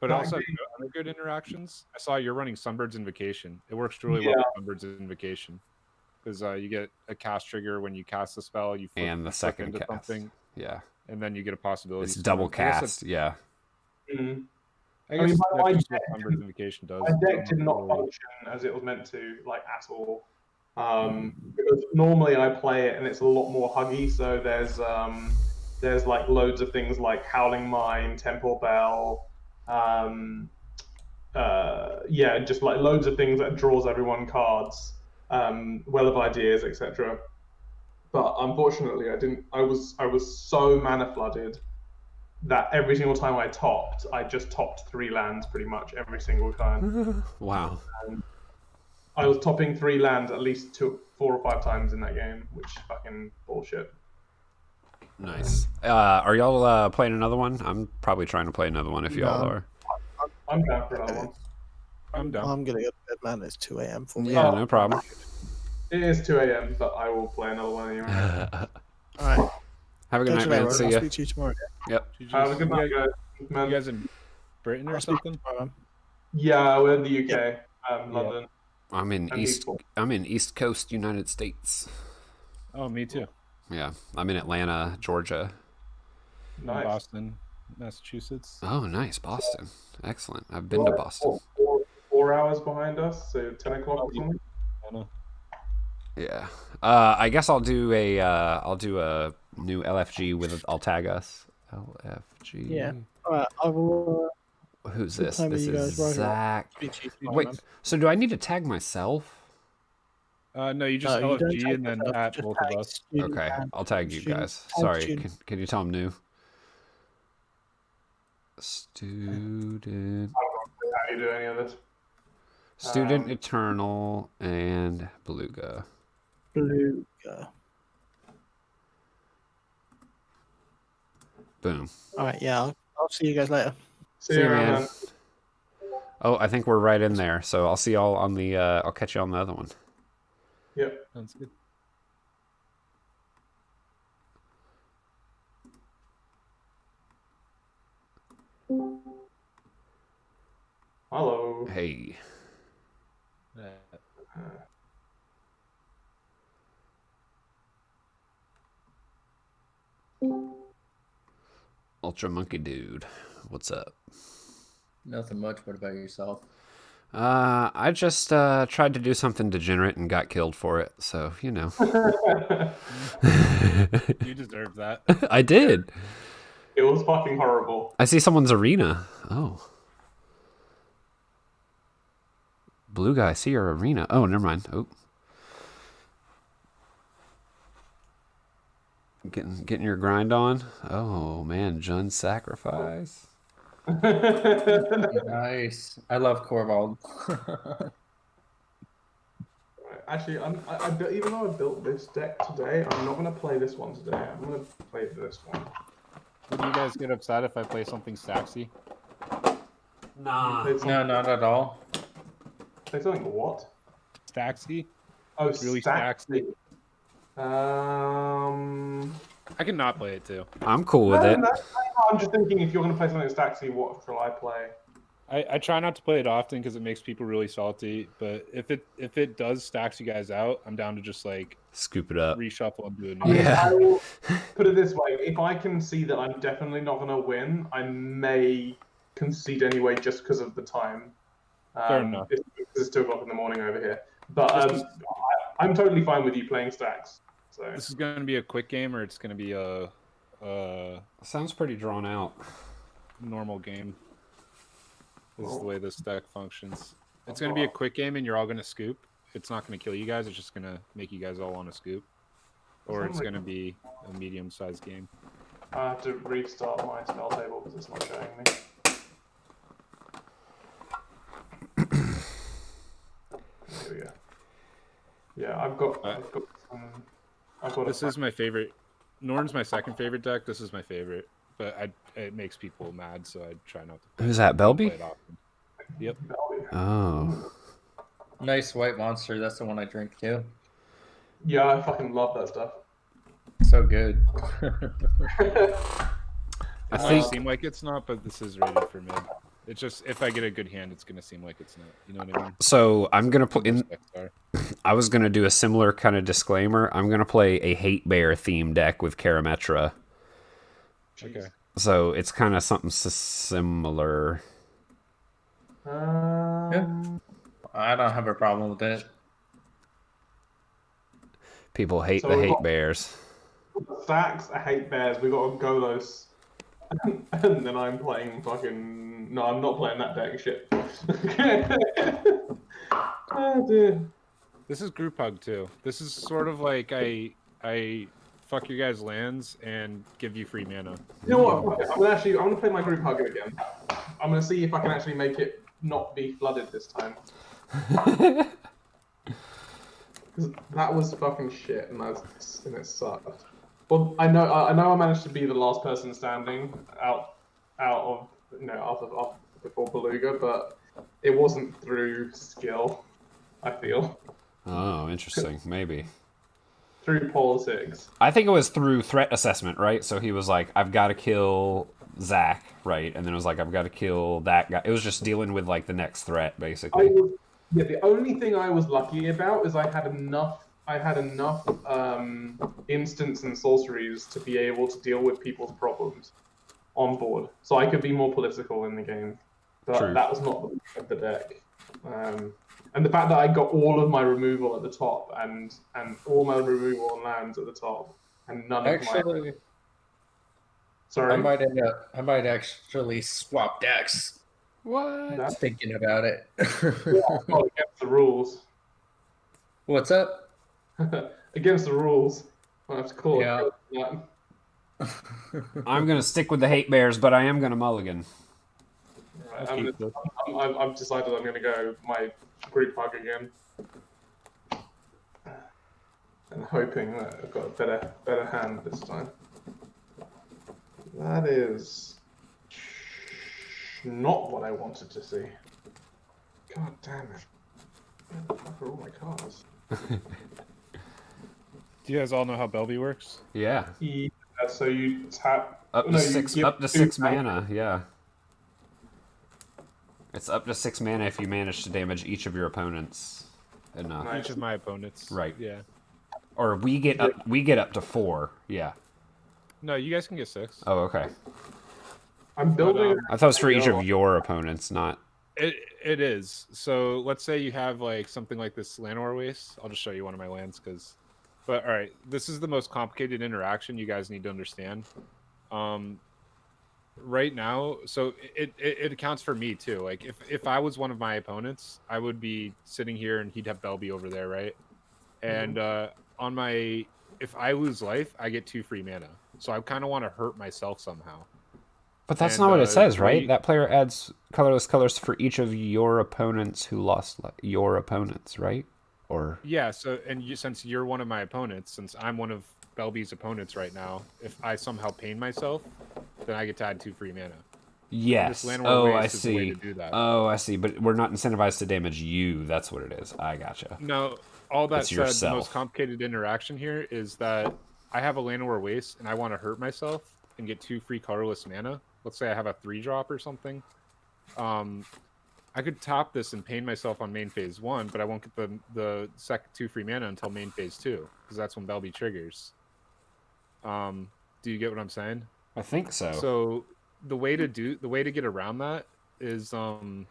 But also other good interactions. I saw you're running Sunbird's Invocation. It works really well with Sunbird's Invocation because you get a cast trigger when you cast the spell. You flip, And the second into cast. something, Yeah. and then you get a possibility. It's storm. double cast. Yeah. Mm. I guess my that's deck, what Sunbird's Invocation does. My deck did not function as it was meant to, like at all. Because normally I play it and it's a lot more huggy. So there's like loads of things like Howling Mine, Temple Bell, just like loads of things that draws everyone cards, Well of Ideas, etc. But unfortunately, I didn't. I was so mana flooded that every single time I just topped 3 lands pretty much every single time. Wow. I was topping 3 lands at least 4 or 5 times in that game, which is fucking bullshit. Nice. Are y'all playing another one? I'm probably trying to play another one if y'all are. I'm down for another one. I'm down. I'm gonna go to bed, man. It's 2 a.m. for me. Yeah, no problem. It is 2 a.m., but I will play another one anyway. All right. Have a good night, man. See I'll ya. speak to you tomorrow. Yep. Have a good night, guys. Man. You guys in Britain or I'll speak something? tomorrow, man. Yeah, we're in the UK, London. I'm in And East Coast, United States. Oh, me too. Yeah, I'm in Atlanta, Georgia. Nice. Boston, Massachusetts. Oh, nice, Boston. Excellent. I've been to Boston. 4 hours behind us, so 10 o'clock or something. I know. Yeah. I guess I'll do a new LFG with. I'll tag us. LFG. Yeah. All right. I will. Who's Good this? time with This you is guys, right? Zach. Speak to you soon, Wait. man. So do I need to tag myself? No, you just No, you don't LFG tag and then yourself, at just both tag of us. student Okay, and I'll tag you student. guys. Tag Sorry, student. can you tell them new? Student. How do you do any of this? Student Eternal and Beluga. Beluga. Boom. All right. Yeah. I'll see you guys later. See you around, man. man. Oh, I think we're right in there. So I'll see y'all on the. I'll catch you on the other one. Yep. Sounds good. Hello. Hey. Ultra Monkey Dude, what's up? Nothing much. What about yourself? I just tried to do something degenerate and got killed for it. So you know. You deserve that. I did. It was fucking horrible. I see someone's arena. Oh. Blue guy, I see your arena. Oh, never mind. Oh. Getting your grind on. Oh man, Jund sacrifice. Nice. I love Corvald. Actually, even though I built this deck today, I'm not going to play this one today. I'm going to play this one. Would you guys get upset if I play something Staxy? Nah. No, not at all. Play something what? Staxy? Oh, Really Staxy. I can not play it too. I'm cool with it. I'm just thinking if you're going to play something Staxy, what shall I play? I try not to play it often because it makes people really salty. But if it does stacks you guys out, I'm down to just like Scoop it up. reshuffle and do it. Yeah. I will put it this way: if I can see that I'm definitely not going to win, I may concede anyway, just because of the time. Fair enough. It's 2 o'clock in the morning over here, but I'm totally fine with you playing stacks. So This is going to be a quick game, or it's going to be a Sounds pretty drawn out. normal game. This is the way this deck functions. It's going to be a quick game, and you're all going to scoop. It's not going to kill you guys. It's just going to make you guys all want to scoop. Or it's going to be a medium-sized game. I have to restart my spell table because it's not showing me. Here we go. Yeah, I've got some. This is my favorite. Norn's my second favorite deck. This is my favorite. But it makes people mad, so I try not to Who's that, play Belby? it often. Yep. Oh. Nice white monster. That's the one I drink too. Yeah, I fucking love that stuff. So good. It I might think seem like it's not, but this is rated for mid. It's just if I get a good hand, it's gonna seem like it's not. You know what I mean? so. I'm gonna put in. Most decks are. I was gonna do a similar kind of disclaimer. I'm gonna play a Hate Bear theme deck with Karametra. Okay. So it's kind of something similar. Yeah. I don't have a problem with it. People hate So the we've Hate got- Bears. Stacks, I hate bears. We got Golos, and then I'm playing fucking. No, I'm not playing that deck. Shit. Oh dear. This is group hug too. This is sort of like I fuck your guys' lands and give you free mana. You know what? Fuck it. I'm gonna play my group hugger again. I'm gonna see if I can actually make it not be flooded this time. Because that was fucking shit, and it sucked. Well, I know I managed to be the last person standing out of before Beluga, but it wasn't through skill. I feel Oh, interesting. Maybe. through politics. I think it was through threat assessment, right? So he was like, I've got to kill Zach, right? And then it was like, I've got to kill that guy. It was just dealing with like the next threat, basically. The only thing I was lucky about is I had enough instants and sorceries to be able to deal with people's problems. on board, so I could be more political in the game. But True. that was not the point of the deck. And the fact that I got all of my removal at the top and all my removal on lands at the top, and none of my. Actually, Sorry. I might actually swap decks. What? That's Thinking about it. not against the rules. What's up? Against the rules. I have to call Yeah. it. I'm gonna stick with the hate bears, but I am gonna mulligan. Right, keep this. I've decided I'm going to go my group hug again, and hoping that I've got a better hand this time. That is not what I wanted to see. God damn it! Where the fuck are all my cards? Do you guys all know how Belby works? Yeah. Yeah, so you tap Up to no, six. you Up to give 6 two mana. Yeah. It's up to 6 mana if you manage to damage each of your opponents enough. Nice. Each of my opponents. Right. Yeah. Or we get up to 4. Yeah. No, you guys can get 6. Oh, okay. I'm building. I thought it was for each of your opponents, not. It is. So let's say you have like something like this Llanowar Waste. I'll just show you one of my lands because. But all right, this is the most complicated interaction you guys need to understand. Right now, so it accounts for me too. Like if I was one of my opponents, I would be sitting here and he'd have Belby over there, right? And on my if I lose life, I get 2 free mana. So I kind of want to hurt myself somehow. But that's And, not what it says, the right? way- That player adds colorless colors for each of your opponents who lost your opponents, right? Or Yeah, so and since you're one of my opponents, since I'm one of Belby's opponents right now, if I somehow pain myself, then I get to add 2 free mana. yes. Llanowar Oh, I Waste is the way see. to do that. Oh, I see. But we're not incentivized to damage you. That's what it is. I gotcha. No, all that It's said, the yourself. most complicated interaction here is that I have a Llanowar Waste and I want to hurt myself and get 2 free colorless mana. Let's say I have a 3-drop or something. I could top this and pain myself on main phase 1, but I won't get the second 2 free mana until main phase 2 because that's when Belby triggers. Do you get what I'm saying? I think so. So the way to get around that is while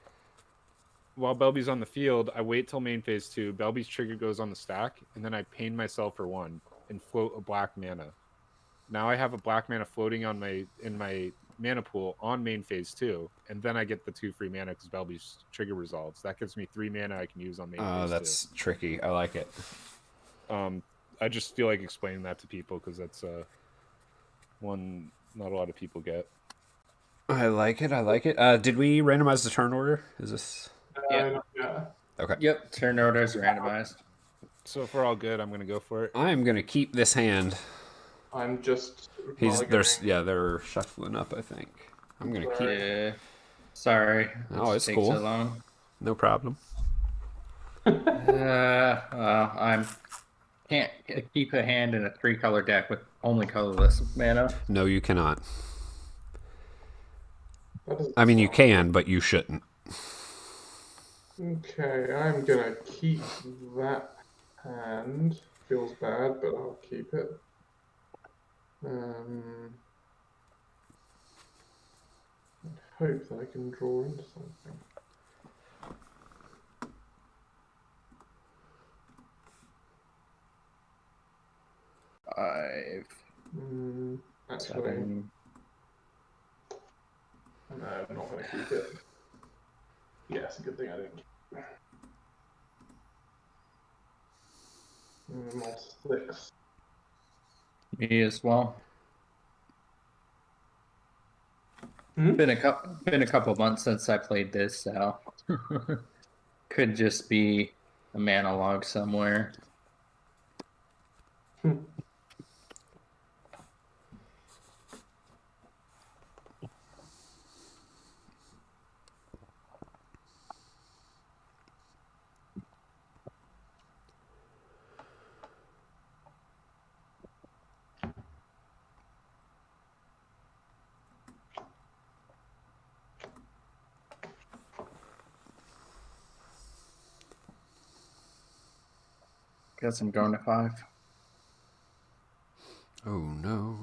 Belby's on the field, I wait till main phase 2. Belby's trigger goes on the stack, and then I pain myself for 1 and float a black mana. Now I have a black mana floating on in my mana pool on main phase 2, and then I get the 2 free mana because Belby's trigger resolves. That gives me 3 mana I can use on main phase 2. Oh, that's tricky. I like it. I just feel like explaining that to people because that's one not a lot of people get. I like it. I like it. Did we randomize the turn order? Is this Yeah. Yeah. okay? Yep, turn orders randomized. So if we're all good, I'm gonna go for it. I am gonna keep this hand. I'm just. They're shuffling up. I think I'm gonna keep. Yeah. Sorry. Oh, it's takes cool. so long. No problem. I'm can't keep a hand in a 3-color deck with only colorless mana. No, you cannot. That doesn't I mean, you sound- can, but you shouldn't. Okay, I'm gonna keep that hand. Feels bad, but I'll keep it. I hope that I can draw into something. Actually, 7. no, I'm not gonna keep it. Yeah, it's a good thing I didn't keep it. I'm on 6. Me as well. Hmm? Been a couple months since I played this, so could just be a mana log somewhere. Guess I'm going to 5. Oh no.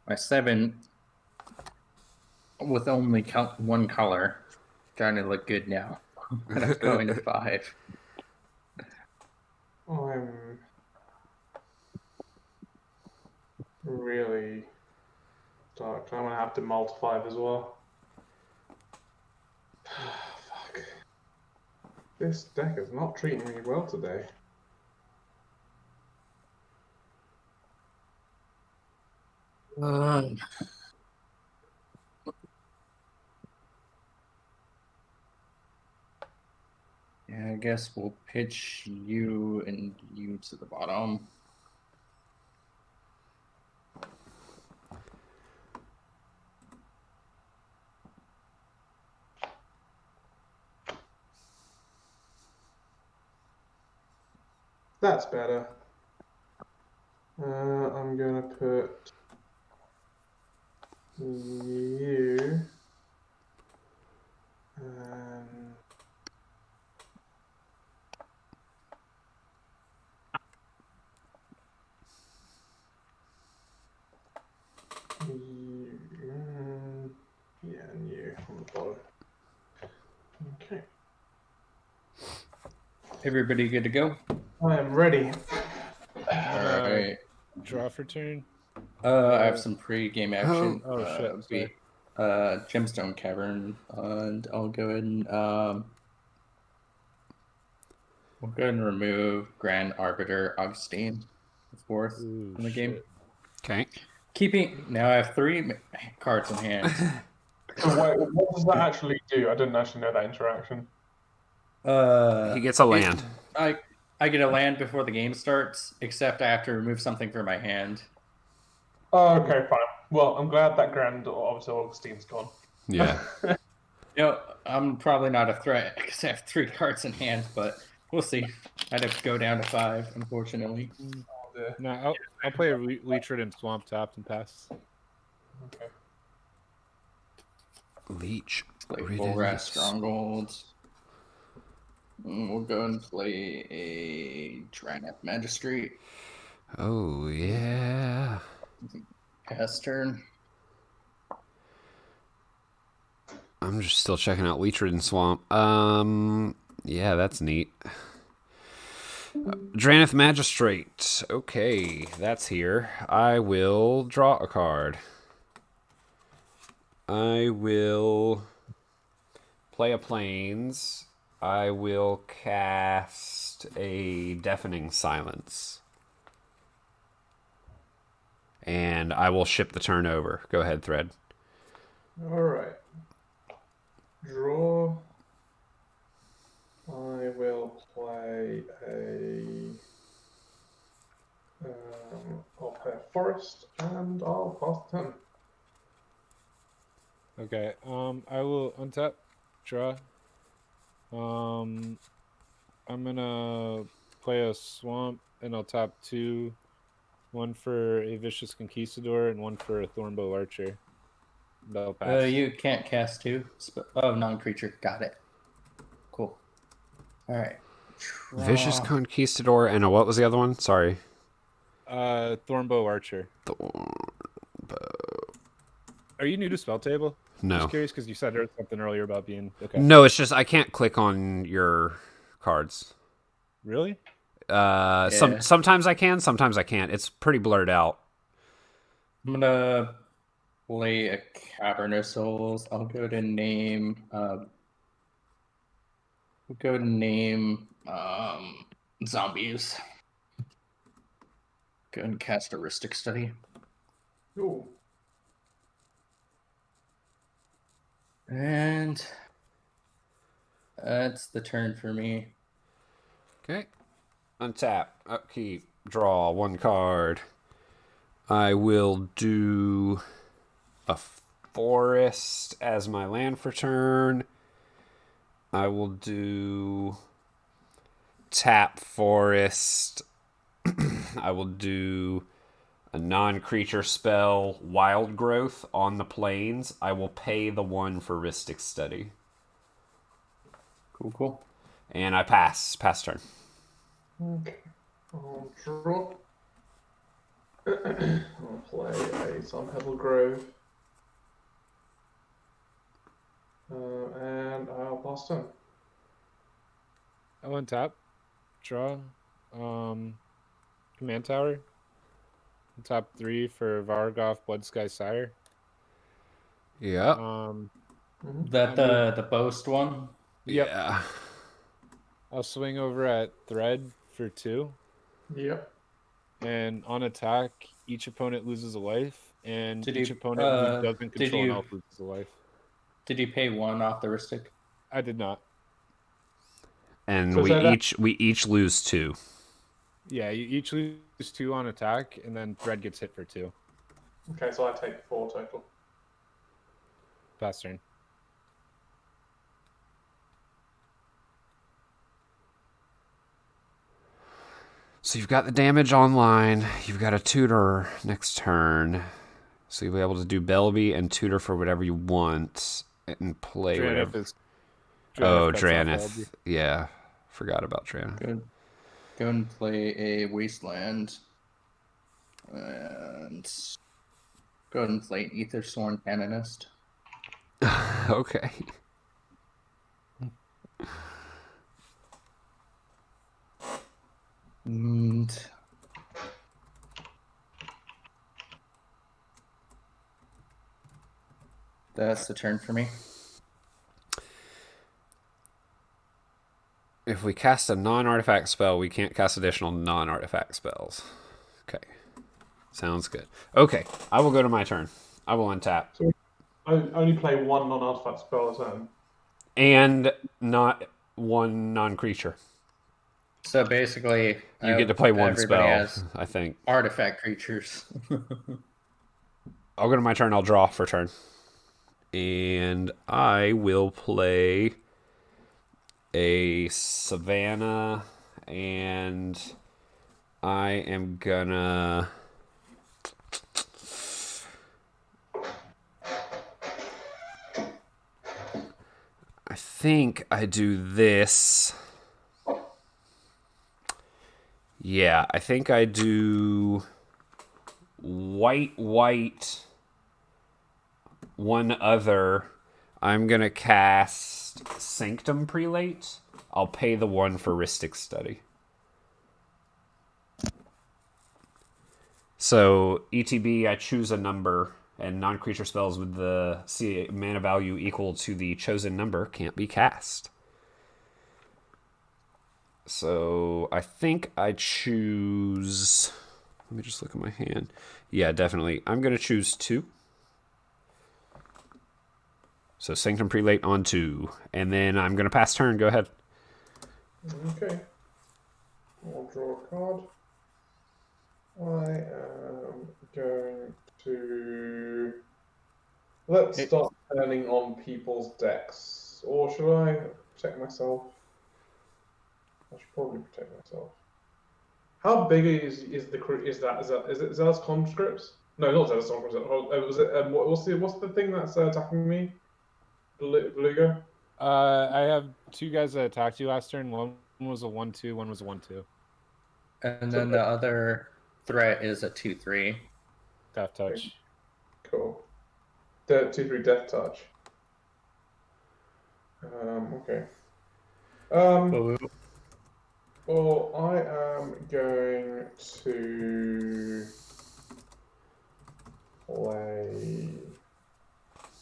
my 7 with only one color trying to look good now. And I'm going to 5. I'm really stuck. I'm gonna have to multiply as well. Fuck. This deck is not treating me well today. Yeah, I guess we'll pitch you and you to the bottom. That's better. I'm gonna put you and you, yeah, and you on the bottom. Okay. Everybody good to go? I am ready. All right. Draw for turn. I have some pre-game action. Oh, shit, I'm sorry. Gemstone Cavern, and I'll go ahead and we'll go ahead and remove Grand Arbiter Augustine, the 4th Ooh, in the game. shit. Okay. Keeping now, I have 3 cards in hand. So what does that actually do? I didn't actually know that interaction. He gets a land. I get a land before the game starts, except I have to remove something from my hand. Oh, okay, fine. Well, I'm glad that Grand Arbiter Augustine's gone. Yeah. You know, I'm probably not a threat because I have 3 cards in hand, but we'll see. I'd have to go down to 5, unfortunately. No, I'll play a Leechrid and Swamp tapped and pass. Okay. Leech. Play Ridden. Full Wrath Strongholds. We'll go and play a Dryneth Magistrate. Oh, yeah. Pass turn. I'm just still checking out Leech Ridden Swamp. Yeah, that's neat. Draneth Magistrate. Okay, that's here. I will draw a card. I will play a Plains. I will cast a Deafening Silence. And I will ship the turn over. Go ahead, Thread. All right. Draw. I will play a. I'll play a forest, and I'll pass the turn. Okay. I will untap, draw. I'm gonna play a swamp, and I'll tap 2. 1 for a Vicious Conquistador and 1 for a Thornbow Archer. That'll pass. You can't cast 2. Oh, non-creature. Got it. Cool. All right. Vicious Conquistador and what was the other one? Sorry. Thornbow Archer. Are you new to Spell Table? No. Just curious because you said something earlier about being okay. No, it's just I can't click on your cards. Really? Sometimes I can, sometimes I can't. It's pretty blurred out. I'm gonna play a Cavern of Souls. I'll go to name. We'll go to name zombies. Go and cast Heuristic Study. Ooh. And that's the turn for me. Okay. Untap, upkeep, draw 1 card. I will do a forest as my land for turn. I will do tap forest. I will do a non-creature spell, Wild Growth, on the plains. I will pay the 1 for Heuristic Study. Cool. And I pass turn. Okay. I'll draw. I'll play a Sun Pebble Grove. And I'll pass turn. I'll untap, draw, command tower. Top 3 for Vargoth, Bloodsky Sire. Yeah. That the boast one? Yep. Yeah. I'll swing over at Thread for 2. Yep. And on attack, each opponent loses a life, and Did each you, opponent who doesn't did control an you- elf loses a life. Did you pay 1 off the Ristic? I did not. And So we each lose 2. Yeah, you each lose 2 on attack, and then Thread gets hit for 2. Okay, so I take 4 total. Pass turn. So you've got the damage online. You've got a tutor next turn. So you'll be able to do Belby and tutor for whatever you want and play whatever. Dranith. Yeah. Forgot about Dranith. Good. Go and play a Wasteland. And go ahead and play an Aethersworn Canonist. Okay. And that's the turn for me. If we cast a non-artifact spell, we can't cast additional non-artifact spells. Okay. Sounds good. Okay, I will go to my turn. I will untap. So I only play 1 non-artifact spell a turn. And not 1 non-creature. So basically, You get to play 1 everybody spell, has I think. artifact creatures. I'll go to my turn. I'll draw for turn. And I will play a Savannah, and I am gonna... I think I do this. Yeah, I think I do white, 1 other. I'm going to cast Sanctum Prelate. I'll pay the 1 for Ristic Study. So, ETB, I choose a number, and non-creature spells with the mana value equal to the chosen number can't be cast. So, I think I choose... Let me just look at my hand. Yeah, definitely. I'm going to choose 2. So Sanctum Prelate on 2. And then I'm going to pass turn. Go ahead. Okay. I'll draw a card. I am going to... Let's start turning on people's decks. Or should I protect myself? I should probably protect myself. How big is that? Is it Zealous Conscripts? No, not Zealous Conscripts. What's the thing that's attacking me? Beluga? I have 2 guys that attacked you last turn. One was a 1/2, one was a 1/2. And then the other threat is a 2/3. Death touch. Cool. 2/3 death touch. Okay. Well, I am going to play.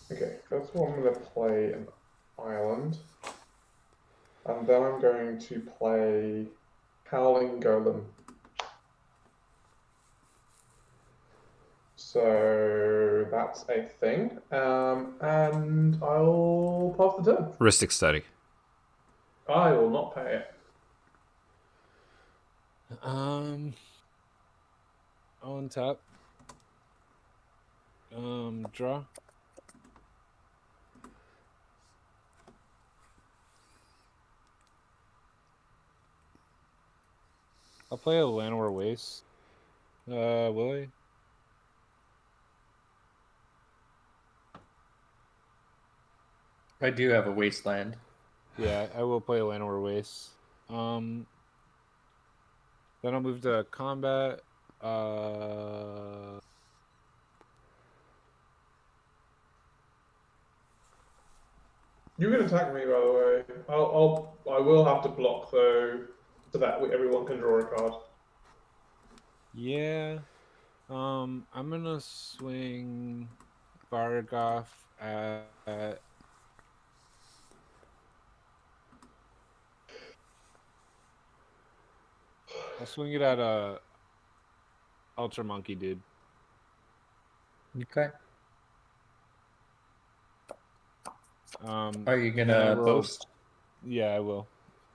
Okay, first of all, I'm going to play an island, and then I'm going to play Howling Golem. So that's a thing, and I'll pass the turn. Ristic Study. I will not pay it. On top. Draw. I'll play a Llanowar Waste. Will I? I do have a Wasteland. Yeah, I will play a Llanowar Waste. Then I'll move to combat. You can attack me, by the way. I will have to block though, so that everyone can draw a card. Yeah. I'm gonna swing Vargoth at. I'll swing it at Ultra Monkey dude. Okay. Are you and then I gonna will- boast? Yeah, I will.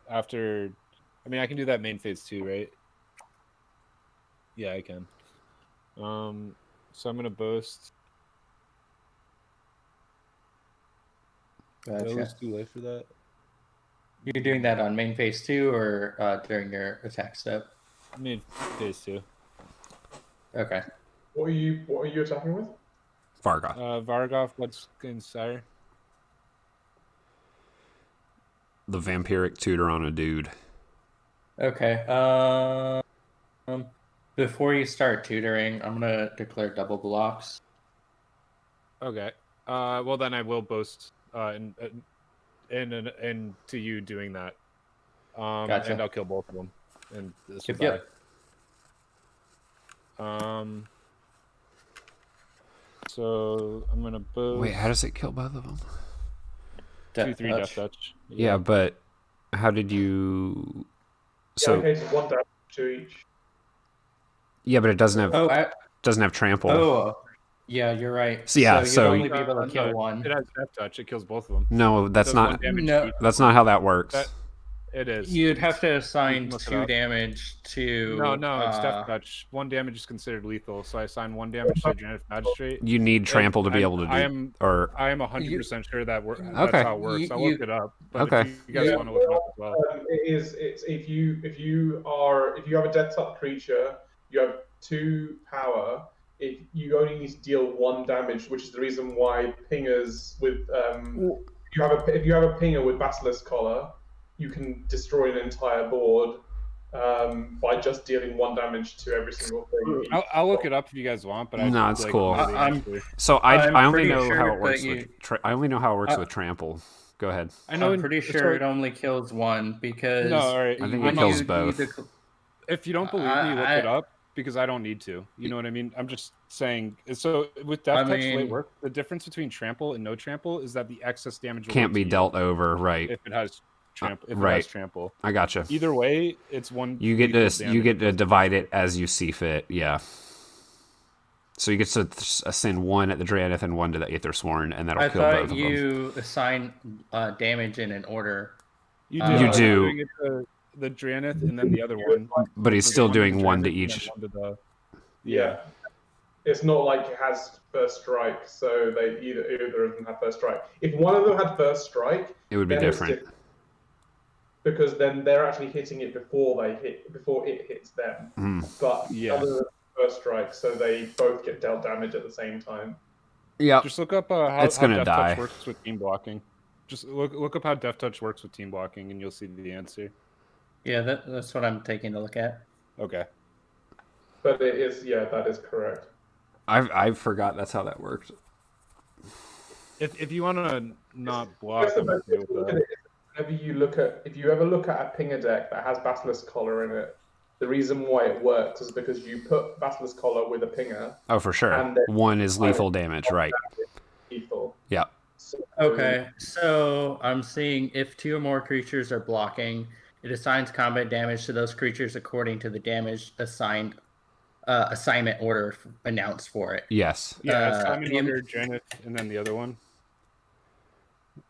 After, I mean, I can do that main phase too, right? Yeah, I can. So I'm gonna boast. Did I Gotcha. lose 2 life for that? You're doing that on main phase 2 or during your attack step? Main phase 2. Okay. What are you attacking with? Vargoth. Vargoth, Bloodskin Sire. The vampiric tutor on a dude. Okay. Before you start tutoring, I'm gonna declare double blocks. Okay. Well then I will boast and to you doing that. Gotcha. And I'll kill both of them. And this will Yep. die. So I'm gonna boast. Wait, how does it kill both of them? 2/3 death touch. Yeah, but how did you? So So allocated 1 damage to each. yeah, but it doesn't have doesn't have trample. Oh, yeah, you're right. So, yeah, so- you'd only be able to kill No, one. It has death touch. It kills both of them. No, that's Does not. 1 damage No. to each. That's not how that works. It is. You'd have to assign Look it 2 up. damage to. No, it's death touch. 1 damage is considered lethal, so I assign 1 damage to Janeth Magistrate. You need trample to be And able to do. I am or 100% sure that that's Okay. how it works. I'll You- look it up. But Okay. if you guys want to look it up as well. It's if you have a death touch creature, you have 2 power. If you only need to deal 1 damage, which is the reason why pingers with if you have a pinger with Basilisk Collar, you can destroy an entire board by just dealing 1 damage to every single thing. I'll look it up if you guys want, but I No, it's cool. know the I'm- answer. So I'm I only pretty know how sure it works that with. I only know how it works with trample. Go ahead. I know. I'm pretty sure it only kills 1 because. No, all right. I think you it kills need both. the- If you don't believe me, look it up because I don't need to. You know what I mean? I'm just saying. So with death touch, the way it works, the difference between trample and no trample is that the excess damage will Can't go be to you dealt over, right? if it has trample. If it right. has trample. I gotcha. Either way, it's 1. You get lethal to you damage. get to divide it as you see fit. Yeah. So you get to ascend 1 at the Draenith and 1 to the Aethersworn, and that'll I kill both thought of them. you assign damage in an order. You You do. I'm do. doing it to the Draenith and then the other one. But he's still One to doing 1 to Draenith and each. then 1 to the- Yeah. It's not like it has first strike, so they either of them have first strike. If one of them had first strike, It would be then it's different. because then they're actually hitting it before it hits them. Mm. But Yeah. other than first strike, so they both get dealt damage at the same time. Yeah. Just look up how, It's how gonna Death die. Touch works with team blocking. Just look up how Death Touch works with team blocking, and you'll see the answer. Yeah, that's what I'm taking a look at. Okay. But it is, yeah, that is correct. I forgot that's how that works. If you want to not block, Just the I'm best okay way with to look that. at it is if you ever look at a pinger deck that has Basilisk Collar in it, the reason why it works is because you put Basilisk Collar with a pinger, Oh, for sure. And then- 1 is lethal damage, right? lethal. Yeah. So, Okay, so I'm seeing if 2 or more creatures are blocking, it assigns combat damage to those creatures according to the damage assignment order announced for it. Yes. Yeah, Uh, Simon the- Wonder, Janet, and then the other one.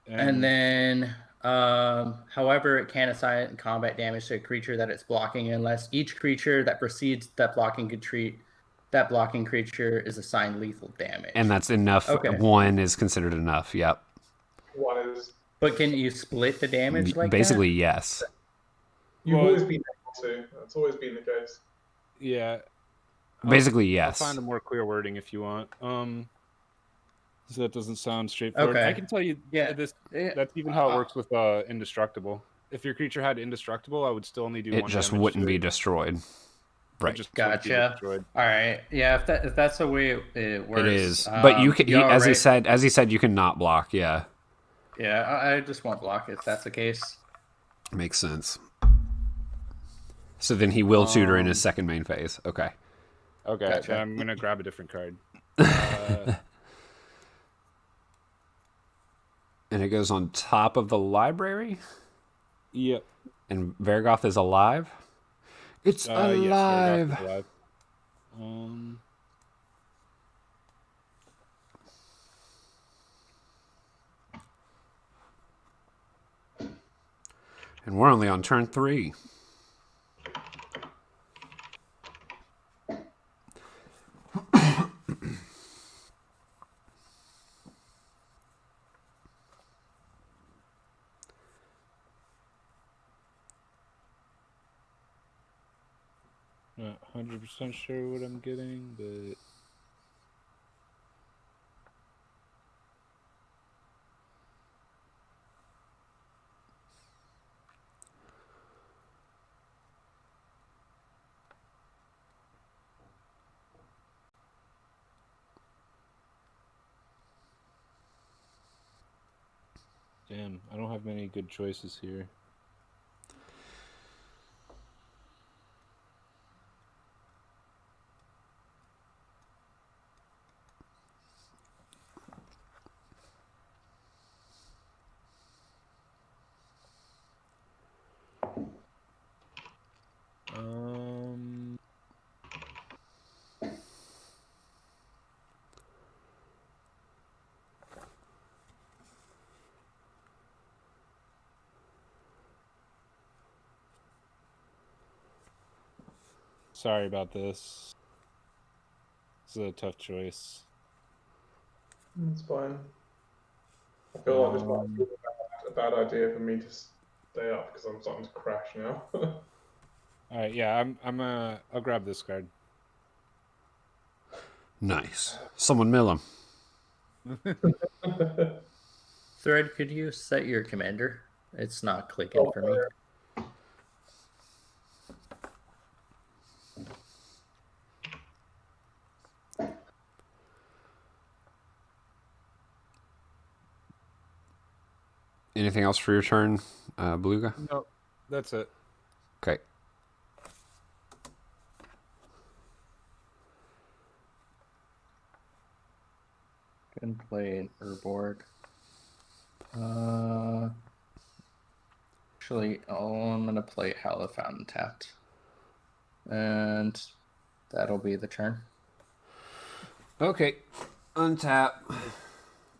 And then, however, it can assign combat damage to a creature that it's blocking unless each creature that precedes that blocking creature is assigned lethal damage. And that's enough. Okay. 1 is considered enough. Yep. one is But can you split the damage like Basically, yes. you've Well- always been able to. That's always been the case. Yeah. Basically, I'll yes. find a more clear wording if you want. So that doesn't sound straightforward. Okay. I can tell you Yeah. this. that? That's even how it works with indestructible. If your creature had indestructible, I would still only do It 1 just damage wouldn't to be it. destroyed. Right. Just wouldn't be Gotcha. destroyed. All right. Yeah, if that's the way it works. It is, but you can. As he said, you can not block. Yeah, Yeah, I just won't block if that's the case. makes sense. So then he will tutor in his second main phase. Okay. Okay, Gotcha. then I'm gonna grab a different card. And it goes on top of the library. Yep. And Vergoth is alive. It's alive. Yes, Vergoth is alive. And we're only on turn 3. Not 100% sure what I'm getting, but damn, I don't have many good choices here. Sorry about this. This is a tough choice. It's fine. I feel like this might be a bad idea for me to stay up because I'm starting to crash now. All right, yeah, I'll grab this card. Nice. Someone mill him. Thread, could you set your commander? It's not clicking for me. Anything else for your turn, Beluga? No, that's it. Okay. Can play an Urborg. Actually, I'm gonna play Hallowed Fountain tapped, and that'll be the turn. Okay. Untap.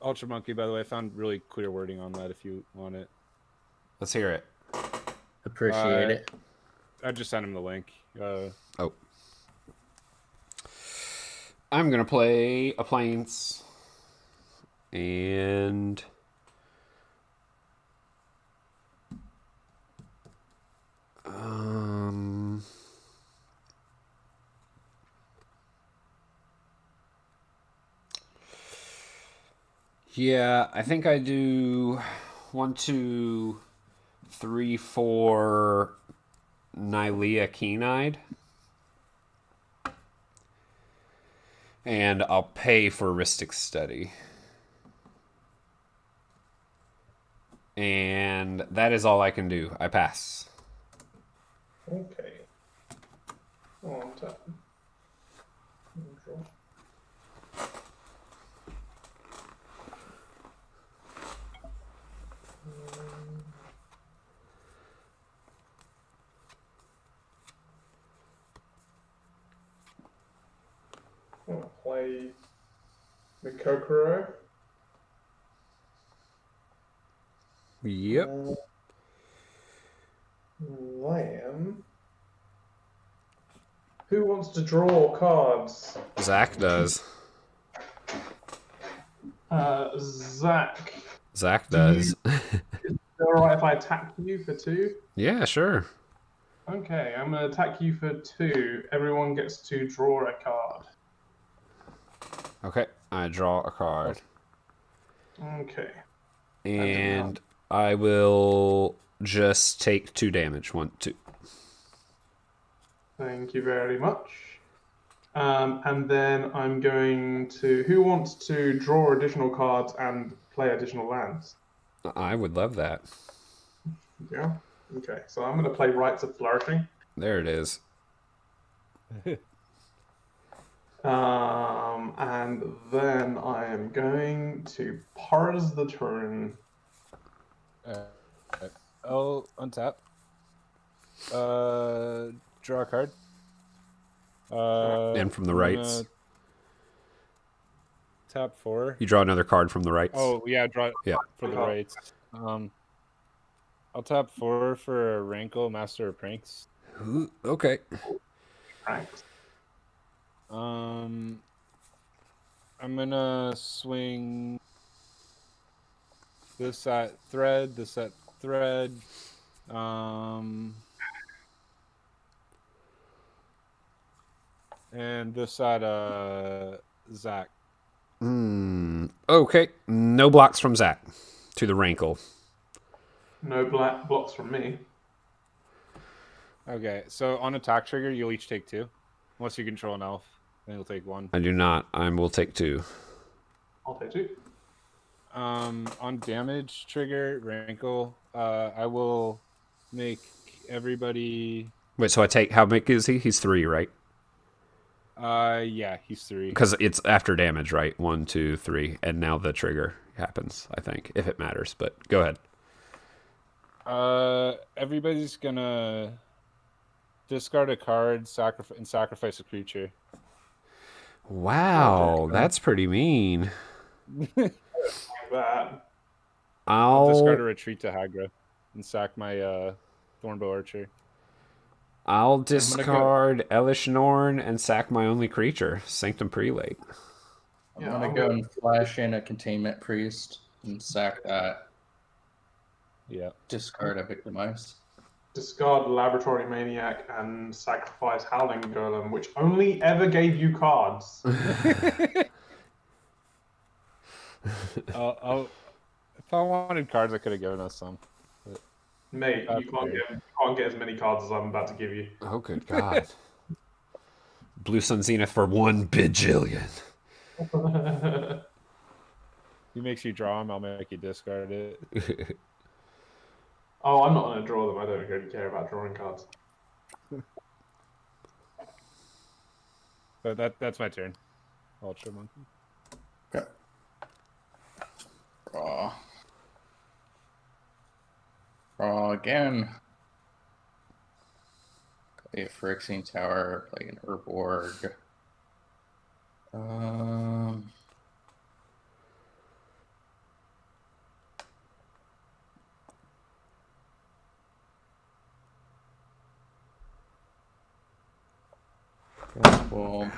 Ultra Monkey, by the way, I found really clear wording on that if you want it. Let's hear it. Appreciate it. I just sent him the link. Oh. I'm going to play a Plains. And... yeah, I think I do 1, 2, 3, 4 Nylea Keen-Eyed. And I'll pay for Ristic Study. And that is all I can do. I pass. Okay. On tap. Draw. I'm gonna play the Kokoro. Yep. Lamb. Who wants to draw cards? Zach does. Zach. Zach does. Is it alright if I attack you for 2? Yeah, sure. Okay, I'm gonna attack you for 2. Everyone gets to draw a card. Okay, I draw a card. Okay. And I will just take 2 damage. 1, 2. Thank you very much. And then I'm going to... Who wants to draw additional cards and play additional lands? I would love that. Yeah? Okay, so I'm going to play Rites of Flourishing. There it is. And then I am going to parse the turn. I'll untap. Draw a card. And from the rights. Tap 4. You draw another card from the rights. Oh yeah, draw Yeah. for the rights. I'll tap 4 for a Rankle, Master of Pranks. Okay. Thanks. I'm gonna swing this at Thread, this at Thread. And this at Zach. Okay. No blocks from Zach to the Rankle. No black blocks from me. Okay, so on attack trigger, you'll each take 2. Unless you control an elf, then you'll take 1. I do not. I will take 2. I'll take 2. On damage trigger, Rankle, I will make everybody... Wait, so I take... How big is he? He's 3, right? Yeah, he's 3. Because it's after damage, right? 1, 2, 3. And now the trigger happens, I think, if it matters. But go ahead. Everybody's gonna discard a card, sacrifice a creature. Wow, that's pretty mean. Like that. I'll discard a retreat to Hagra and sack my Thornbow Archer. I'll discard Elish Norn and sack my only creature, Sanctum Prelate. I'm gonna go and flash in a Containment Priest and sack that. Yeah. Discard a Victimize. Discard Laboratory Maniac and sacrifice Howling Golem, which only ever gave you cards. If I wanted cards, I could have given us some. But... Mate, you can't get as many cards as I'm about to give you. Oh, good God. Blue Sun Zenith for 1 bajillion. He makes you draw them, I'll make you discard it. Oh, I'm not going to draw them. I don't really care about drawing cards. But that's my turn. Ultra Monkey. Okay. Draw. Draw again. Play a Phyrexian Tower, play an Urborg. Cool.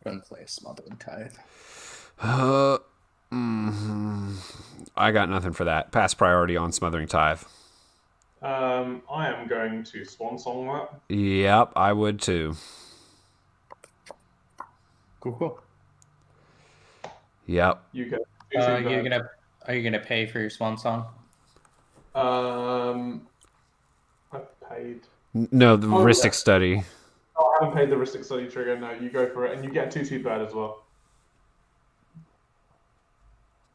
Go and play a Smothering Tithe. I got nothing for that. Pass priority on Smothering Tithe. I am going to Swan Song that. Yep, I would too. Cool. Yep. You can. Are you gonna pay for your Swan Song? I've paid. No, the Ristic yeah. Study. Oh, I haven't paid the Ristic Study trigger. No, you go for it, and you get a 2/2 bird as well,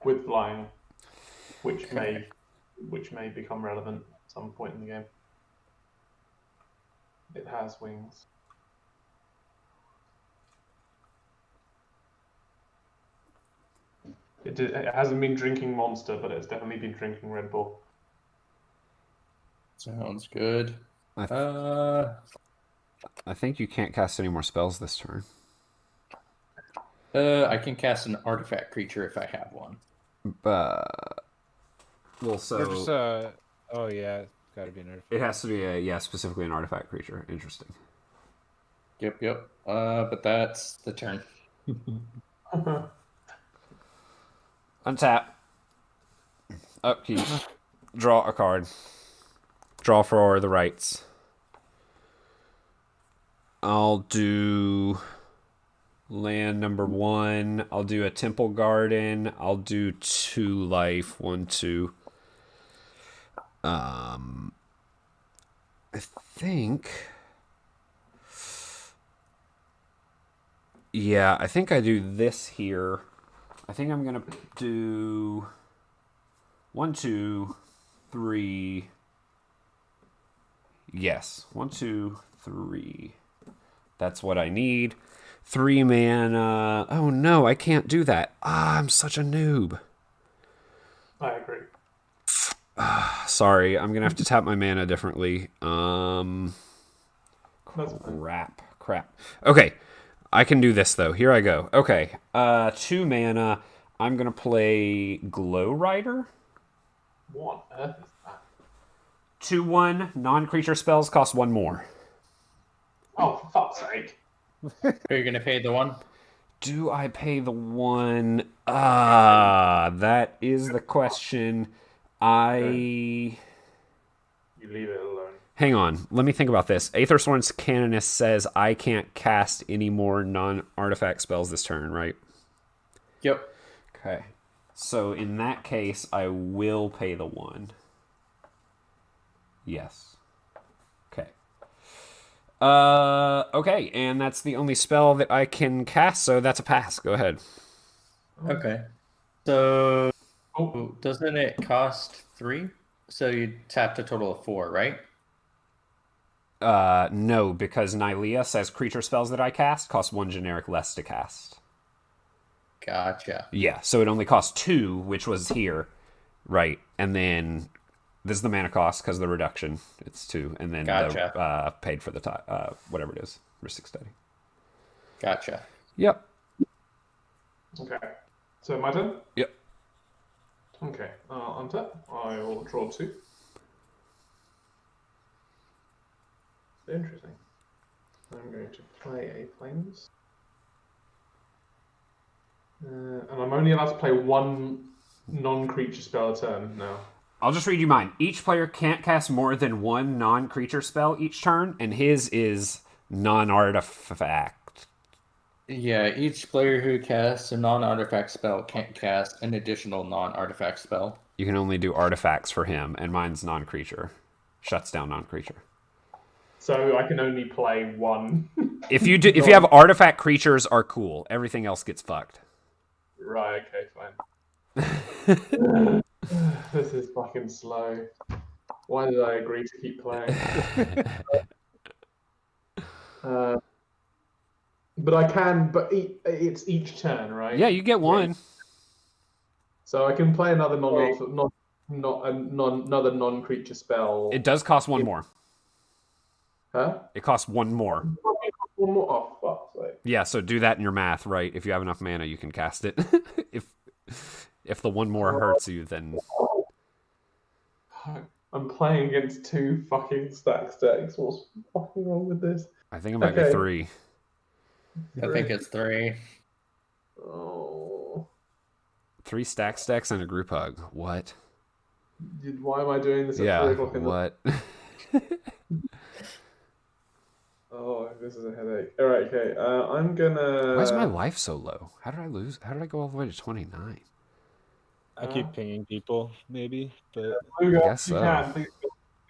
with flying, which may become relevant at some point in the game. It has wings. It hasn't been drinking Monster, but it's definitely been drinking Red Bull. Sounds good. I think you can't cast any more spells this turn. I can cast an artifact creature if I have one. But well, so Or just, oh yeah, it's gotta be an artifact. it has to be specifically an artifact creature. Interesting. Yep. But that's the turn. Untap. Upkeep. Draw a card. Draw for the rights. I'll do Land number 1. I'll do a Temple Garden. I'll do 2 life. 1, 2. I think. Yeah, I think I do this here. I think I'm gonna do 1, 2, 3. Yes, 1, 2, 3. That's what I need. 3 mana. Oh no, I can't do that. I'm such a noob. I agree. Sorry, I'm gonna have to tap my mana differently. That's fine. Crap. Okay, I can do this though. Here I go. Okay, 2 mana. I'm gonna play Glow Rider. What on earth is that? 2/1 non-creature spells cost 1 more. Oh, for fuck's sake! Are you gonna pay the 1? Do I pay the 1? That is the question. You leave it alone. Hang on. Let me think about this. Aethersworn's Canonist says I can't cast any more non-artifact spells this turn, right? Yep. Okay. So in that case, I will pay the 1. Yes. Okay. Okay, and that's the only spell that I can cast, so that's a pass. Go ahead. Okay. So Oh, doesn't it cost 3? So you tapped a total of 4, right? No, because Nylea says creature spells that I cast cost 1 generic less to cast. Gotcha. Yeah, so it only costs 2, which was here, right? And then this is the mana cost because of the reduction. It's 2, and then Gotcha. the paid for the whatever it is, Ristic Study. Gotcha. Yep. okay. So my turn? Yep. Okay. Untap. I will draw 2. Interesting. I'm going to play a Plains. And I'm only allowed to play 1 non-creature spell a turn now. I'll just read you mine. Each player can't cast more than 1 non-creature spell each turn, and his is non-artifact. Yeah, each player who casts a non-artifact spell can't cast an additional non-artifact spell. You can only do artifacts for him, and mine's non-creature. Shuts down non-creature. So I can only play 1. If you have artifact creatures, are cool. Everything else gets fucked. Right, okay, fine. This is fucking slow. Why did I agree to keep playing? But I can, but it's each turn, right? Yeah, you get 1. So I can play another another non-creature spell. It does cost 1 more. Huh? It costs 1 more. One more. Oh, fuck's sake. Yeah, so do that in your math, right? If you have enough mana, you can cast it. if the 1 more hurts you, then I'm playing against 2 fucking stack decks. What's fucking wrong with this? I think it might be 3. I think it's 3. Oh. 3 stack stacks and a group hug. What? Why am I doing this at 3 o'clock in the... What? Oh, this is a headache. Alright, okay. I'm gonna... Why is my life so low? How did I lose? How did I go all the way to 29? I keep pinging people, maybe, but Lugo, guess you so. can.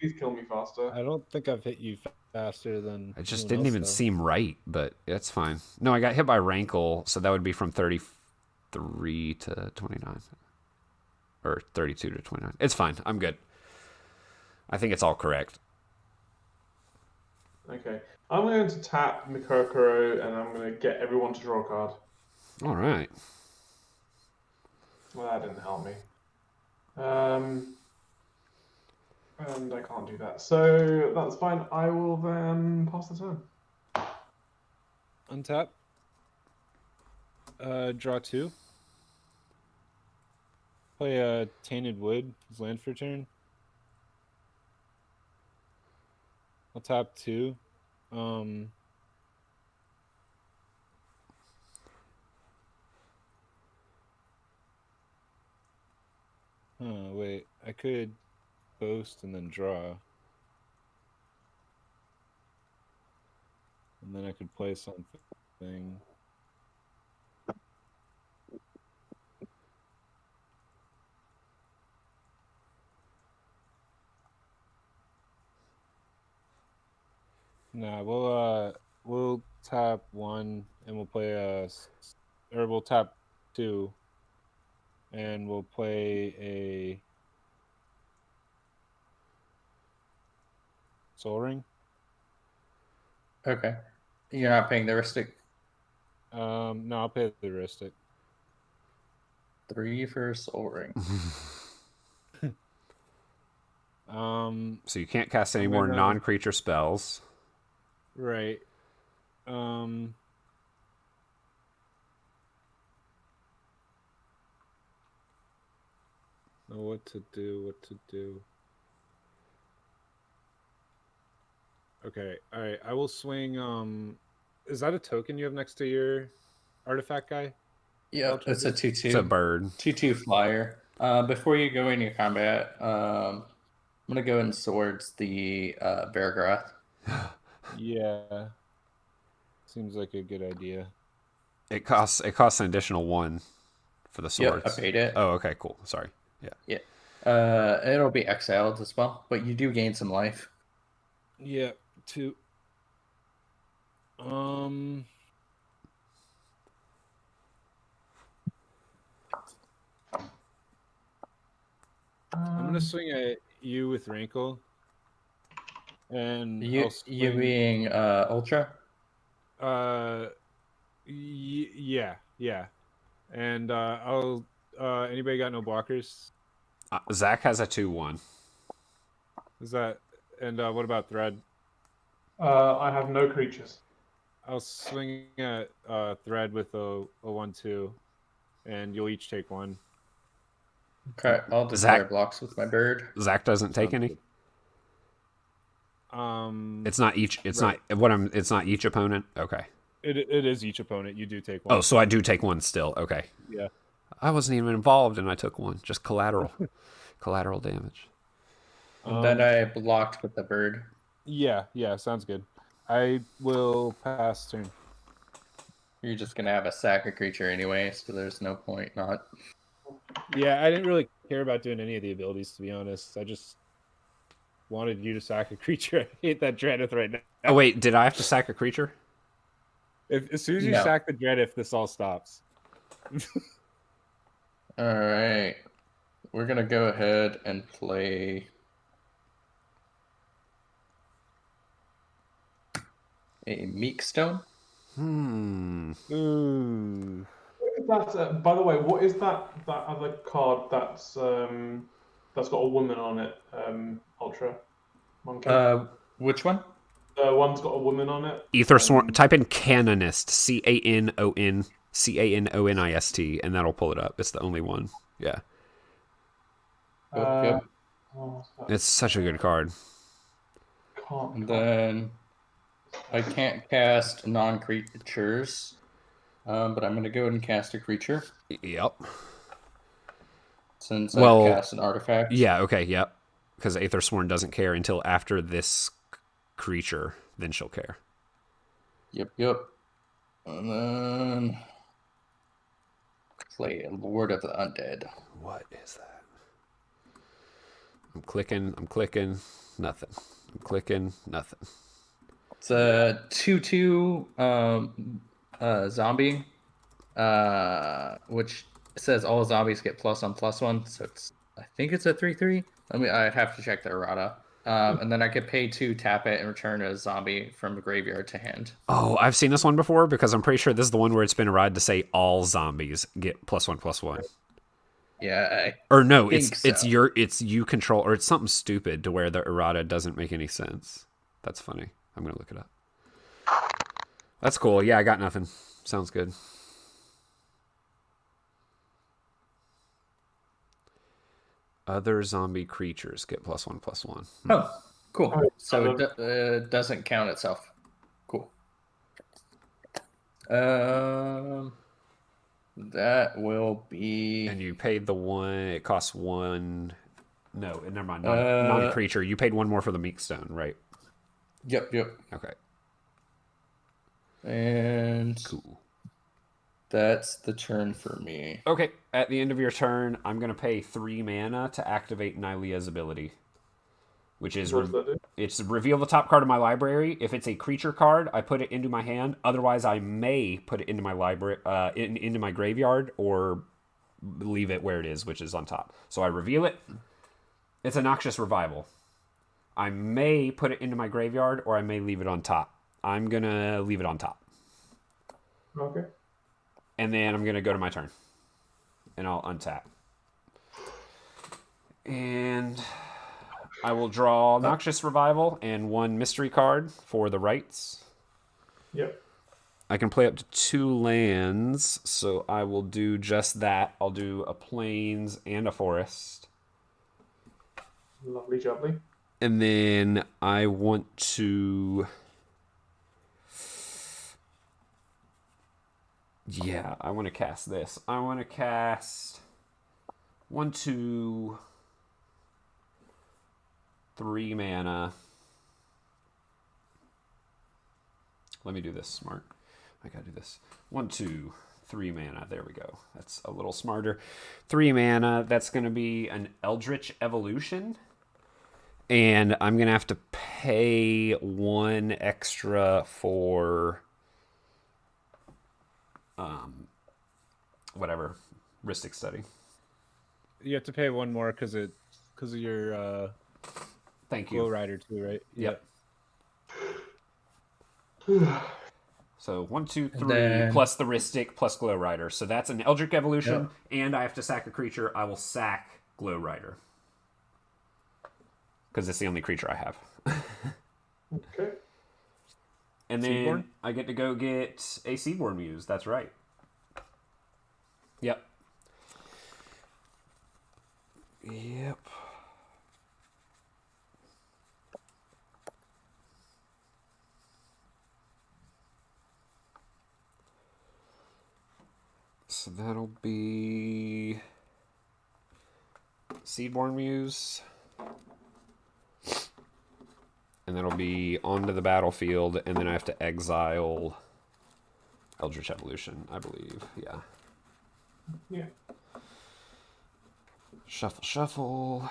Please kill me faster. I don't think I've hit you faster than. It just anyone didn't else, even though. seem right, but it's fine. No, I got hit by Rankle, so that would be from 33 to 29. Or 32 to 29. It's fine. I'm good. I think it's all correct. Okay. I'm going to tap Mikokoro and I'm going to get everyone to draw a card. All right. Well, that didn't help me. And I can't do that. So that's fine. I will then pass the turn. Untap. Draw 2. Play a Tainted Wood as land for turn. I'll tap 2. Wait. I could boast and then draw. And then I could play something. Nah, we'll tap 1 and we'll play or we'll tap 2 and we'll play a Soul Ring. Okay. You're not paying the Ristic. No, I'll pay the heuristic. 3 for Soul Ring. So you can't cast any more non-creature spells. Right. What to do. Okay, alright. I will swing is that a token you have next to your artifact guy? Yeah, it's a 2/2. It's a bird. 2/2 flyer. Before you go into combat, I'm gonna go in swords the Beargrass. Yeah. Seems like a good idea. It costs an additional 1 for the swords. Yep, I paid it. Oh, okay, cool. Sorry. Yeah. Yeah. It'll be exiled as well, but you do gain some life. Yeah, 2. I'm gonna swing at you with Rankle. And You being Ultra? Yeah. And I'll anybody got no blockers? Zach has a 2/1. Is that and what about Thread? I have no creatures. I'll swing at Thread with a 1/2, and you'll each take 1. Okay, I'll destroy blocks with my bird. Zach doesn't take any. It's not each. It's right. not what I'm. It's not each opponent. Okay. It is each opponent. You do take 1. Oh, so I do take 1 still. Okay. Yeah. I wasn't even involved, and I took 1. Just collateral, collateral damage. And then I blocked with the bird. Yeah. Sounds good. I will pass turn. You're just gonna have a sack of creature anyway, so there's no point not. Yeah, I didn't really care about doing any of the abilities, to be honest. I just wanted you to sack a creature. I hate that Dreadith right now. Oh wait, did I have to sack a creature? As soon as you sack the Dreadith, this all stops. All right, we're gonna go ahead and play a Meekstone. Ooh. That's by the way, what is that other card that's got a woman on it? Ultra. Monkey. Which one? The one's got a woman on it. Aethersworn. Type in Canonist. CANONIST, and that'll pull it up. It's the only one. Yeah. Yep. It's such a good card. And then I can't cast non-creatures, but I'm going to go ahead and cast a creature. Yep. Since I cast an artifact. Yeah, okay, yep. Because Aethersworn doesn't care until after this creature, then she'll care. Yep. And then play Lord of the Undead. What is that? I'm clicking, nothing. I'm clicking, nothing. It's a 2/2 zombie, which says all zombies get +1/+1. So I think it's a 3/3. I'd have to check the errata. And then I could pay 2, tap it, and return a zombie from the graveyard to hand. Oh, I've seen this one before because I'm pretty sure this is the one where it's been errata to say all zombies get +1/+1. Yeah. It's you control, or it's something stupid to where the errata doesn't make any sense. That's funny. I'm gonna look it up. That's cool. Yeah, I got nothing. Sounds good. Other zombie creatures get +1/+1. Oh, cool. So it doesn't count itself. Cool. That will be. And you paid the 1. It costs 1. No, never mind. Non-creature. You paid 1 more for the Meekstone, right? Yep. Okay. And cool. That's the turn for me. Okay. At the end of your turn, I'm going to pay 3 mana to activate Nylea's ability. which is What does that do? it's reveal the top card of my library. If it's a creature card, I put it into my hand. Otherwise, I may put it into my library, into my graveyard, or leave it where it is, which is on top. So I reveal it. It's a Noxious Revival. I may put it into my graveyard, or I may leave it on top. I'm gonna leave it on top. Okay. And then I'm gonna go to my turn, and I'll untap. And I will draw Noxious Revival and 1 mystery card for the rights. Yep. I can play up to 2 lands, so I will do just that. I'll do a plains and a forest. Lovely jubbly. And then I want to... Yeah, I want to cast this. I want to cast 1, 2, 3 mana. Let me do this smart. I gotta do this. 1, 2, 3 mana. There we go. That's a little smarter. 3 mana. That's going to be an Eldritch Evolution. And I'm going to have to pay 1 extra for... whatever. Rhystic Study. You have to pay 1 more because of your Thank Glow you. Rider too, right? Yep. So 1, 2, 3 then... plus the Rhystic plus Glow Rider. So that's an Eldritch Evolution, and I have to sack a creature. I will sack Glow Rider because it's the only creature I have. Okay. And then Seedborn? I get to go get a Seedborn Muse. That's right. Yep. Yep. So that'll be Seedborn Muse. And that'll be onto the battlefield, and then I have to exile Eldritch Evolution, I believe. Yeah. Yeah. Shuffle, shuffle.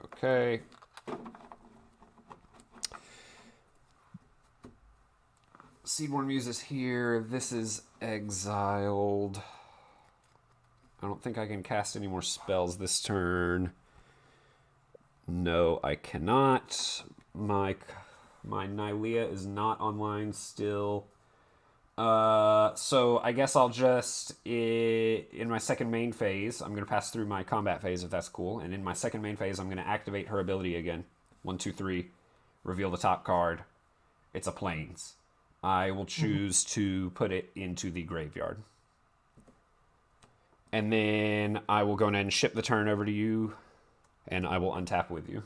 Okay. Seedborn Muse is here. This is exiled. I don't think I can cast any more spells this turn. No, I cannot. My Nylea is not online still. So I guess I'll just, in my second main phase, I'm going to pass through my combat phase if that's cool. And in my second main phase, I'm going to activate her ability again. 1, 2, 3. Reveal the top card. It's a Plains. I will choose to put it into the graveyard. And then I will go ahead and ship the turn over to you, and I will untap with you.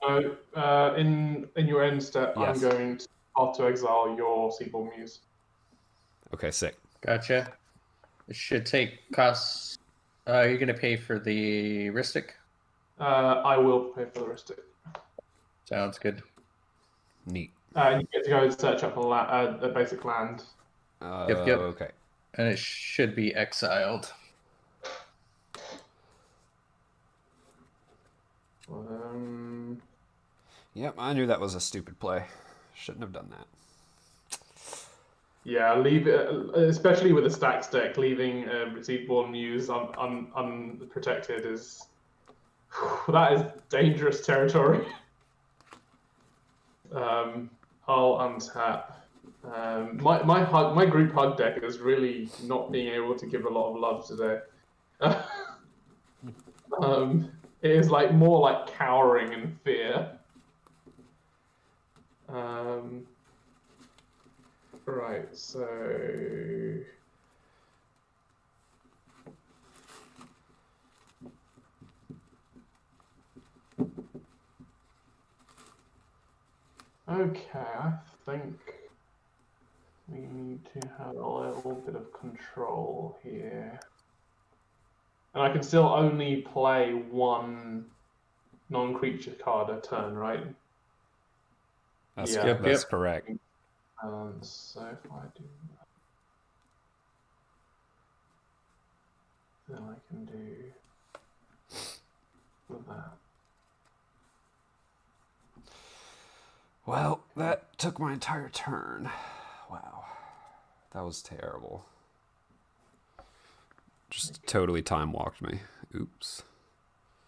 In your end step, Yes. I'm going to auto-exile your Seabold Muse. Okay, sick. Gotcha. It should take costs. You're going to pay for the Rhystic? I will pay for the Rhystic. Sounds good. Neat. You get to go and search up a basic land. Yep. Okay. And it should be exiled. Yep, I knew that was a stupid play. Shouldn't have done that. Yeah, leave it, especially with a stacks deck, leaving Seedborn Muse unprotected is that is dangerous territory. I'll untap. My group hug deck is really not being able to give a lot of love today. It is like more like cowering and fear. Right, so okay, I think we need to have a little bit of control here. And I can still only play 1 non-creature card a turn, right? That's, Yeah. that's correct. So if I do then I can do that. Well, that took my entire turn. Wow. That was terrible. Just totally time walked me. Oops.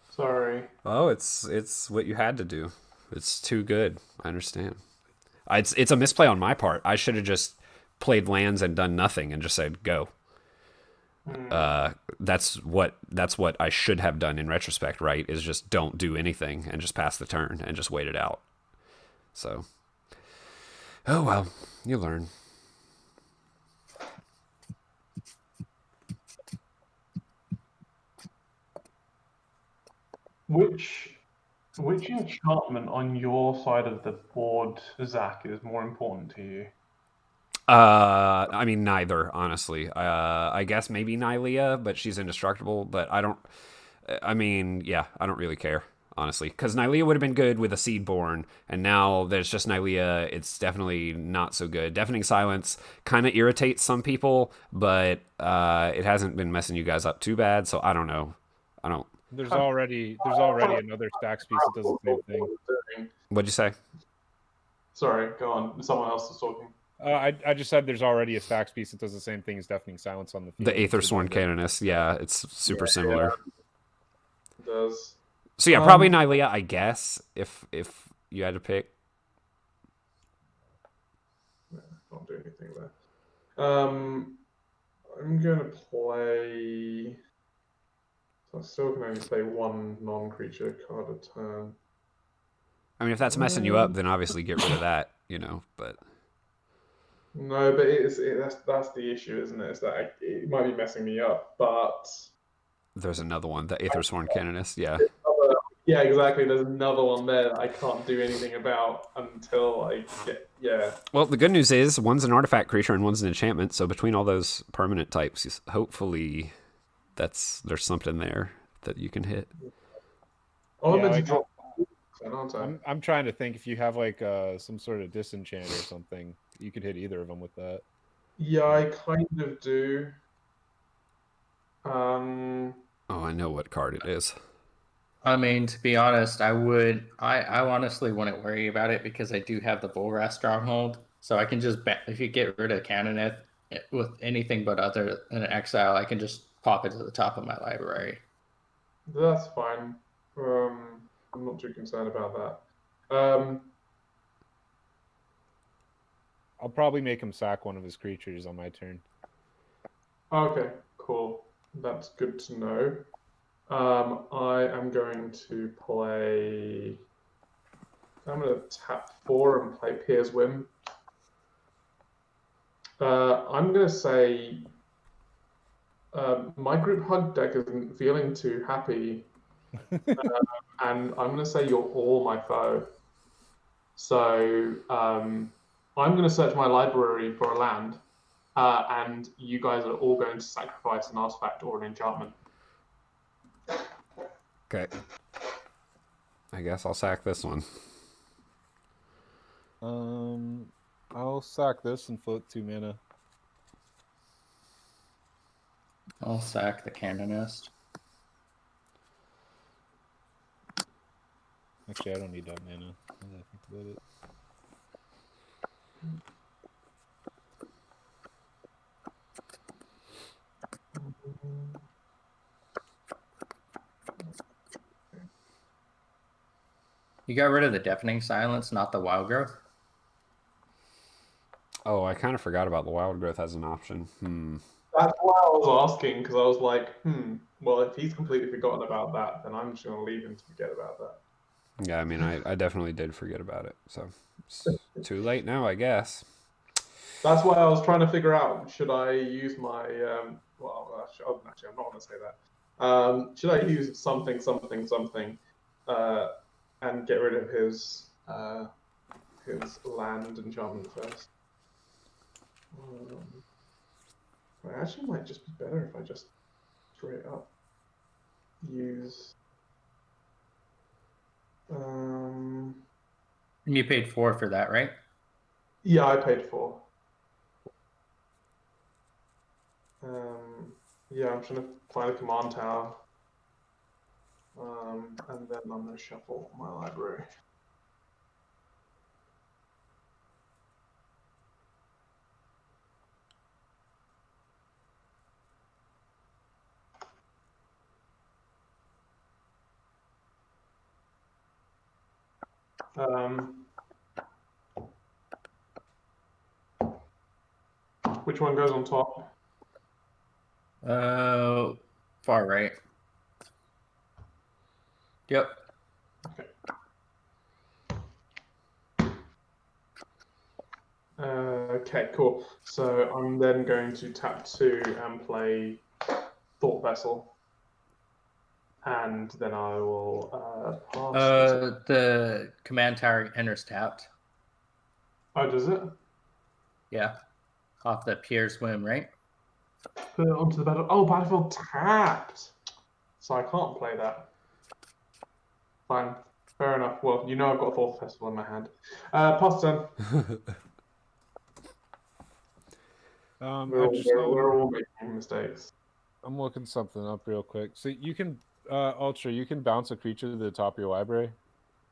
Sorry. Oh, it's what you had to do. It's too good. I understand. It's a misplay on my part. I should have just played lands and done nothing and just said go. That's what I should have done in retrospect, right? Is just don't do anything and just pass the turn and just wait it out. So, oh well, you learn. Which enchantment on your side of the board, Zach, is more important to you? I mean, neither, honestly. I guess maybe Nylea, but she's indestructible. But I don't. I mean, yeah, I don't really care, honestly, because Nylea would have been good with a Seedborn, and now there's just Nylea. It's definitely not so good. Deafening Silence kind of irritates some people, but it hasn't been messing you guys up too bad. So I don't know. I don't. There's already another stacks piece that does the same thing. What'd you say? Sorry, go on. Someone else is talking. I just said there's already a stacks piece that does the same thing as Deafening Silence on the field. The Aethersworn Canoness. Yeah, it's super similar. It does. So yeah, probably Nylea, I guess, if you had to pick. Can't do anything there. I'm gonna play. So I still can only play one non-creature card a turn. I mean, if that's messing you up, then obviously get rid of that, but... No, but that's the issue, isn't it? Is that it might be messing me up, but... There's another one, the Aethersworn Canoness, yeah. Yeah, exactly. There's another one there that I can't do anything about until I get... Yeah. Well, the good news is, one's an artifact creature and one's an enchantment, so between all those permanent types, hopefully there's something there that you can hit. Oh, Yeah, I'm meant to like, drop... aren't I? I'm trying to think if you have like some sort of disenchant or something, you could hit either of them with that. Yeah, I kind of do. Oh, I know what card it is. I mean, to be honest, I honestly wouldn't worry about it because I do have the Volrath Stronghold, so I can just if you get rid of Canoneth with anything but other than an exile, I can just pop it to the top of my library. That's fine. I'm not too concerned about that. I'll probably make him sack one of his creatures on my turn. Okay, cool. That's good to know. I am going to play... I'm going to tap 4 and play Pier's Whim. I'm going to say my group hug deck isn't feeling too happy. And I'm going to say you're all my foe. So I'm going to search my library for a land, and you guys are all going to sacrifice an artifact or an enchantment. Okay. I guess I'll sack this one. I'll sack this and float 2 mana. I'll sack the Canonist. Actually, I don't need that mana. Now that I think about it. You got rid of the Deafening Silence, not the Wild Growth? Oh, I kind of forgot about the Wild Growth as an option. That's why I was asking, because I was like, well, if he's completely forgotten about that, then I'm just going to leave him to forget about that. Yeah, I mean, I definitely did forget about it, so it's too late now, I guess. That's why I was trying to figure out, should I use my, actually, I'm not going to say that. Should I use something, and get rid of his land enchantment first? It actually might just be better if I just straight up use... And you paid 4 for that, right? Yeah, I paid 4. Yeah, I'm trying to find a command tower. And then I'm going to shuffle my library. Which one goes on top? Far right. Yep. Okay, cool. So I'm then going to tap 2 and play Thought Vessel. And then I will pass this. The command tower enters tapped. Oh, does it? Yeah. Off the Pier's Whim, right? Put it onto the battle. Oh, battlefield tapped. So I can't play that. Fine. Fair enough. Well, you know I've got a Thought Festival in my hand. Pass turn. We're all making mistakes. I'm looking something up real quick. So you can, Ultra, you can bounce a creature to the top of your library?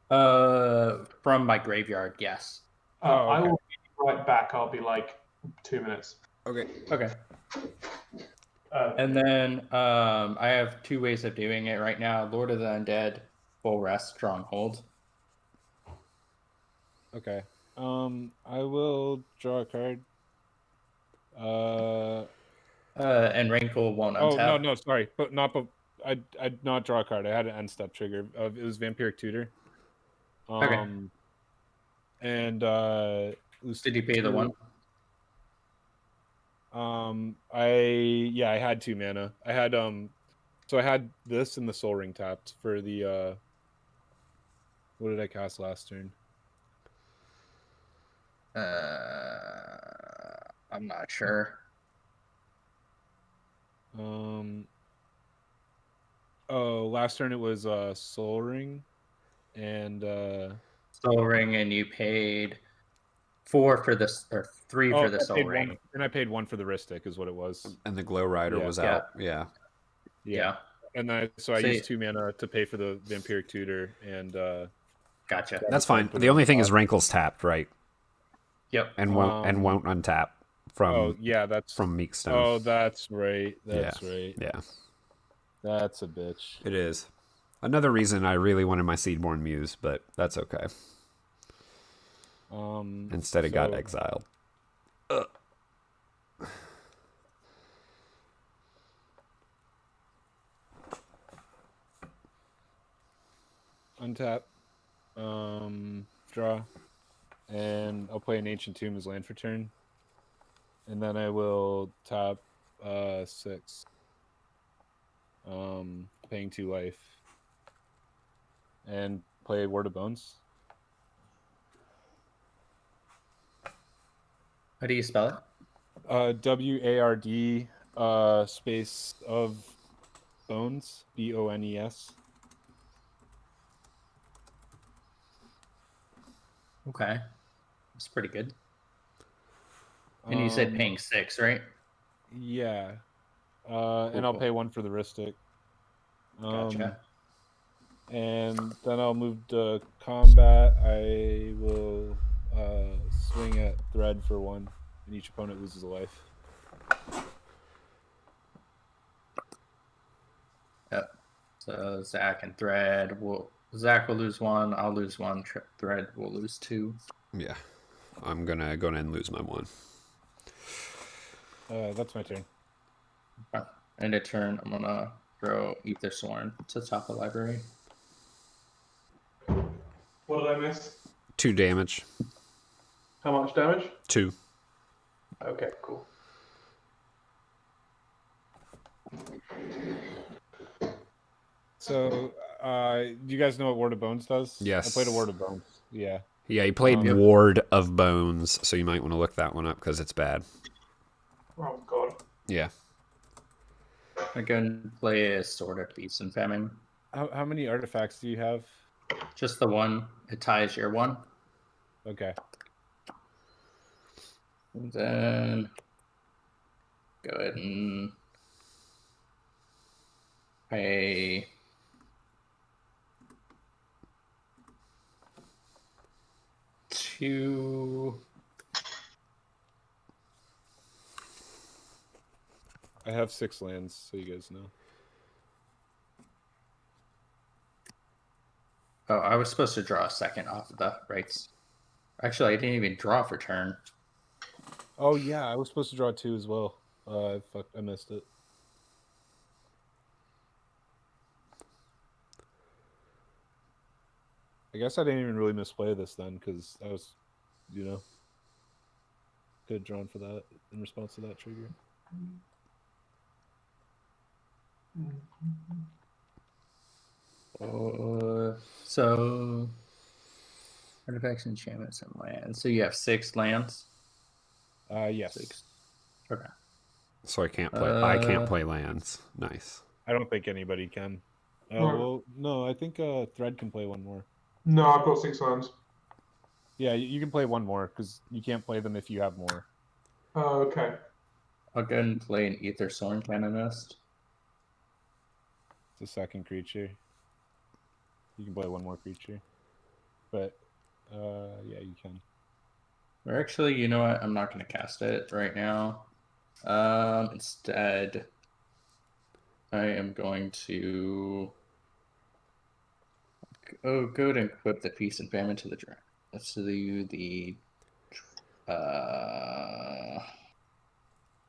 From my graveyard, yes. Okay. I will be right back. I'll be like 2 minutes. Okay. Okay. And then I have 2 ways of doing it right now. Lord of the Undead, Full Rest, Stronghold. Okay. I will draw a card. And Rankle won't untap. No, sorry, but I'd not draw a card. I had an end step trigger. It was Vampiric Tutor. Okay. And Did you pay the 1? I had 2 mana. I had so I had this and the Soul Ring tapped for the what did I cast last turn? I'm not sure. Last turn it was Soul Ring and Soul Ring, and you paid 4 for this, or 3 for the Soul Ring. And I paid 1 for the Ristic, is what it was. And the Glow Rider was out. Yeah. And I used 2 mana to pay for the Vampiric Tutor and Gotcha. That's fine. The only thing is Rankle's tapped, right? Yep. And won't untap from that's from Meekstone. Oh, that's right. That's right. Yeah. That's a bitch. It is. Another reason I really wanted my Seedborn Muse, but that's okay. Instead it got exiled. Untap. Draw. And I'll play an Ancient Tomb as land for turn. And then I will tap 6. Paying 2 life. And play Ward of Bones. How do you spell it? WARD space of bones. BONES. Okay. That's pretty good. And you said paying 6, right? Yeah. And I'll pay 1 for the Ristic. Gotcha. And then I'll move to combat. I will swing at Thread for 1, and each opponent loses a life. Yep. So Zach and Thread Zach will lose 1. I'll lose 1. Thread will lose 2. Yeah. I'm gonna go ahead and lose my 1. That's my turn. End of turn, I'm gonna throw Ether Sworn to the top of the library. What did I miss? 2 damage. How much damage? 2. Okay, cool. So, do you guys know what Ward of Bones does? Yes. I played a Ward of Bones. Yeah. Yeah, he played Ward of Bones, so you might want to look that one up because it's bad. Oh, God. Yeah. I can play a Sword of Peace and Famine. How many artifacts do you have? Just the 1. It ties your 1. Okay. And then go ahead and pay two. I have 6 lands, so you guys know. Oh, I was supposed to draw a second off of the rights. Actually, I didn't even draw for turn. Oh yeah, I was supposed to draw 2 as well. I missed it. I guess I didn't even really misplay this then, because I was, could have drawn for that in response to that trigger. So artifacts, enchantments, and lands. So you have 6 lands. Yes. 6. Okay. So I can't play. I can't play lands. Nice. I don't think anybody can. No. Well, no, I think Thread can play one more. No, I've got 6 lands. Yeah, you can play one more because you can't play them if you have more. Oh, okay. I'll go ahead and play an Ether Storm Canonist. It's a second creature. You can play one more creature, but yeah, you can. Or actually, you know what? I'm not going to cast it right now. Instead, I am going to go ahead and equip the Feast and Famine to the dragon. Let's do the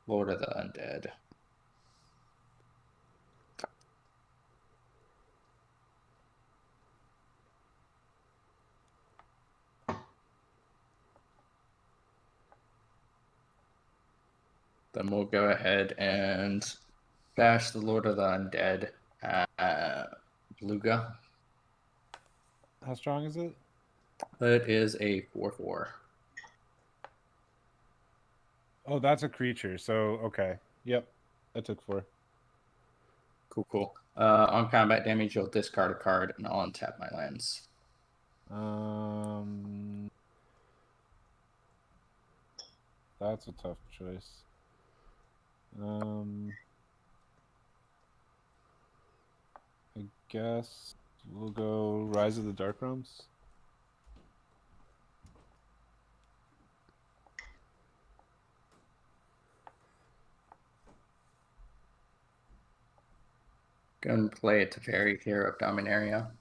Lord of the Undead. Then we'll go ahead and bash the Lord of the Undead at Beluga. How strong is it? It is a 4/4. Oh, that's a creature. So okay, yep, that took 4. Cool. On combat damage, you'll discard a card, and I'll untap my lands. That's a tough choice. I guess we'll go Rise of the Dark Realms. Go and play it to Fairy Hero of Dominaria.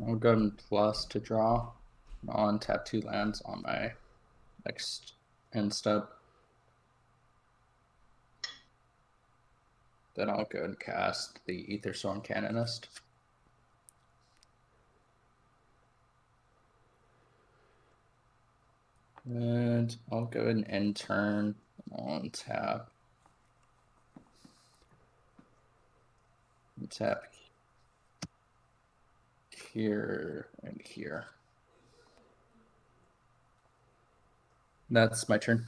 I'll go and plus to draw. I'll untap 2 lands on my next end step. Then I'll go and cast the Ether Storm Canonist. And I'll go ahead and end turn on tap. Tap here and here. That's my turn.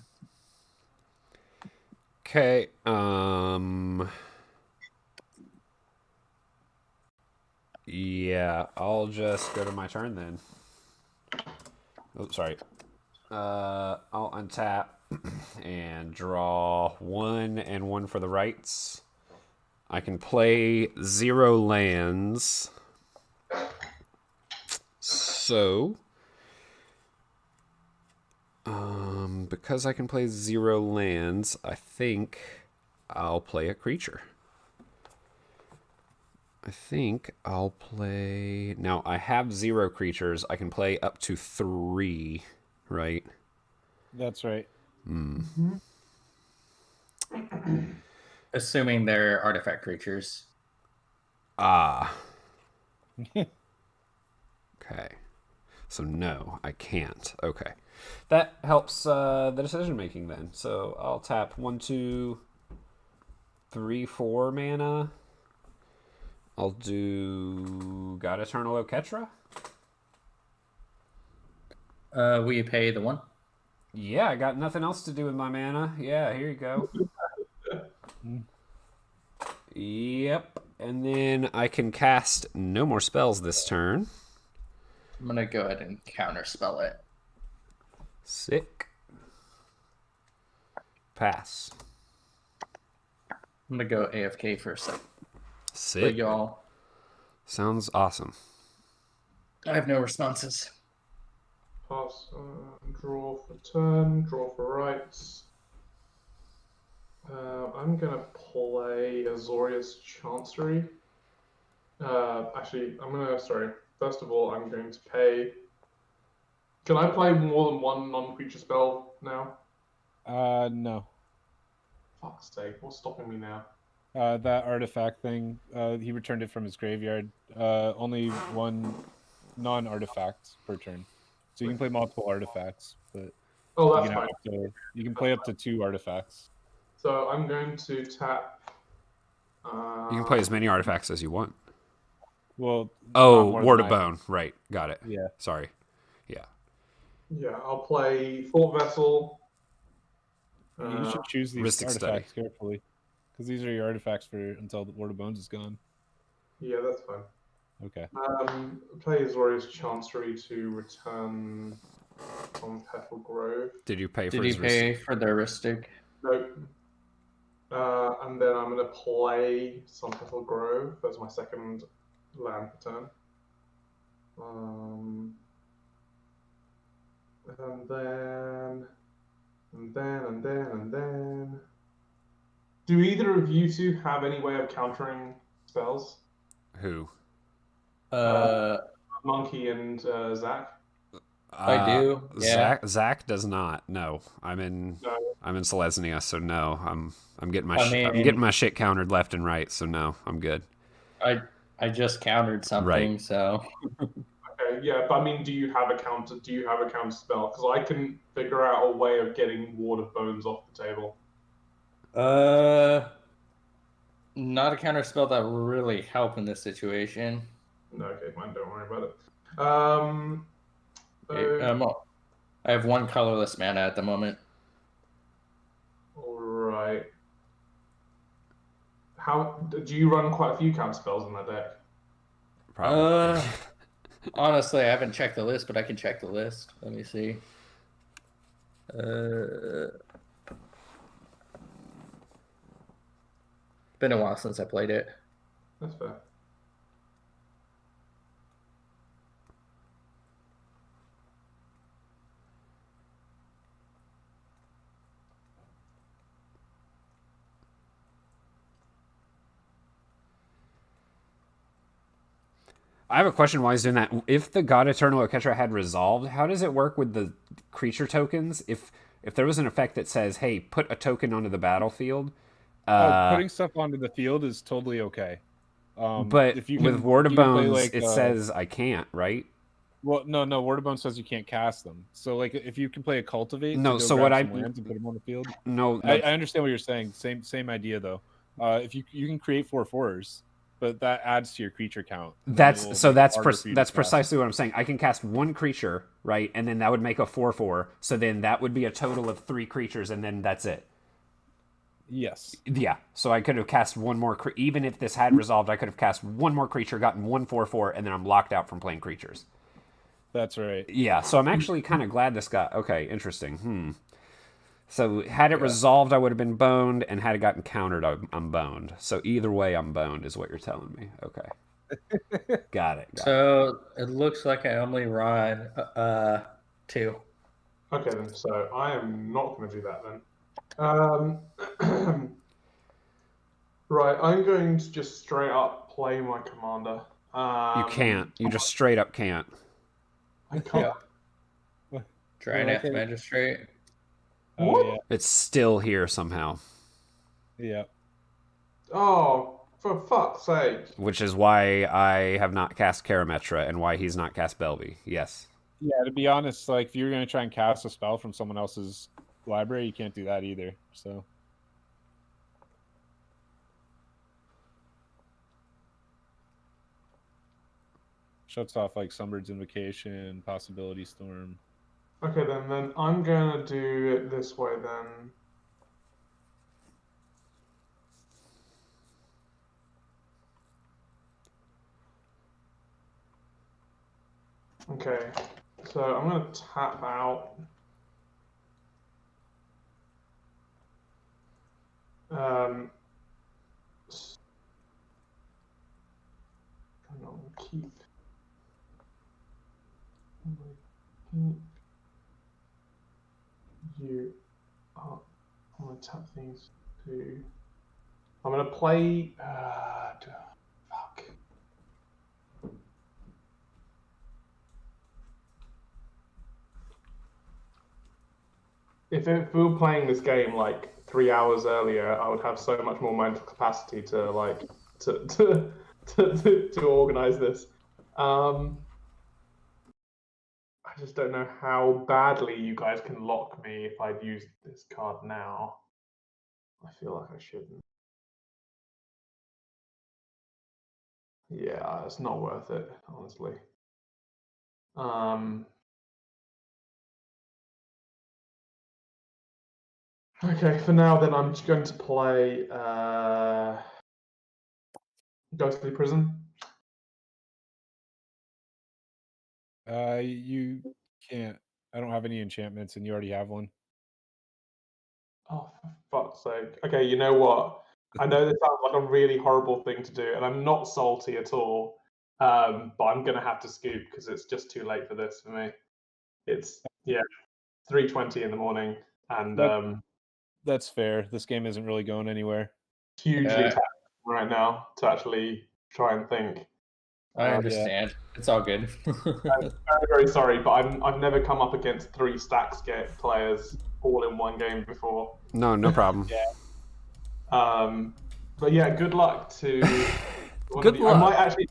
Okay. Yeah, I'll just go to my turn then. Oh, sorry. I'll untap and draw 1 and 1 for the rights. I can play 0 lands. So, because I can play 0 lands, I think I'll play a creature. I think I'll play... Now, I have 0 creatures. I can play up to 3, right? That's right. Assuming they're artifact creatures. Ah. Okay. So no, I can't. Okay. That helps the decision making then. So I'll tap 1, 2, 3, 4 mana. I'll do God Eternal Oketra. Will you pay the 1? Yeah, I got nothing else to do with my mana. Yeah, here you go. Yep. And then I can cast no more spells this turn. I'm going to go ahead and counterspell it. Sick. Pass. I'm gonna go AFK for a second. But Sick. y'all, Sounds awesome. I have no responses. Pass. Draw for turn. Draw for rights. I'm gonna play Azorius Chancery. Actually, sorry. First of all, I'm going to pay. Can I play more than one non-creature spell now? No. Fuck's sake, what's stopping me now? That artifact thing, he returned it from his graveyard. Only one non-artifact per turn. So you can play multiple artifacts, but Oh, you that's can, have fine. you can play up to 2 artifacts. So I'm going to tap. You can play as many artifacts as you want. Well, Oh, not more Ward than of I- Bone. Right. Got it. Yeah. Sorry. Yeah. Yeah, I'll play Thought Vessel. You should choose these Mystic Study. artifacts carefully, because these are your artifacts for until the Ward of Bones is gone. Yeah, that's fine. Okay. Play Azorius Chancery to return on Petal Grove. Did you pay Did for he his pay for the heuristic? Nope. And then I'm going to play Sun Petal Grove as my second land per turn. And then. Do either of you two have any way of countering spells? Who? Monkey and Zach? I do. Yeah. Zach does not. No. I'm in Selesnya, so no. I'm getting my I'm getting my shit countered left and right, so no. I'm good. I just countered something, Right. so Okay, yeah, but I mean, do you have a counter spell? Because I can figure out a way of getting Ward of Bones off the table. not a counter spell that will really help in this situation. No, okay, fine, don't worry about it. I have 1 colorless mana at the moment. All right. How do you run quite a few counter spells in that deck? Probably. Honestly, I haven't checked the list, but I can check the list. Let me see. Been a while since I played it. That's fair. I have a question while he's doing that. If the God Eternal, etc. had resolved, how does it work with the creature tokens? If there was an effect that says, hey, put a token onto the battlefield. Putting stuff onto the field is totally okay. But if you with can, Ward of you can play, Bones, like, it says I can't, right? Well, no. Ward of Bones says you can't cast them. So, like, if you can play a Cultivate, No, to go so grab what some lands and put them on the field. No, I understand what you're saying. Same idea though. If you can create 4/4s, but that adds to your creature count. That's precisely what I'm saying. I can cast 1 creature, right, and then that would make a 4/4. So then that would be a total of 3 creatures, and then that's it. Yes. Yeah. So I could have cast 1 more. Even if this had resolved, I could have cast 1 more creature, gotten 1 4/4, and then I'm locked out from playing creatures. That's right. Yeah. So I'm actually kind of glad this got okay. Interesting. So had it resolved, I would have been boned, and had it gotten countered, I'm boned. So either way, I'm boned, is what you're telling me. Okay. Got it. So it looks like I only run 2. Okay then, so I am not going to do that then. Right, I'm going to just straight up play my commander. You can't. You just straight up can't. I can't. Draenith Magistrate. What? Yeah. It's still here somehow. Yeah. Oh, for fuck's sake. Which is why I have not cast Karametra and why he's not cast Belby. Yes. Yeah, to be honest, like, if you're going to try and cast a spell from someone else's library, you can't do that either. So. Shuts off, like, Sunbird's Invocation, Possibility Storm. Okay then I'm gonna do it this way then. Okay, so I'm gonna tap out. Um, hang on, keep. You are. I'm gonna tap these two. I'm gonna play. Fuck. If we were playing this game like 3 hours earlier, I would have so much more mental capacity to like to organize this. I just don't know how badly you guys can lock me if I'd use this card now. I feel like I shouldn't. Yeah, it's not worth it, honestly. Okay, for now then I'm just going to play Ghostly Prison. You can't. I don't have any enchantments, and you already have one. Oh, for fuck's sake. Okay, you know what? I know this sounds like a really horrible thing to do, and I'm not salty at all. But I'm gonna have to scoop because it's just too late for this for me. It's 3:20 in the morning, and That's fair. This game isn't really going anywhere. hugely taxing right now to actually try and think. I understand. It's all good. I'm very, very sorry, but I've never come up against 3 stack players all in one game before. No problem. But yeah, good luck to. Good luck. I might actually.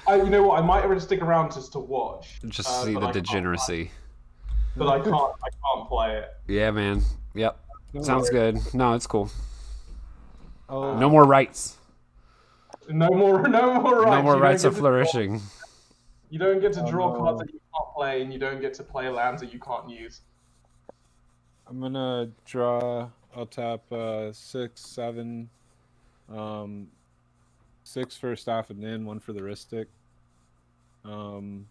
You know what? I might even stick around just to watch. Just see the degeneracy. But I can't play it. Yeah, man. Yep. Sounds good. No, it's cool. Oh, No more rights. No more rights. No more rights of flourishing. You don't get to draw cards that you can't play, and you don't get to play lands that you can't use. I'm gonna draw. I'll tap 6, 7, 6 for Staff and Nin, 1 for the Ristic. And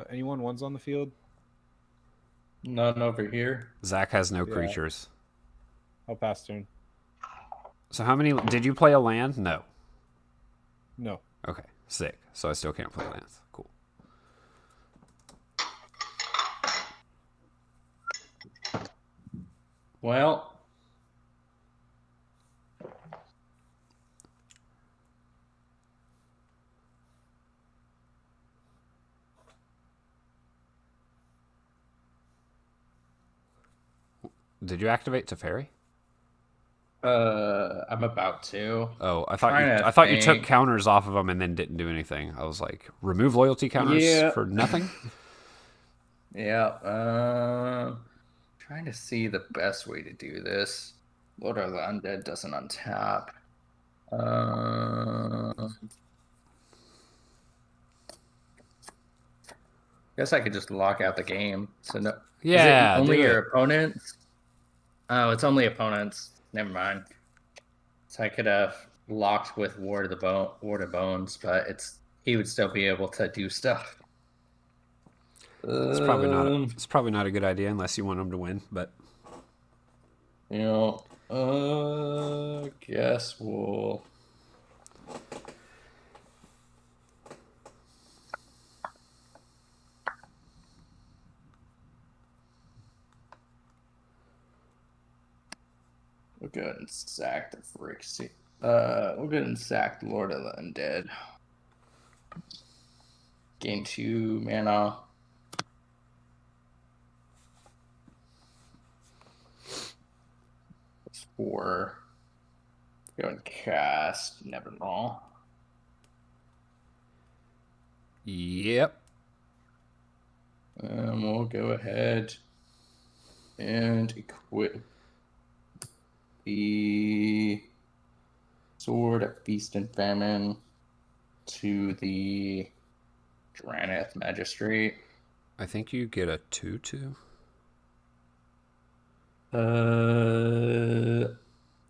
anyone ones on the field? None over here. Zach has no creatures. I'll pass turn. So how many did you play a land? No. No. Okay, sick. So I still can't play lands. Cool. Well, Did you activate Teferi? I'm about to. Oh, I thought you took counters off of them and then didn't do anything. I was like, remove loyalty counters for nothing. Yeah. Trying to see the best way to do this. Lord of the Undead doesn't untap. Guess I could just lock out the game. So no. Yeah. Is it only your opponents? Oh, it's only opponents. Never mind. So I could have locked with Ward of Bones, but he would still be able to do stuff. It's probably not a good idea unless you want him to win, but guess we'll go ahead and sack the Frixie. We'll go ahead and sack Lord of the Undead. Gain 2 mana. It's 4. Go and cast Nevermore. Yep. And we'll go ahead and equip the Sword of Feast and Famine to the Draneth Magistrate. I think you get a 2/2.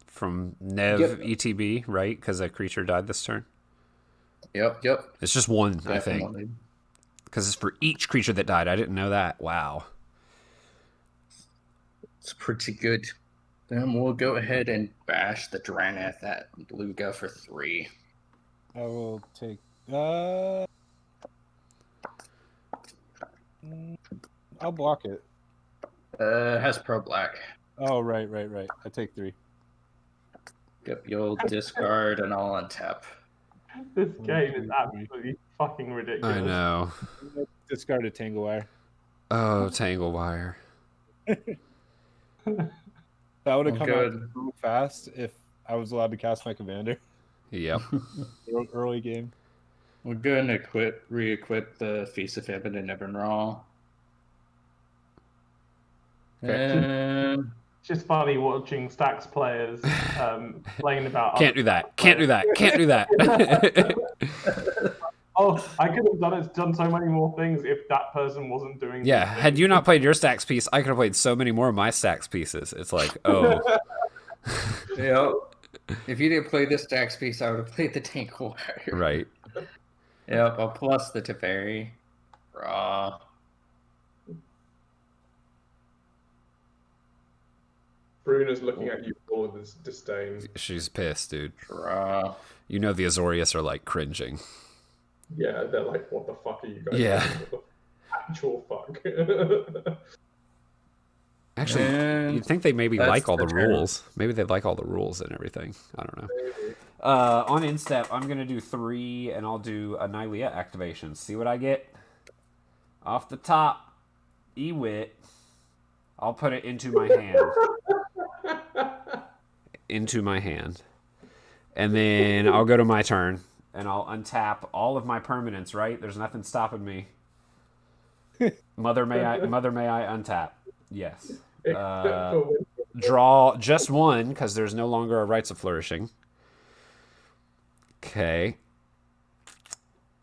From Nev ETB, right? Because a creature died this turn. Yep. It's just one, Definitely. I think. Because it's for each creature that died. I didn't know that. Wow. It's pretty good. Then we'll go ahead and bash the Draneth at Luga for 3. I will take. I'll block it. It has Pro Black. Oh, right. I take 3. Yep, you'll discard and I'll untap. This One, game two, is three. absolutely fucking ridiculous. I know. Discard a Tangle Wire. Oh, Tangle Wire. That would have Oh, come good. out so fast if I was allowed to cast my commander. Yep. Early game. We're going to re-equip the Feast of Famine and Never Raw. And It's just funny watching Stacks players playing about. Can't do that. Can't do that. Can't do that. Oh, I could have done so many more things if that person wasn't doing. Yeah, these had things. you not played your stacks piece, I could have played so many more of my stacks pieces. It's like, oh, yep. If you didn't play this Dax piece, I would have played the Tangle Wire. right. Yep, I'll plus the Teferi. Raw. Bruno's looking at you all with this disdain. She's pissed, dude. Draw. You know the Azorius are like cringing. Yeah, they're like, what the fuck are you guys Yeah. doing? What the actual fuck? Actually, And you'd think they maybe that's like all the the turn. rules. Maybe they like all the rules and everything. I don't know. Maybe. On Instep, I'm going to do 3, and I'll do a Nylea activation. See what I get? Off the top, Ewit. I'll put it into my hand. Into my hand. And then I'll go to my turn, and I'll untap all of my permanents, right? There's nothing stopping me. Mother, may I untap? Yes. Except for when Draw just one, because there's no longer a Rites of Flourishing. Okay.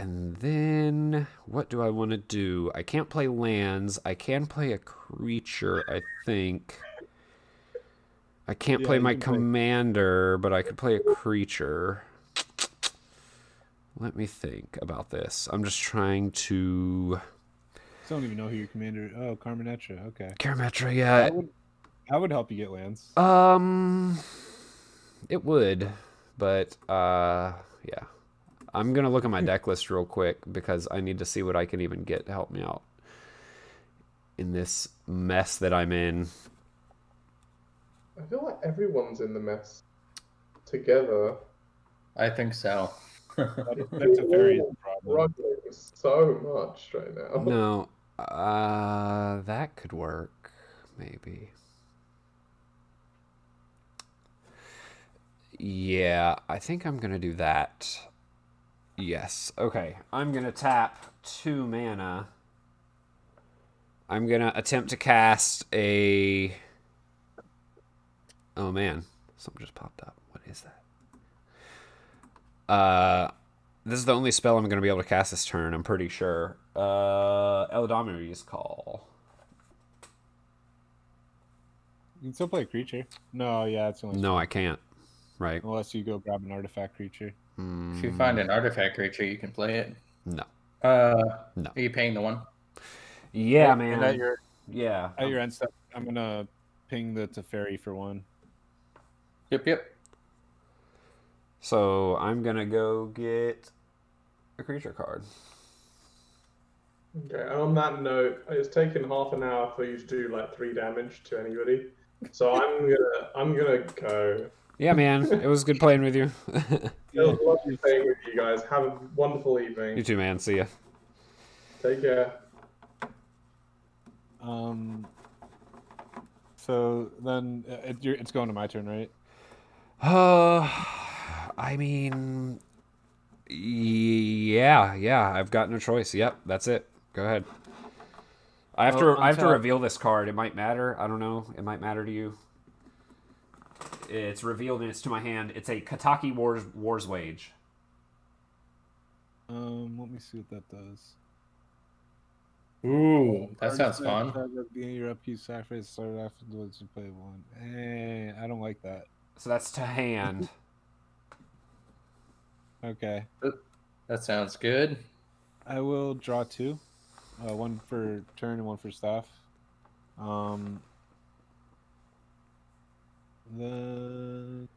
And then, what do I want to do? I can't play lands. I can play a creature, I think. I can't play you my can play- commander, but I could play a creature. Let me think about this. I'm just trying to... I don't even know who your commander. Oh, Carmenetra. Okay. Karametra, yeah. I would help you get lands. It would, but yeah. I'm gonna look at my deck list real quick because I need to see what I can even get to help me out in this mess that I'm in. I feel like everyone's in the mess together. I think so. That's a very problem. Struggling so much right now. No, that could work, maybe. Yeah, I think I'm gonna do that. Yes. Okay. I'm gonna tap 2 mana. I'm gonna attempt to cast a. Oh man, something just popped up. What is that? This is the only spell I'm gonna be able to cast this turn. I'm pretty sure. Eladamri's Call. You can still play a creature. No, yeah, it's only No, I can't. Right. unless you go grab an artifact creature. If you find an artifact creature, you can play it. No. No. Are you paying the 1? Yeah, And man. at your Yeah. end step, I'm gonna ping the Teferi for 1. Yep. So I'm gonna go get a creature card. Okay, and on that note, it's taken half an hour for you to do like 3 damage to anybody. So I'm gonna go. Yeah, man. It was good playing with you. It was lovely playing with you guys. Have a wonderful evening. You too, man. See ya. Take care. So then it's going to my turn, right? I mean, yeah. I've got no choice. Yep, that's it. Go ahead. I have to reveal this card. It might matter. I don't know. It might matter to you. It's revealed and it's to my hand. It's a Kataki War's Wage. Let me see what that does. Ooh, that sounds fun. At the beginning of your upkeep, sacrifice started afterwards. You play 1. I don't like that. So that's to hand. Okay, That sounds good. I will draw 2. 1 for turn and 1 for staff. Then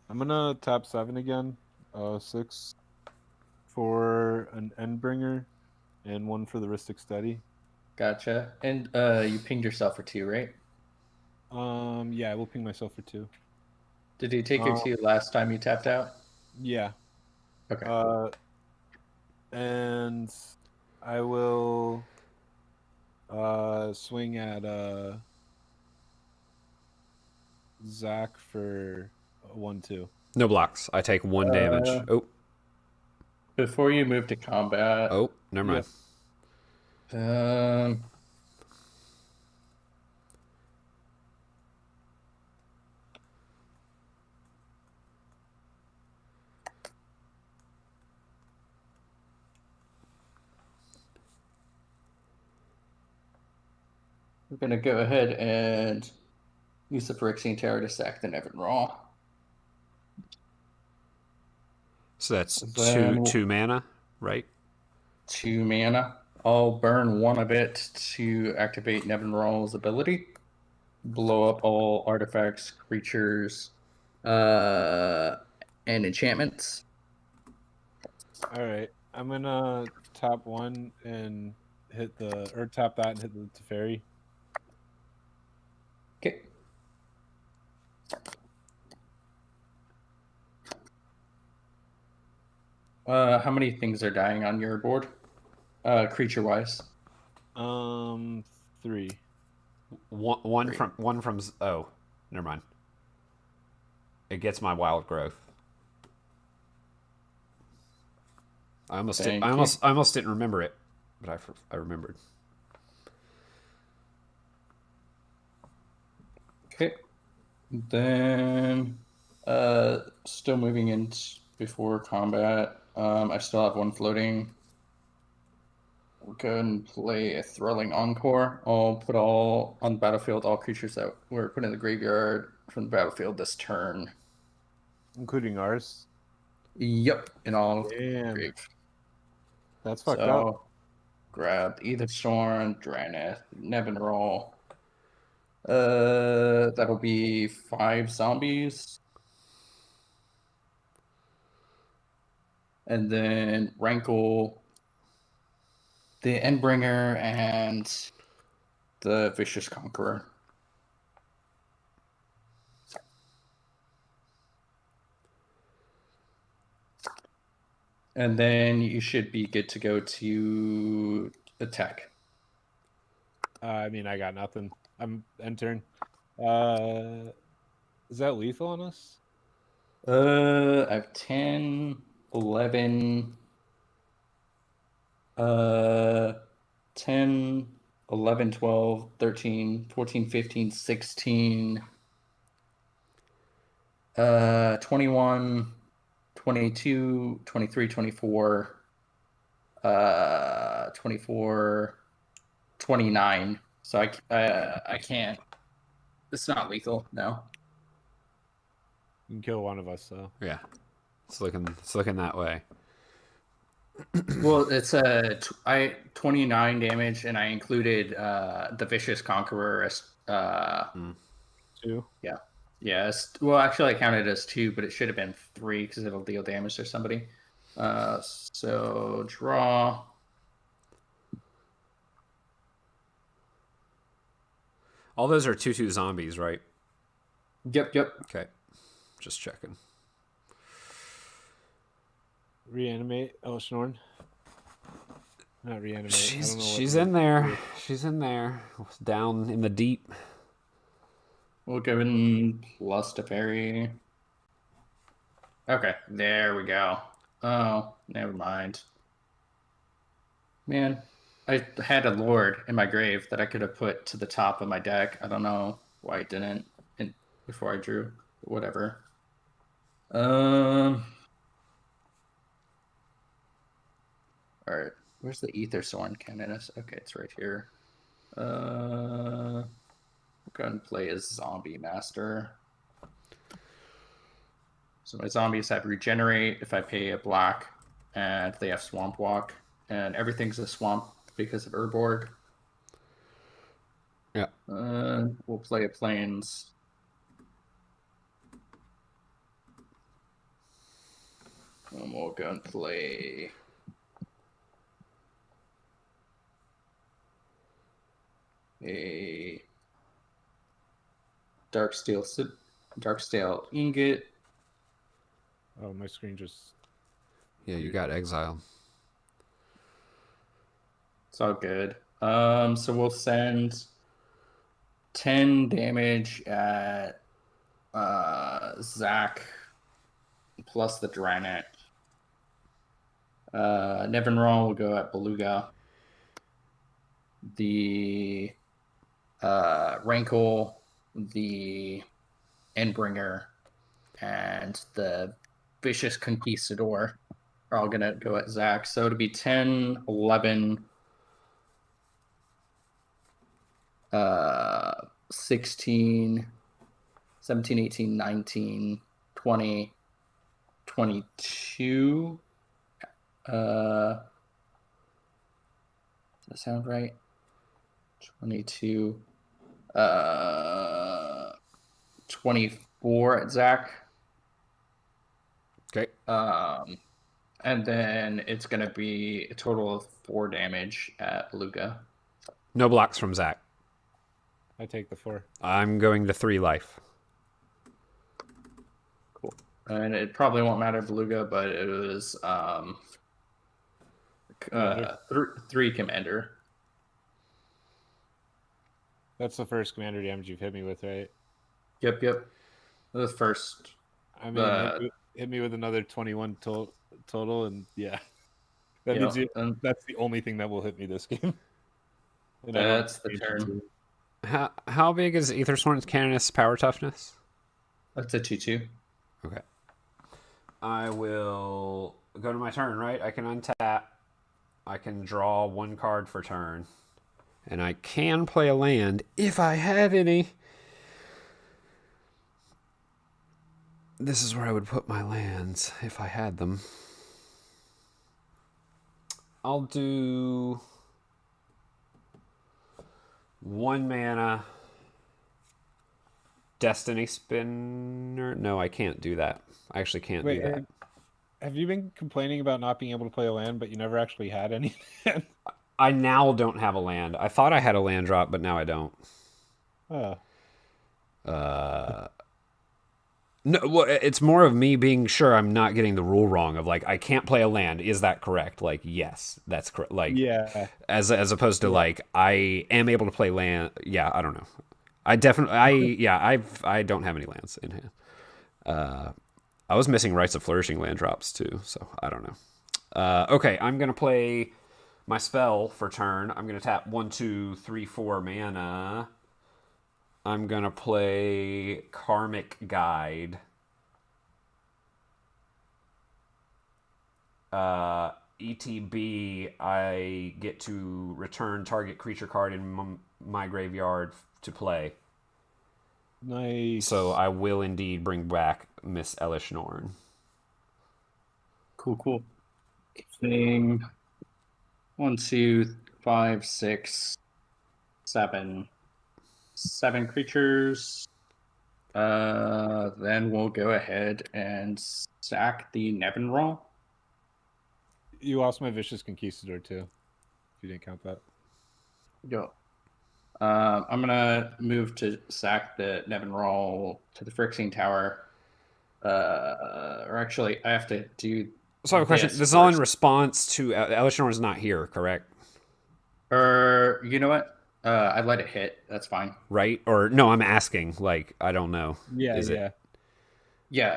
I'm gonna tap 7 again. 6 for an Endbringer, and 1 for the Rhystic Steady. Gotcha. And you pinged yourself for 2, right? Yeah, I will ping myself for 2. Did you take your 2 last time you tapped out? Yeah. Okay. And I will swing at Zach for 1-2. No blocks. I take 1 damage. Oh, Before you move to combat, oh, never mind. we're gonna go ahead and use the Phyrexian Tower to sack the Nevin Raw. So that's Then- 2 mana, right? 2 mana. I'll burn 1 of it to activate Nevin Raw's ability. Blow up all artifacts, creatures, and enchantments. All right, I'm gonna tap 1 and tap that and hit the Teferi. Okay. How many things are dying on your board? Creature wise. 3. One from oh, never mind. It gets my wild growth. I almost didn't remember it, but I remembered. Okay. Then still moving in before combat. I still have 1 floating. We'll go and play a Thrilling Encore. I'll put all on the battlefield all creatures that were put in the graveyard from the battlefield this turn. Including ours. Yep, in all Damn. grave. That's fucked up. Grab either Storm, Draenith, Nevin Roll. That'll be 5 zombies. And then Rankle, the Endbringer, and the Vicious Conqueror. And then you should be good to go to attack. I mean, I got nothing. I'm end turn. Is that lethal on us? I have 10, 11, 10, 11, 12, 13, 14, 15, 16, 21, 22, 23, 24, 24, 29. So I can't. It's not lethal, no. You can kill one of us, though. Yeah, it's looking that way. Well, it's 29 damage, and I included the Vicious Conqueror as 2. Yeah. Yes. Well, actually, I counted it as 2, but it should have been 3 because it'll deal damage to somebody. So draw. All those are 2/2 zombies, right? Yep. Okay, just checking. Reanimate. Oh, Snorn. Not reanimate. She's in there. She's in there. Down in the deep. We'll go in plus Teferi. Okay, there we go. Oh, never mind. Man, I had a Lord in my grave that I could have put to the top of my deck. I don't know why I didn't before I drew. Whatever. All right. Where's the Ether Sworn Canoness? Okay, it's right here. We'll go ahead and play as Zombie Master. So my zombies have Regenerate if I pay a black, and they have Swamp Walk, and everything's a swamp because of Urborg. Yeah. We'll play a Plains. And we'll go and play a Darksteel Ingot. Oh, my screen just. Yeah, you got exiled. It's all good. So we'll send 10 damage at Zach plus the Dranet. Nevinraw will go at Beluga. The Rankle, the Endbringer, and the Vicious Conquistador are all going to go at Zach. So it'll be 10, 11, 16, 17, 18, 19, 20, 22. Does that sound right? 22. 24 at Zach. Okay. And then it's going to be a total of 4 damage at Beluga. No blocks from Zach. I take the 4. I'm going to 3 life. Cool. And it probably won't matter Beluga, but it was 3 commander. That's the first commander damage you've hit me with, right? Yep. The first. I mean, hit me with another 21 total, and yeah. That means that's the only thing that will hit me this game. That's the turn. How big is Aethersworn's Canonist's power toughness? That's a 2/2. Okay. I will go to my turn, right? I can untap. I can draw 1 card for turn. And I can play a land if I have any. This is where I would put my lands if I had them. I'll do 1 mana Destiny Spinner. No, I can't do that. I actually can't do that. Have you been complaining about not being able to play a land, but you never actually had any? I now don't have a land. I thought I had a land drop, but now I don't. Oh. No, well, it's more of me being sure I'm not getting the rule wrong of like I can't play a land. Is that correct? Like yes, that's correct. Like yeah, as opposed to like I am able to play land. Yeah, I don't know. I don't have any lands in hand. I was missing Rites of Flourishing land drops too, so I don't know. Okay, I'm gonna play my spell for turn. I'm gonna tap 1, 2, 3, 4 mana. I'm gonna play Karmic Guide. ETB, I get to return target creature card in my graveyard to play. Nice. So I will indeed bring back Miss Elish Norn. Cool. Thing 1, 2, 5, 6, 7. 7 creatures. Then we'll go ahead and sack the Nevinraw. You lost my Vicious Conquistador too. If you didn't count that. Yo. I'm gonna move to sack the Nevinraw to the Phyrexian Tower. Or actually, I have to do. So I have a question. This is all in response to Elish Norn is not here, correct? You know what? I let it hit. That's fine. Right? Or no, I'm asking. Like I don't know. Yeah, is yeah. It? Yeah,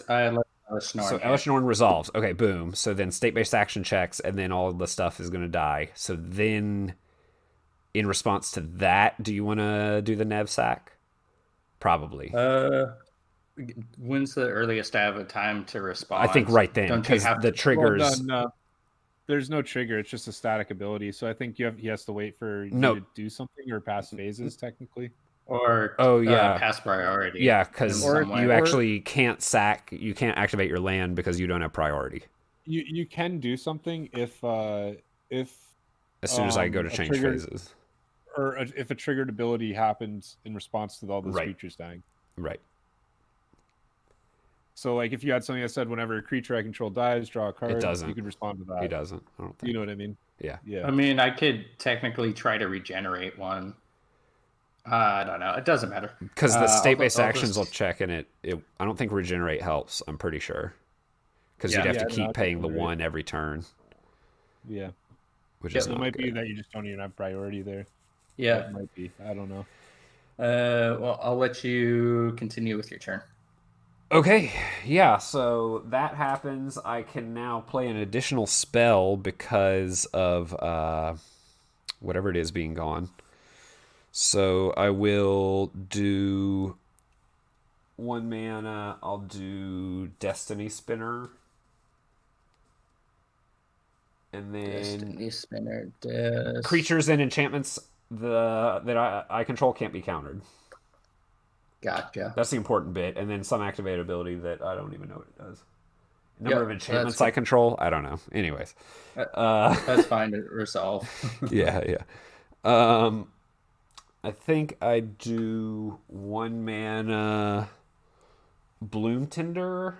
I let Elish Norn. So Elish Norn resolves. Okay, boom. So then state-based action checks, and then all of the stuff is going to die. So then, in response to that, do you want to do the Nev sack? Probably. When's the earliest I have a time to respond? I think right then, because the triggers. No. There's no trigger. It's just a static ability. So I think he has to wait for you to do something or pass phases, technically. Or pass priority. Yeah, because you actually can't sack. You can't activate your land because you don't have priority. You can do something if as soon as I go to change phases. if a triggered ability happens in response to all those Right. creatures dying. Right. So, like, if you had something that said whenever a creature I control dies, draw a card, doesn't. you could respond to that. He doesn't. I don't think. You know what I mean? Yeah. Yeah. I mean, I could technically try to regenerate one. I don't know. It doesn't matter. Because the state-based I'll actions will just- check, and it. I don't think regenerate helps. I'm pretty sure. Because Yeah. you'd have Yeah, to keep no, paying the definitely. 1 every turn, Yeah. which Yeah, is So it not might be good. that you just don't even have priority there. Yeah. It might be. I don't know. Well, I'll let you continue with your turn. Okay, yeah, so that happens. I can now play an additional spell because of whatever it is being gone. So I will do 1 mana. I'll do Destiny Spinner. And then Destiny Spinner. creatures and enchantments that I control can't be countered. Gotcha. That's the important bit. And then some activate ability that I don't even know what it does. Number of Yep, enchantments that's I control, I don't know. Anyways. That's fine to resolve. Yeah. I think I do 1 mana Bloom Tinder.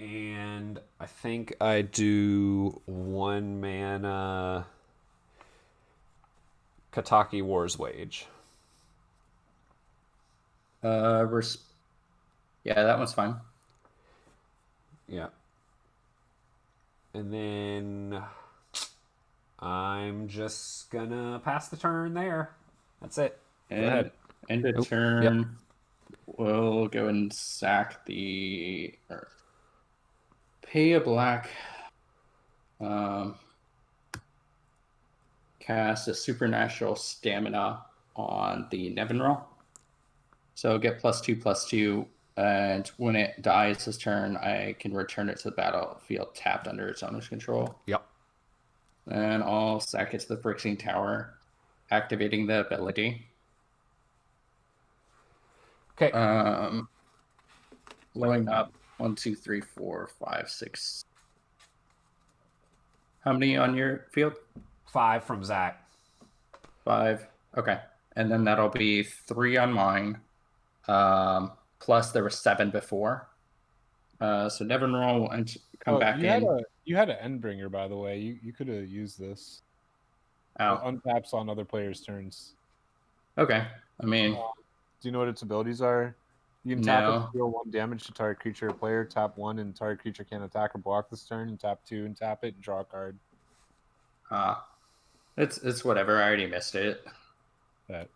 And I think I do 1 mana Kataki War's Wage. Yeah, that one's fine. Yeah. And then I'm just gonna pass the turn there. That's it. Go ahead. End of Yep. turn. We'll go and sack the or pay a black. Cast a supernatural stamina on the Nevinral. So get +2/+2, and when it dies this turn, I can return it to the battlefield tapped under its owner's control. Yep. And I'll sack it to the Phyrexian Tower, activating the ability. Okay. Blowing up 1, 2, 3, 4, 5, 6. How many on your field? 5 from Zach. 5. Okay. And then that'll be 3 on mine. Plus there were 7 before. So Nevinral will come back in. You had an Endbringer, by the way. You could have used this. Oh. It untaps on other players' turns. Okay. I mean, Do you know what its abilities are? You can tap it No. to deal 1 damage to target creature or player. Tap 1 and target creature can't attack or block this turn. And tap 2 and tap it and draw a card. it's whatever. I already missed it. That.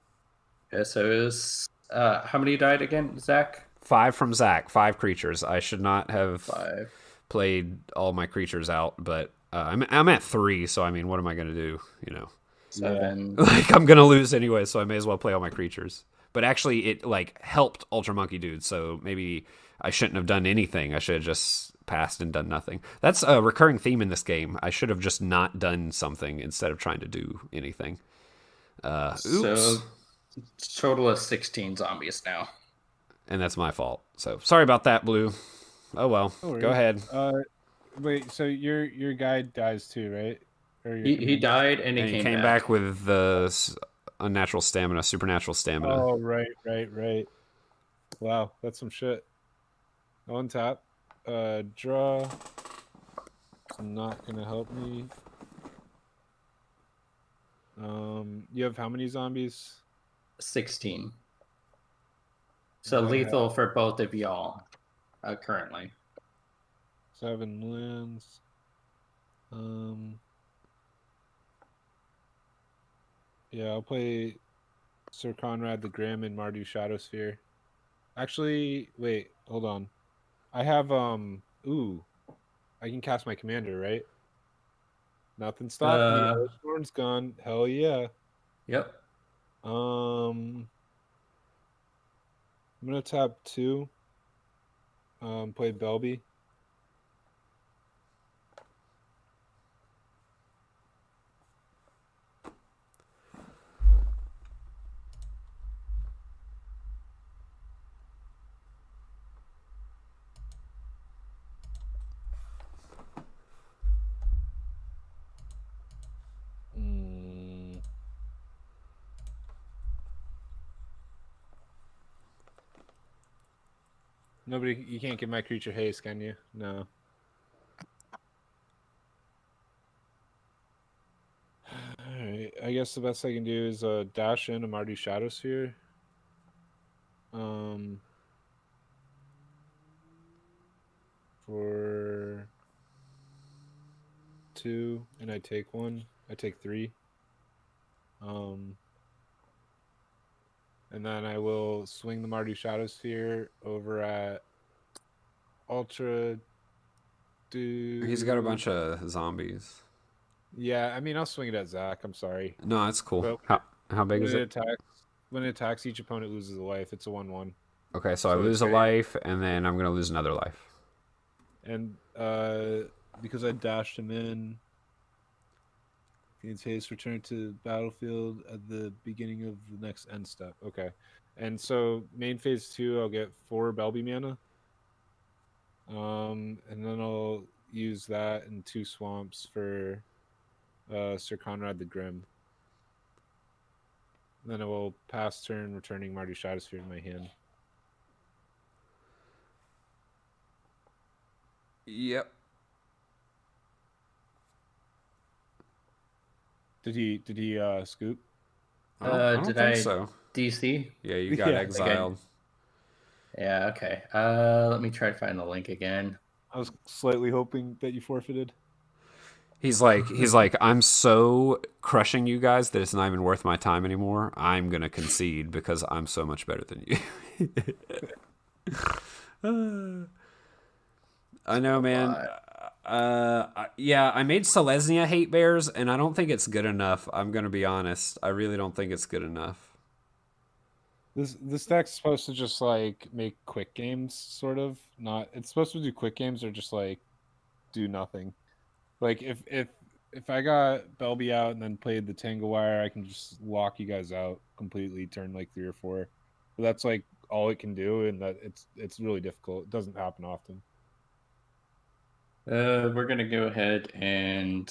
Okay, so it was how many died again, Zach? 5 from Zach. 5 creatures. I should not have 5. played all my creatures out, but I'm at 3. So I mean, what am I gonna do? 7. Like I'm gonna lose anyway, so I may as well play all my creatures. But actually, it helped Ultra Monkey Dude, so maybe I shouldn't have done anything. I should have just passed and done nothing. That's a recurring theme in this game. I should have just not done something instead of trying to do anything. Oops. So total of 16 zombies now. And that's my fault. So sorry about that, Blue. Oh well. No Go ahead. Wait, so your guy dies too, right? Or your He commander? died and he And he came came back with the unnatural stamina, supernatural stamina. Oh, right. Wow, that's some shit. Untap. Draw. It's not gonna help me. You have how many zombies? 16. So Okay. lethal for both of y'all currently. 7 lands. Yeah, I'll play Sir Conrad the Grim and Mardu Shadowsphere. Actually, wait, hold on. I have ooh, I can cast my commander, right? Nothing stopped me. Earthstorm's gone. Hell yeah. Yep. I'm gonna tap 2. Play Belby. Nobody, you can't give my creature haste, can you? No. Alright, I guess the best I can do is dash in a Mardu Shadow Sphere. For 2, and I take 1. I take 3. And then I will swing the Mardu Shadow Sphere over at Ultra. He's got a bunch of zombies. Yeah, I mean, I'll swing it at Zach. I'm sorry. No, that's cool. But How big is it? When it attacks, each opponent loses a life. It's a 1/1. Okay, so I lose a life, and then I'm going to lose another life. And because I dashed him in, gains haste, return to battlefield at the beginning of the next end step. Okay. And so main phase 2, I'll get 4 Belby mana. And then I'll use that and 2 swamps for Sir Conrad the Grim. And then I will pass turn, returning Mardu Shadowsphere in my hand. Yep. Did he scoop? I don't think so. DC? Yeah, you got exiled. Yeah, okay. Let me try to find the link again. I was slightly hoping that you forfeited. He's like, I'm so crushing you guys that it's not even worth my time anymore. I'm gonna concede because I'm so much better than you. I know, man. Yeah, I made Selesnya hate bears, and I don't think it's good enough. I'm gonna be honest. I really don't think it's good enough. This deck's supposed to just like make quick games, sort of. Not. It's supposed to do quick games or just like do nothing. Like if I got Belby out and then played the Tangle Wire, I can just lock you guys out completely, turn like 3 or 4. But that's like all it can do, and that it's really difficult. It doesn't happen often. We're gonna go ahead and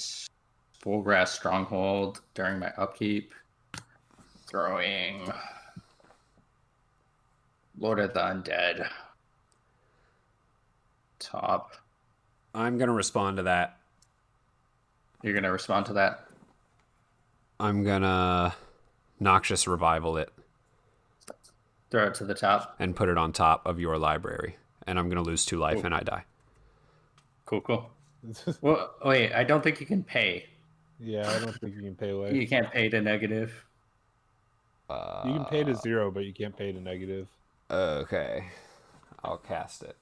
Full Grass Stronghold during my upkeep. Throwing Lord of the Undead. Top. I'm gonna respond to that. You're gonna respond to that? I'm gonna Noxious Revival it. Throw it to the top. And put it on top of your library. And I'm gonna lose 2 life and I die. Cool. Well, wait, I don't think you can pay. Yeah, I don't think you can pay life. You can't pay to negative. You can pay to 0, but you can't pay to negative. Okay. I'll cast it.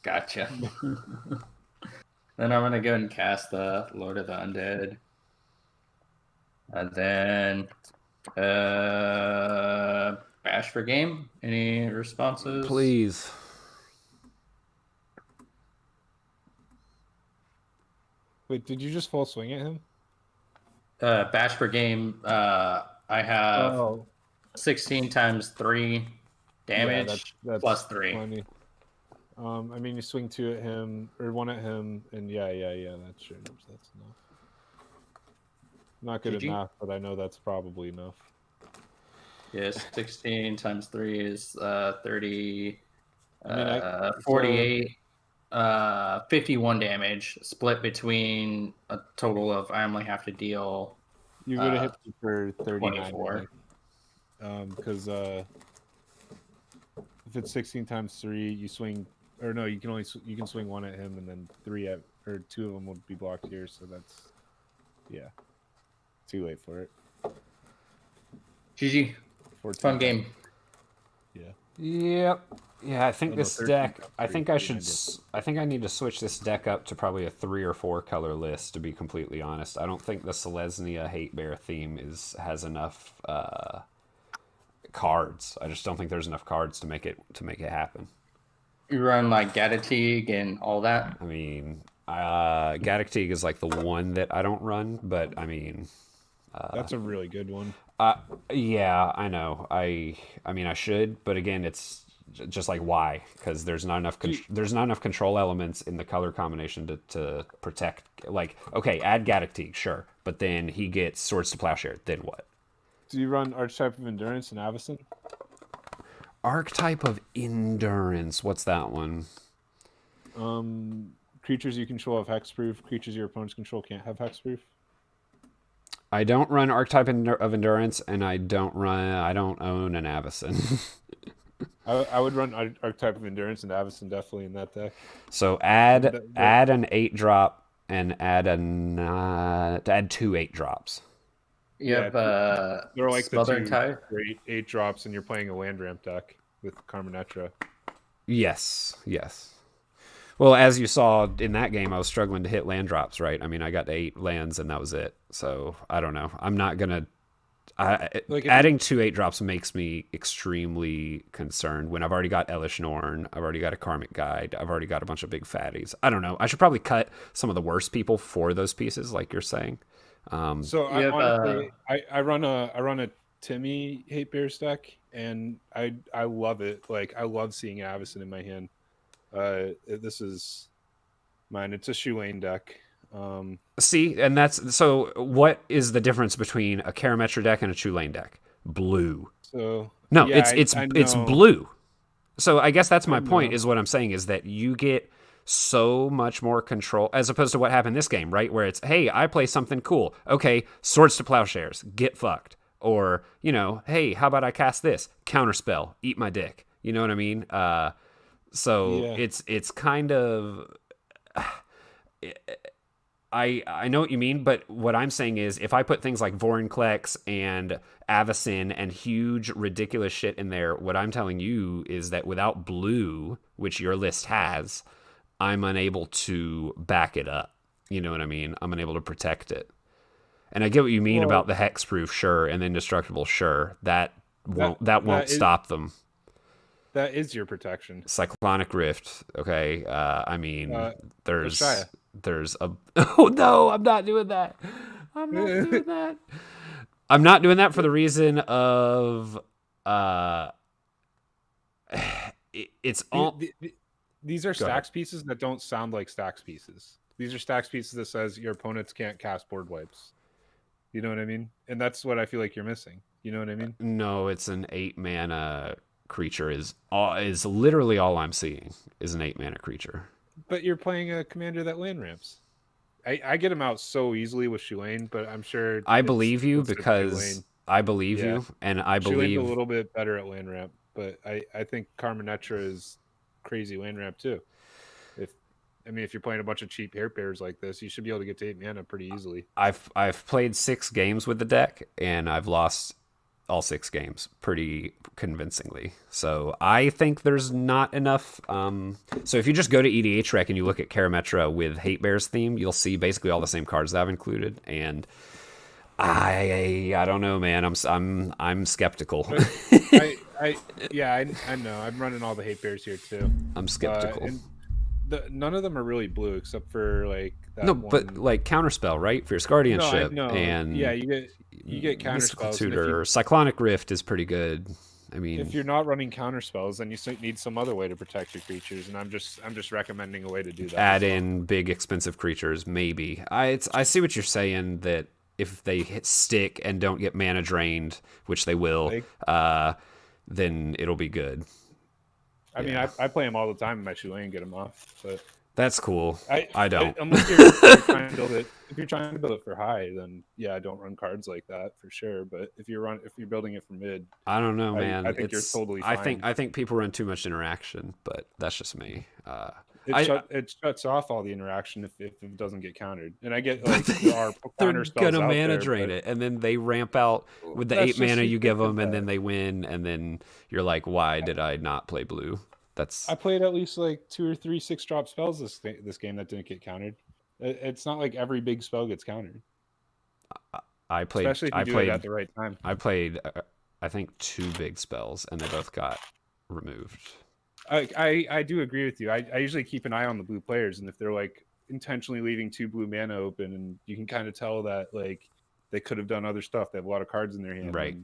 Gotcha. Then I'm gonna go and cast the Lord of the Undead. And then bash for game. Any responses? Please. Wait, did you just full swing at him? Bash per game. I have 16 times 3 damage plus 3. Funny. I mean, you swing 2 at him or 1 at him, and yeah. That's sure. That's enough. Not good at math, but I know that's probably enough. Yes, 16 times 3 is 30. 48. 51 damage, split between a total of I only have to deal. You would have hit me for 24. Because if it's 16 times 3, you swing, or no, you can swing 1 at him, and then 2 of them would be blocked here. So that's too late for it. GG. Fun game. Yeah. Yep. Yeah, I think this deck. I think I need to switch this deck up to probably a 3 or 4 color list. To be completely honest, I don't think the Selesnya Hate Bear theme has enough cards. I just don't think there's enough cards to make it happen. You run like Gatatig and all that. I mean, Gatatig is like the one that I don't run, but I mean, that's a really good one. Yeah, I know. I mean, I should, but again, it's just like why? Because there's not enough control elements in the color combination to protect. Like, okay, add Gatatig, sure, but then he gets Swords to Plowshare. Then what? Do you run Archetype of Endurance and Avacyn? Archetype of Endurance. What's that one? Creatures you control have hexproof. Creatures your opponents control can't have hexproof. I don't run Archetype of Endurance, and I don't own an Avacyn. I would run Archetype of Endurance and Avacyn definitely in that deck. So add an 8-drop and add 2 8-drops. You have they're like Smothering Tide? 8 drops, and you're playing a land ramp deck with Carmenetra. Yes. Well, as you saw in that game, I was struggling to hit land drops, right? I mean, I got to 8 lands, and that was it. So, I don't know. I'm not going to... adding 2 8-drops makes me extremely concerned when I've already got Elish Norn, I've already got a Karmic Guide, I've already got a bunch of big fatties. I don't know. I should probably cut some of the worst people for those pieces, like you're saying. So honestly, I run a Timmy Hate Bears deck, and I love it. Like, I love seeing Avacyn in my hand. This is mine. It's a Shulane deck. See, and that's so. What is the difference between a Karametra deck and a Tulane deck? Blue. So no, yeah, it's blue. So I guess that's my point. Is what I'm saying is that you get so much more control as opposed to what happened this game, right? Where it's, hey, I play something cool. Okay, Swords to Plowshares, get fucked. Or, hey, how about I cast this? Counterspell, eat my dick. You know what I mean? It's kind of... I know what you mean, but what I'm saying is if I put things like Vorinclex and Avacyn and huge, ridiculous shit in there, what I'm telling you is that without blue, which your list has, I'm unable to back it up. You know what I mean? I'm unable to protect it. And I get what you mean about the hexproof, sure, and the indestructible, sure. That won't stop them. That is your protection. Cyclonic Rift, okay. There's a... Oh no, I'm not doing that. I'm not doing that for the reason of it's all... These are stacks pieces that don't sound like stacks pieces. These are stacks pieces that says your opponents can't cast board wipes. You know what I mean? And that's what I feel like you're missing. You know what I mean? No, it's an 8-mana creature is literally all I'm seeing is an 8-mana creature. But you're playing a commander that land ramps. I get him out so easily with Shulane, but I'm sure I believe you because I believe you, and I believe Shulane's a little bit better at land ramp, but I think Carmenetra is crazy land ramp too. If you're playing a bunch of cheap hair pairs like this, you should be able to get to 8 mana pretty easily. I've played 6 games with the deck, and I've lost all 6 games pretty convincingly. So I think there's not enough. So if you just go to EDH Rec and you look at Karametra with Hate Bears theme, you'll see basically all the same cards that I've included. And I don't know, man. I'm skeptical. I know. I'm running all the Hate Bears here too. I'm skeptical. None of them are really blue except for like that no, one. but like Counterspell, right? Fierce Guardianship, and yeah, you get Counterspells. Tutor, Cyclonic Rift is pretty good. I mean, if you're not running Counterspells, then you need some other way to protect your creatures, and I'm just recommending a way to do that. Add in big expensive creatures, maybe. I see what you're saying, that if they stick and don't get mana drained, which they will, then it'll be good. I mean, I play them all the time in my Shulane and get them off, but that's cool. I don't. Unless you're trying to build it. If you're trying to build it for high, then yeah, I don't run cards like that for sure. But if you're building it for mid, I don't know, man. I think you're totally fine. I think people run too much interaction, but that's just me. It shuts off all the interaction if it doesn't get countered. And I get like there are they're spells gonna out mana there, drain it, and then they ramp out with the 8 mana you give them, and then they win, and then you're like, why did I not play blue? I played at least like 2 or 3 6-drop spells this game that didn't get countered. It's not like every big spell gets countered. Especially if you do it at the right time. I played, I think 2 big spells, and they both got removed. I do agree with you. I usually keep an eye on the blue players, and if they're like intentionally leaving 2 blue mana open, and you can kind of tell that like they could have done other stuff. They have a lot of cards in their hand. Right.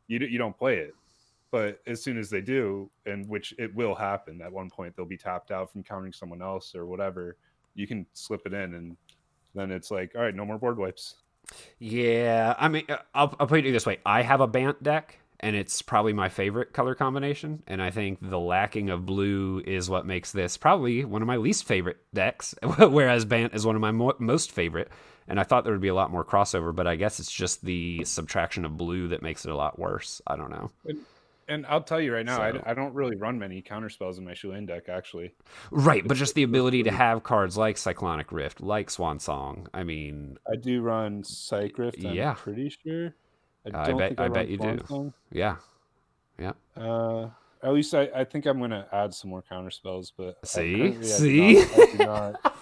You don't play it. But as soon as they do, and which it will happen, at one point they'll be tapped out from countering someone else or whatever, you can slip it in, and then it's like, all right, no more board wipes. Yeah, I mean, I'll put it this way. I have a Bant deck, and it's probably my favorite color combination. And I think the lacking of blue is what makes this probably one of my least favorite decks, whereas Bant is one of my most favorite. And I thought there would be a lot more crossover, but I guess it's just the subtraction of blue that makes it a lot worse. I don't know. And I'll tell you right now, So- I don't really run many counterspells in my Shuin deck, actually. Right, but just the ability to have cards like Cyclonic Rift, like Swan Song. I mean, I do run Psych Rift, Yeah. I'm pretty sure. I bet you do. Song. Yeah. At least I think I'm going to add some more counterspells, but See? I do not.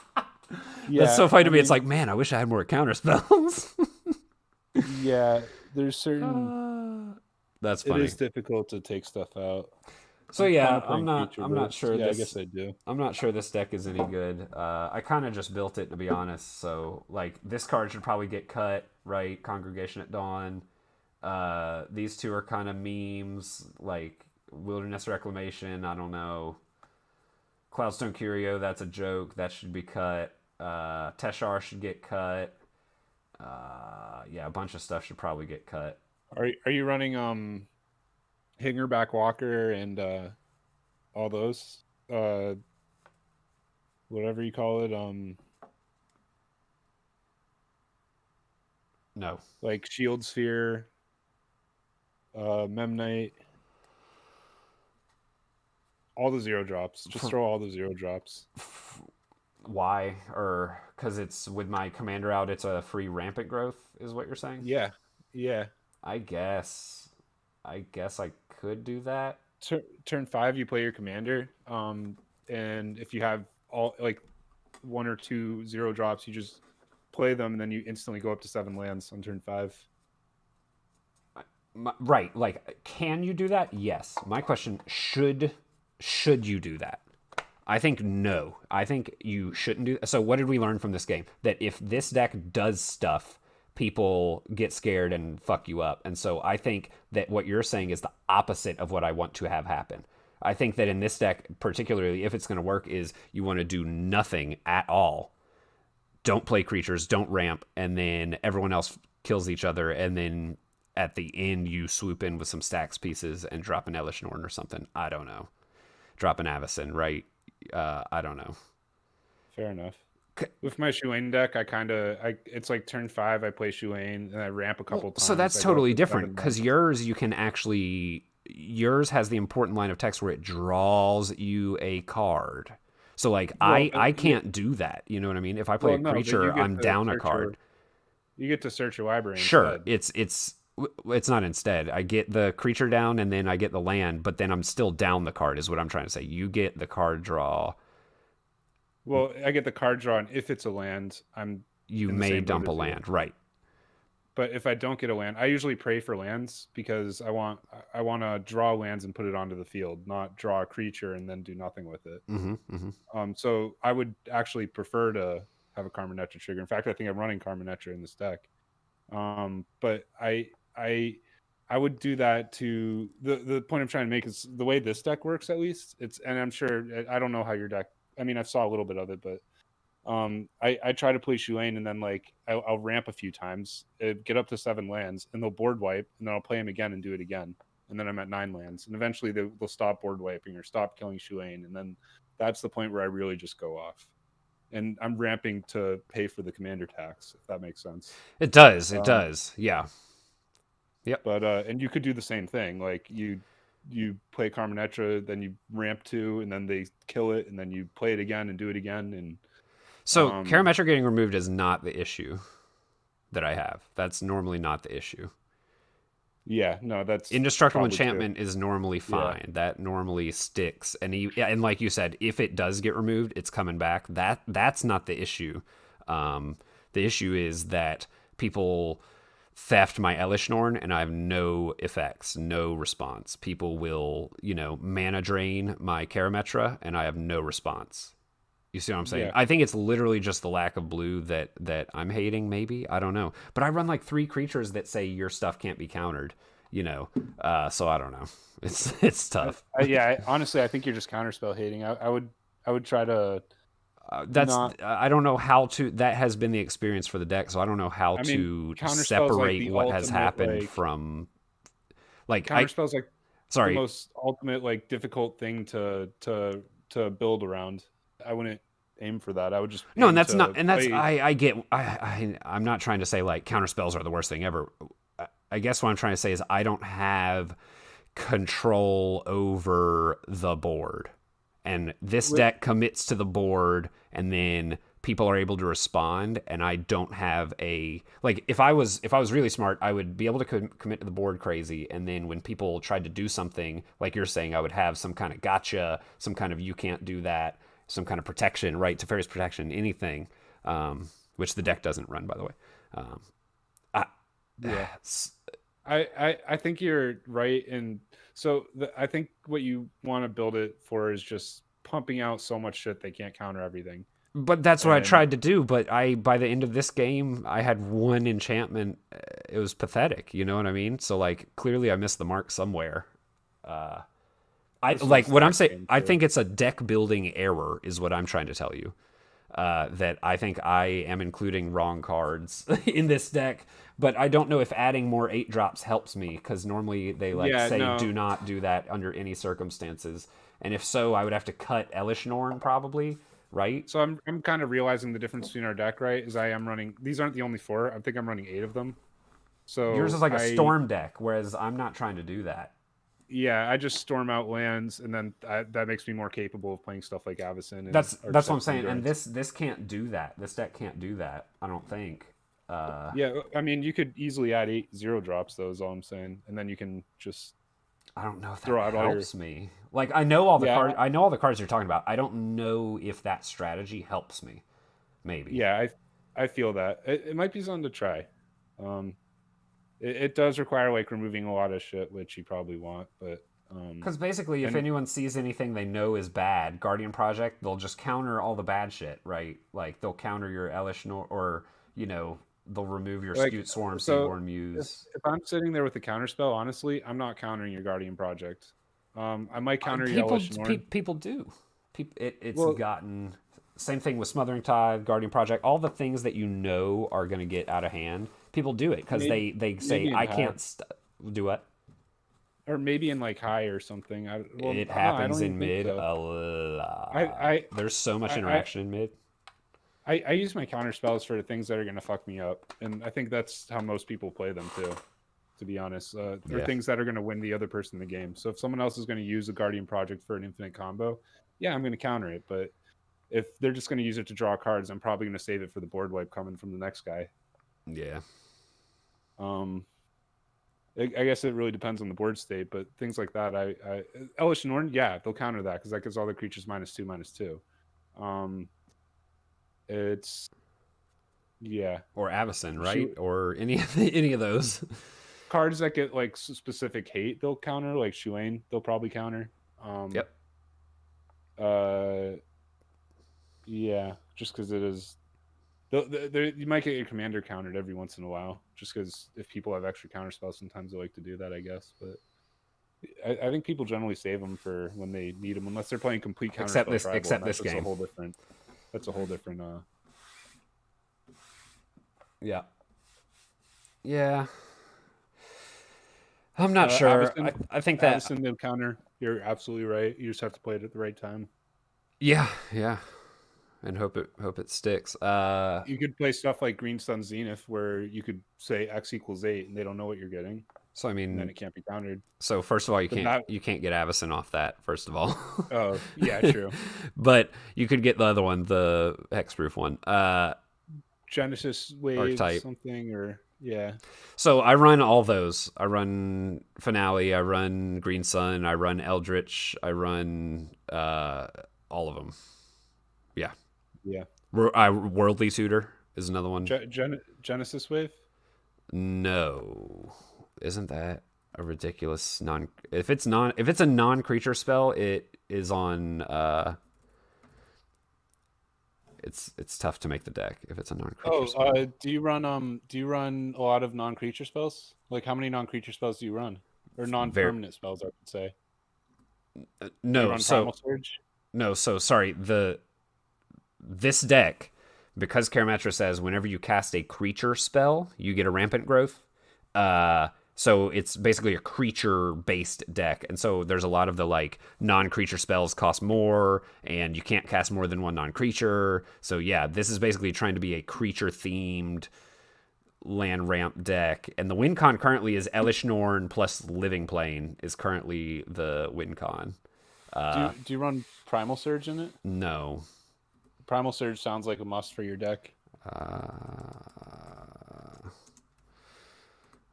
Yeah, That's so funny to me. I It's like, man, I wish I had more counter spells. yeah, there's certain. That's It funny. is difficult to take stuff out. So I'm yeah, kinda playing I'm Creature not Burst. sure Yeah, this I guess I do. I'm not sure this deck is any good. I kind of just built it, to be honest. So like this card should probably get cut, right? Congregation at Dawn. These two are kind of memes, like Wilderness Reclamation. I don't know. Cloudstone Curio, that's a joke. That should be cut. Teshar should get cut. Yeah, a bunch of stuff should probably get cut. Are you running Hingerback Walker and all those whatever you call it No. like Shield Sphere, Memnite, all the 0-drops. Just throw all the 0-drops. Why? Or because it's with my commander out, it's a free rampant growth, is what you're saying? Yeah. I guess I could do that. Turn 5, you play your commander, and if you have all like 1 or 2 0-drops, you just play them, and then you instantly go up to 7 lands on turn 5. Right, like, can you do that? Yes. My question, should you do that? I think no. I think you shouldn't do that. So what did we learn from this game? That if this deck does stuff, people get scared and fuck you up. And so I think that what you're saying is the opposite of what I want to have happen. I think that in this deck, particularly if it's going to work, is you want to do nothing at all. Don't play creatures, don't ramp, and then everyone else kills each other, and then at the end you swoop in with some stacks pieces and drop an Elish Norn or something. I don't know. Drop an Avacyn, right? I don't know. Fair enough. With my Shuane deck, it's like turn 5, I play Shuane, and I ramp a couple times. So that's I go totally up to different, 7 because lands. yours has the important line of text where it draws you a card. So like Well, I can't do that. You know what I mean? If I play Well, a no, but creature, you get I'm to down a search card. You get to search your library. Sure, instead. it's not instead. I get the creature down and then I get the land, but then I'm still down the card. Is what I'm trying to say. You get the card draw. Well, I get the card draw, and if it's a land, You in the may same dump a boat as you. land, right? But if I don't get a land, I usually pray for lands because I want to draw lands and put it onto the field, not draw a creature and then do nothing with it. So I would actually prefer to have a Carmenetra trigger. In fact, I think I'm running Carmenetra in this deck. But I would do that to the point I'm trying to make is the way this deck works, at least and I'm sure, I don't know how your deck, I mean, I saw a little bit of it, but I try to play Shuane, and then like I'll ramp a few times, get up to 7 lands, and they'll board wipe, and then I'll play them again and do it again, and then I'm at 9 lands, and eventually they'll stop board wiping or stop killing Shuane, and then that's the point where I really just go off, and I'm ramping to pay for the commander tax, if that makes sense. It does. It does. Yeah. Yep. But and you could do the same thing, like you play Carmenetra, then you ramp 2, and then they kill it, and then you play it again and do it again, and So Karametra getting removed is not the issue that I have. That's normally not the issue. Yeah, no, that's Indestructible probably enchantment is normally fine. Yeah. That normally sticks, and like you said, if it does get removed, it's coming back. That's not the issue. The issue is that people theft my Elish Norn, and I have no effects, no response. People will, mana drain my Karametra, and I have no response. You see what I'm saying? Yeah. I think it's literally just the lack of blue that I'm hating, maybe. I don't know. But I run like 3 creatures that say your stuff can't be countered, so I don't know. It's tough. Honestly, I think you're just counterspell hating. I would try to I don't know how to. That has been the experience for the deck, so I don't know how to counterspell's separate like what has ultimate, happened from. Like Counterspell's like sorry, the most ultimate like difficult thing to build around. I wouldn't aim for that. I would just no, aim and that's to not, and that's play... I get. I'm not trying to say like counterspells are the worst thing ever. I guess what I'm trying to say is I don't have control over the board, and this deck commits to the board, and then people are able to respond, and I don't have a like. If I was really smart, I would be able to commit to the board crazy, and then when people tried to do something like you're saying, I would have some kind of gotcha, some kind of you can't do that, some kind of protection, right? Teferi's protection, anything, which the deck doesn't run, by the way. I think you're right, and so I think what you want to build it for is just pumping out so much shit they can't counter everything. But that's what I tried to do. But by the end of this game, I had one enchantment. It was pathetic. You know what I mean? So like, clearly, I missed the mark somewhere. I like what I'm saying. I think it's a deck building error, is what I'm trying to tell you. That I think I am including wrong cards in this deck, but I don't know if adding more 8-drops helps me, because normally they do not do that under any circumstances. And if so, I would have to cut Elish Norn probably, right? So I'm kind of realizing the difference between our deck, right? Is I am running, these aren't the only 4. I think I'm running 8 of them. So yours is like a storm deck, whereas I'm not trying to do that. Yeah, I just storm out lands, and then that makes me more capable of playing stuff like Avacyn. And that's what I'm saying. And this can't do that. This deck can't do that, I don't think. Yeah, I mean, you could easily add 8 0-drops, though, is all I'm saying, and then you can just... I don't know if throw that out helps me. Like, I know all the cards. I know all the cards you're talking about. I don't know if that strategy helps me. Maybe. Yeah, I feel that it might be something to try. It does require like removing a lot of shit, which you probably want, but because basically, if anyone sees anything they know is bad, Guardian Project, they'll just counter all the bad shit, right? Like they'll counter your Elish Norn, or they'll remove your Skewed Swarm, Seaborn Muse. If I'm sitting there with a counterspell, honestly, I'm not countering your Guardian Project. I might counter your Elish Norn. People do. It's gotten... Same thing with Smothering Tide, Guardian Project, all the things that you know are going to get out of hand. People do it because they say, I can't do what? Or maybe in like high or something. It happens in mid a lot. There's so much interaction in mid. I use my counter spells for things that are going to fuck me up. And I think that's how most people play them too, to be honest. They're things that are going to win the other person the game. So if someone else is going to use a Guardian Project for an infinite combo, yeah, I'm going to counter it. But if they're just going to use it to draw cards, I'm probably going to save it for the board wipe coming from the next guy. Yeah. I guess it really depends on the board state, but things like that, Elish Norn, yeah, they'll counter that because that gives all the creatures -2/-2. It's or Avacyn, right? Or any of those cards that get like specific hate, they'll counter, like Shuane, they'll probably counter. Yep. Yeah, just because it is. You might get your commander countered every once in a while, just because if people have extra counter spells, sometimes they like to do that, I guess. But I think people generally save them for when they need them, unless they're playing complete counter spell. Except this game. That's a whole different. Yeah. Yeah. I'm not sure. I think that Avacyn, they'll counter. You're absolutely right. You just have to play it at the right time. Yeah. And hope it sticks. You could play stuff like Green Sun Zenith, where you could say X = 8, and they don't know what you're getting. So I mean, and then it can't be countered. So first of all, you can't get Avacyn off that. First of all. Oh yeah, true. But you could get the other one, the hexproof one. Genesis Wave Archetype. Something, or yeah. So I run all those. I run Finale. I run Green Sun. I run Eldritch. I run all of them. Yeah. Yeah. Worldly Suitor is another one. Genesis Wave? No. Isn't that a ridiculous if it's a non-creature spell, it is on it's tough to make the deck if it's a non-creature spell. Do you run a lot of non-creature spells? Like how many non-creature spells do you run? Or non-permanent spells, I would say. No, so Surge? No, so sorry, this deck, because Karamatra says whenever you cast a creature spell, you get a rampant growth. So it's basically a creature-based deck, and so there's a lot of the like non-creature spells cost more, and you can't cast more than one non-creature. So yeah, this is basically trying to be a creature-themed land ramp deck, and the win con currently is Elish Norn plus Living Plane is currently the win con. Do you run Primal Surge in it? No. Primal Surge sounds like a must for your deck.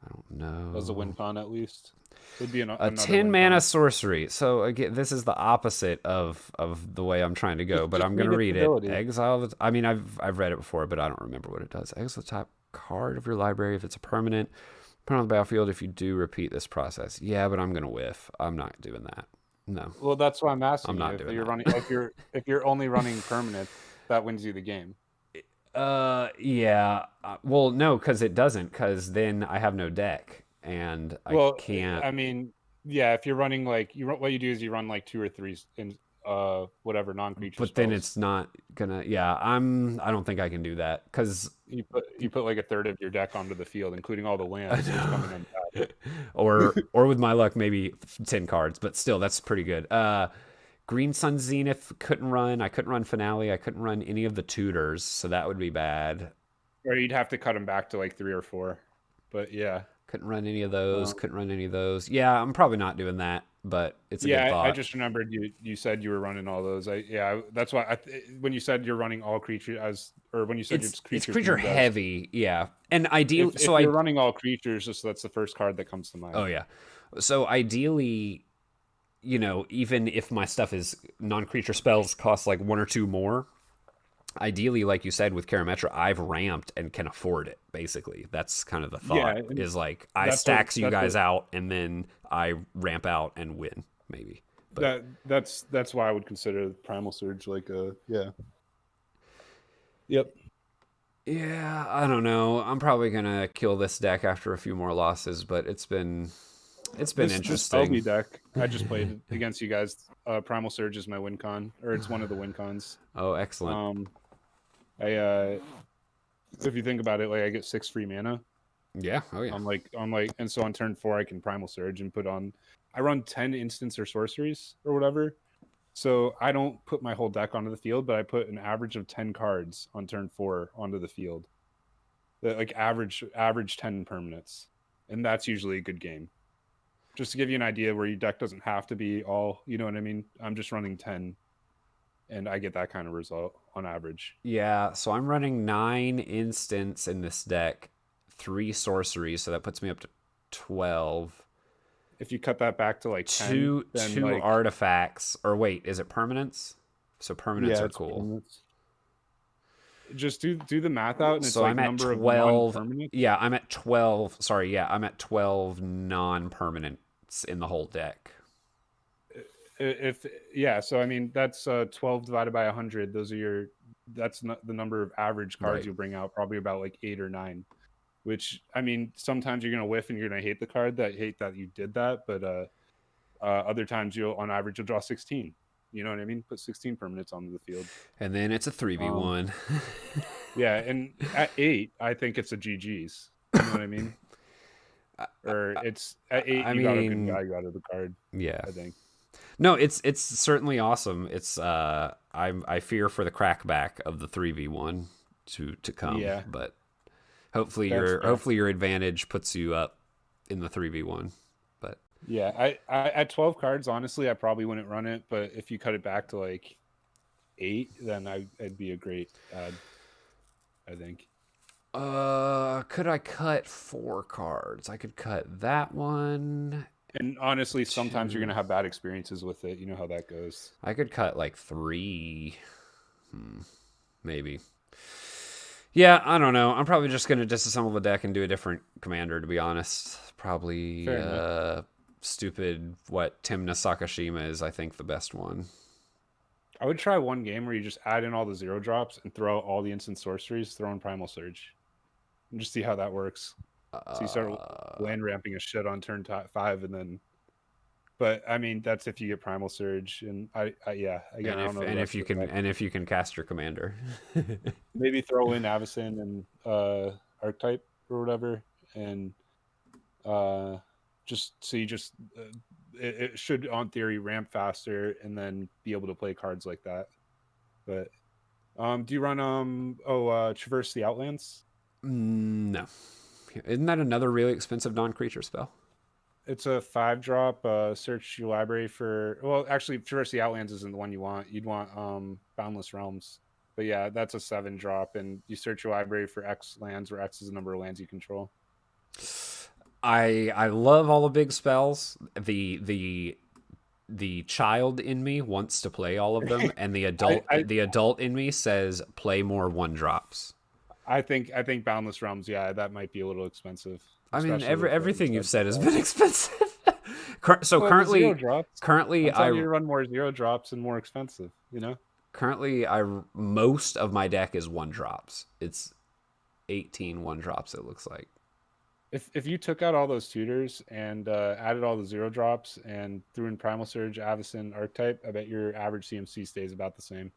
I don't know. As a win con, at least. Would be a 10 mana sorcery. So again, this is the opposite of the way I'm trying to go, but I'm going to read it. Exile. I mean, I've read it before, but I don't remember what it does. Exile the top card of your library if it's a permanent. Put it on the battlefield if you do repeat this process. Yeah, but I'm going to whiff. I'm not doing that. No. Well, that's why I'm asking. I'm not you. doing If you're that. running, if you're only running permanent, that wins you the game. Yeah. Well, no, because it doesn't. Because then I have no deck, and I can't. I mean, yeah. If you're running like what you do is you run like 2 or 3 in whatever non-creature. But spells. then it's not gonna. Yeah, I don't think I can do that because you put like a third of your deck onto the field, including all the lands which come in untapped. or with my luck, maybe 10 cards. But still, that's pretty good. Green Sun Zenith couldn't run. I couldn't run Finale. I couldn't run any of the tutors, so that would be bad. Or you'd have to cut them back to like 3 or 4. But yeah, couldn't run any of those. Couldn't run any of those. Yeah, I'm probably not doing that. But it's a good thought. I just remembered you said you were running all those. That's why when you said you're running all creatures when you said it's creature heavy, yeah. And ideally, if you're running all creatures, just that's the first card that comes to mind. Oh yeah. So ideally, even if my stuff is non-creature spells cost like 1 or 2 more, ideally, like you said with Karametra, I've ramped and can afford it. Basically, that's kind of the thought. Is like I stacks you guys out, and then I ramp out and win, maybe. But that's why I would consider Primal Surge like Yep. Yeah, I don't know. I'm probably gonna kill this deck after a few more losses, but it's been interesting. This LB deck I just played against you guys. Primal Surge is my win con, or it's one of the win cons. Oh, excellent. If you think about it, like I get 6 free mana. Yeah. Oh yeah. I'm like, and so on turn 4 I can Primal Surge and put on. I run 10 instants or sorceries or whatever. So I don't put my whole deck onto the field, but I put an average of 10 cards on turn 4 onto the field. Like average 10 permanents, and that's usually a good game. Just to give you an idea where your deck doesn't have to be all, you know what I mean? I'm just running 10, and I get that kind of result on average. Yeah, so I'm running 9 instants in this deck, 3 sorceries, so that puts me up to 12. If you cut that back to like 10, two artifacts, or wait, is it permanents? So permanents are cool. Permanents. Just do the math out, and it's so like I'm at number 12. Of yeah, I'm at 12. Sorry, yeah, I'm at 12 non-permanents in the whole deck. So I mean that's 12 divided by 100. That's not the number of average cards you'll bring out. Probably about like 8 or 9. Which I mean, sometimes you're gonna whiff and you're gonna hate the card hate that you did that, but other times on average you'll draw 16. You know what I mean? Put 16 permanents onto the field, and then it's a 3v1. Yeah, and at 8, I think it's a GG's. You know what I mean? Or it's at 8. Got a good value out of the card. Yeah, I think. No, it's certainly awesome. It's I fear for the crackback of the 3v1 to come. Yeah, but hopefully your advantage puts you up in the 3v1. But yeah, I at 12 cards, honestly, I probably wouldn't run it. But if you cut it back to like 8, then it'd be a great ad, I think. Could I cut 4 cards? I could cut that one. And honestly, sometimes you're gonna have bad experiences with it. You know how that goes. I could cut like 3, maybe. Yeah, I don't know. I'm probably just gonna disassemble the deck and do a different commander. To be honest, probably stupid. What Timna Sakashima is, I think, the best one. I would try one game where you just add in all the 0 drops and throw out all the instant sorceries, throw in Primal Surge, and just see how that works. So you start land ramping a shit on turn 5, and then. But I mean, that's if you get Primal Surge, and I again, I don't know. And if you can cast your commander, maybe throw in Avacyn and Archetype or whatever, and Just so you just it should, on theory, ramp faster and then be able to play cards like that. But do you run Traverse the Outlands? No. Isn't that another really expensive non-creature spell? It's a 5-drop. Search your library for. Well, actually, Traverse the Outlands isn't the one you want. You'd want Boundless Realms. But yeah, that's a 7-drop, and you search your library for X lands, where X is the number of lands you control. I love all the big spells. The child in me wants to play all of them, and the adult in me says play more 1-drops. I think Boundless Realms, yeah, that might be a little expensive. I mean, especially with everything you've said has drops. been expensive. So Well, currently, the 0-drops. currently I'm telling you to run more 0-drops and more expensive. You know. Currently, most of my deck is 1-drops. It's 18 1-drops. It looks like. If you took out all those tutors and added all the 0-drops and threw in Primal Surge, Avacyn, Archetype, I bet your average CMC stays about the same.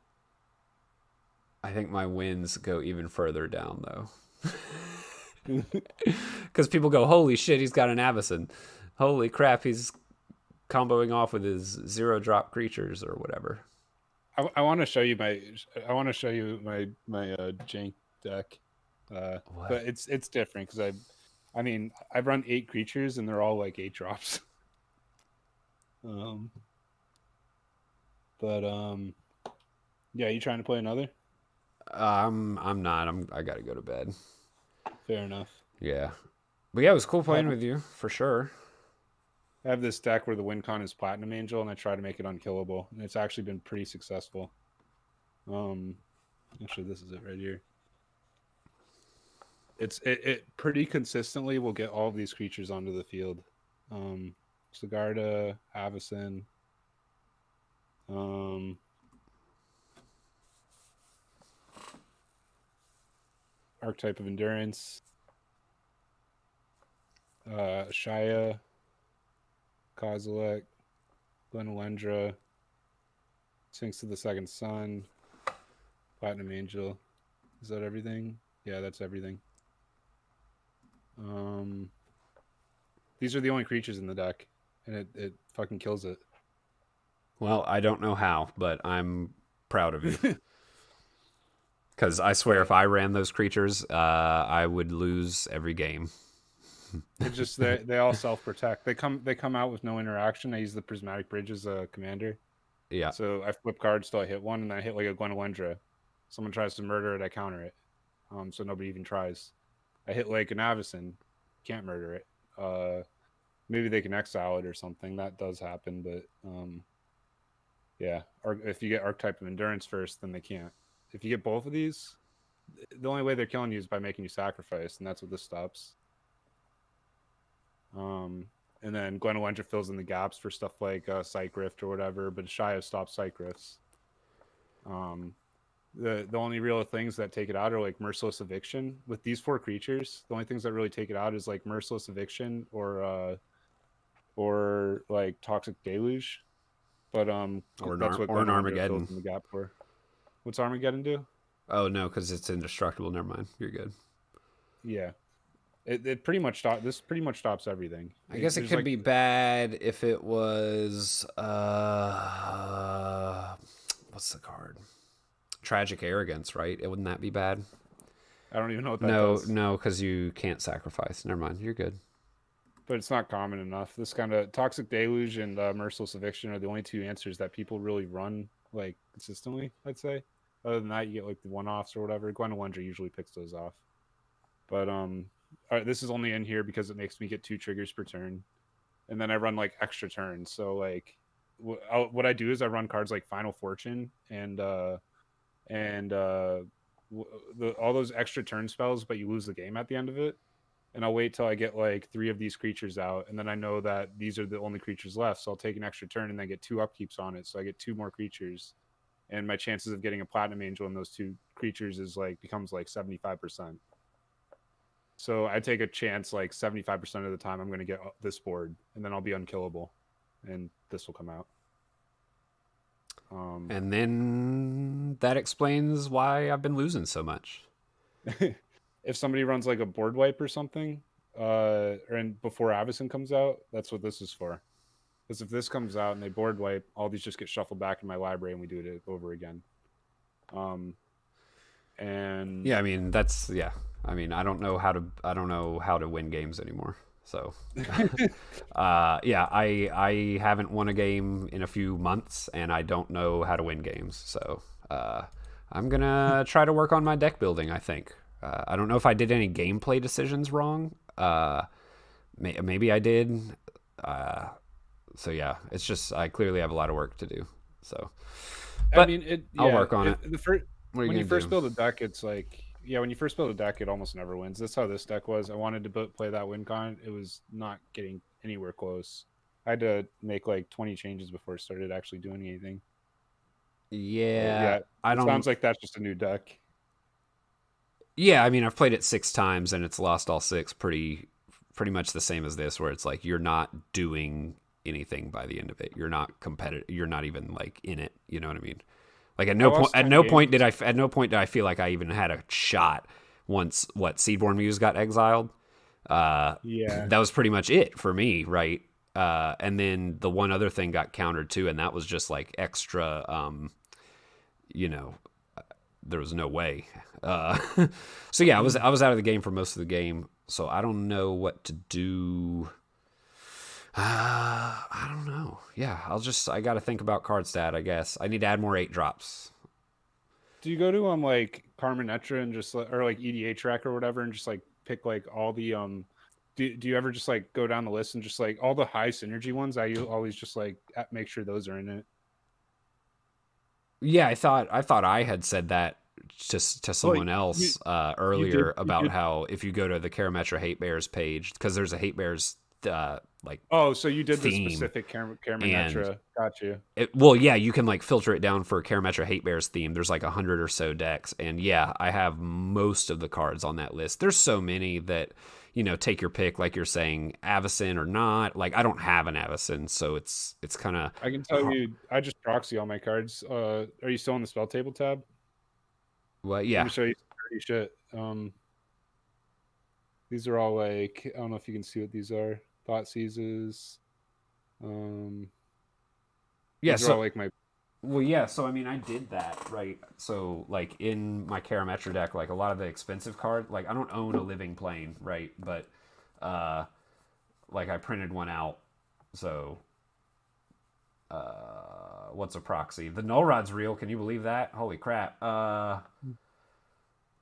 I think my wins go even further down though. Because people go, holy shit, he's got an Avacyn. Holy crap, he's comboing off with his 0-drop creatures or whatever. I want to show you my jank deck, but it's different because I've run 8 creatures and they're all like 8-drops. Yeah, you trying to play another? I'm not. I gotta go to bed. Fair enough. Yeah, but yeah, it was cool playing with you for sure. I have this deck where the win con is Platinum Angel, and I try to make it unkillable, and it's actually been pretty successful. Actually, this is it right here. It pretty consistently will get all of these creatures onto the field. Sigarda, Avacyn, Archetype of Endurance, Shaya, Kozilek, Glenelendra, Sphinx of the Second Sun, Platinum Angel. Is that everything? Yeah, that's everything. These are the only creatures in the deck, and it fucking kills it. Well, I don't know how, but I'm proud of you. Because I swear, if I ran those creatures, I would lose every game. It's just they all self-protect. They come out with no interaction. I use the Prismatic Bridge as a commander. Yeah. So I flip cards till I hit one, and then I hit like a Gwenelendra. Someone tries to murder it, I counter it. So nobody even tries. I hit like an Avacyn, can't murder it. Maybe they can exile it or something. That does happen, but yeah. Or if you get Archetype of Endurance first, then they can't. If you get both of these, the only way they're killing you is by making you sacrifice, and that's what this stops. And then Gwenelendra fills in the gaps for stuff like Psych Rift or whatever, but Shia stops Psych Rifts. The only real things that take it out are like Merciless Eviction. With these 4 creatures, the only things that really take it out is like Merciless Eviction or like Toxic Deluge. But that's what an Armageddon fills in the gap for. What's Armageddon do? Oh no, because it's indestructible. Never mind. You're good. Yeah. It pretty much this pretty much stops everything. I guess it could be bad if it was what's the card? Tragic Arrogance, right? Wouldn't that be bad? I don't even know what that does. No, because you can't sacrifice. Never mind. You're good. But it's not common enough. This kind of Toxic Deluge and Merciless Eviction are the only 2 answers that people really run like consistently, I'd say. Other than that, you get like the one-offs or whatever. Gwenelendra usually picks those off. But all right, this is only in here because it makes me get 2 triggers per turn, and then I run like extra turns. So like, what I do is I run cards like Final Fortune and all those extra turn spells, but you lose the game at the end of it. And I'll wait till I get like 3 of these creatures out, and then I know that these are the only creatures left. So I'll take an extra turn and then get 2 upkeeps on it, so I get 2 more creatures, and my chances of getting a Platinum Angel in those 2 creatures becomes like 75%. So I take a chance like 75% of the time I'm going to get this board, and then I'll be unkillable, and this will come out. And then that explains why I've been losing so much. If somebody runs like a board wipe or something, and before Avacyn comes out, that's what this is for. Because if this comes out and they board wipe, all these just get shuffled back in my library and we do it over again. And yeah, I mean that's I mean I don't know how to win games anymore. So yeah, I haven't won a game in a few months, and I don't know how to win games. So I'm gonna try to work on my deck building. I think I don't know if I did any gameplay decisions wrong. Maybe I did. So yeah, it's just I clearly have a lot of work to do. So, but I mean, I'll work on it. When you first build a deck, it's like when you first build a deck, it almost never wins. That's how this deck was. I wanted to play that win con. It was not getting anywhere close. I had to make like 20 changes before it started actually doing anything. Yeah, I don't. Sounds like that's just a new deck. Yeah, I mean, I've played it 6 times and it's lost all 6 pretty much the same as this, where it's like you're not doing anything by the end of it. You're not competitive. You're not even like in it. You know what I mean? Like at no point did I feel like I even had a shot once Seedborn Muse got exiled. That was pretty much it for me, right? And then the one other thing got countered too, and that was just like extra. There was no way. So yeah, I was out of the game for most of the game, so I don't know what to do. I don't know. Yeah, I got to think about card stat, I guess. I need to add more 8-drops. Do you go to like Carmenetra and just or like EDH track or whatever and just like pick like all the do you ever just like go down the list and just like all the high synergy ones? I always just like make sure those are in it. Yeah, I thought I had said that to someone else earlier about how if you go to the Karametra Hate Bears page, because there's a Hate Bears so you did the specific Karametra. Got you. You can like filter it down for Karametra Hate Bears theme. There's like 100 or so decks, and yeah, I have most of the cards on that list. There's so many that take your pick, like you're saying, Avacyn or not. Like I don't have an Avacyn, so it's kind of. I can tell you, I just proxy all my cards. Are you still on the spell table tab? Well, yeah. Let me show you some shit. These are all like, I don't know if you can see what these are. Thought seizes. Yeah, these are all like my. Well, yeah. So I mean, I did that, right? So like in my Karametra deck, like a lot of the expensive cards, like I don't own a Living Plane, right? But like I printed one out. So what's a proxy? The Null Rod's real. Can you believe that? Holy crap!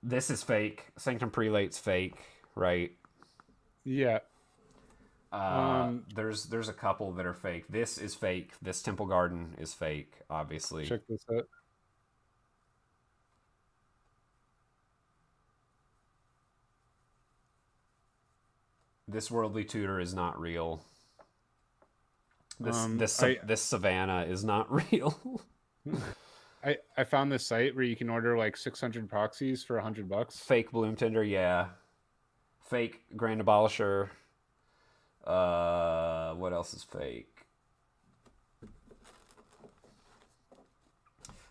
This is fake. Sanctum Prelate's fake, right? Yeah. There's a couple that are fake. This is fake. This Temple Garden is fake, obviously. Check this out. This Worldly Tutor is not real. This Savannah is not real. I found this site where you can order like 600 proxies for $100. Fake Bloom Tender, yeah. Fake Grand Abolisher. What else is fake?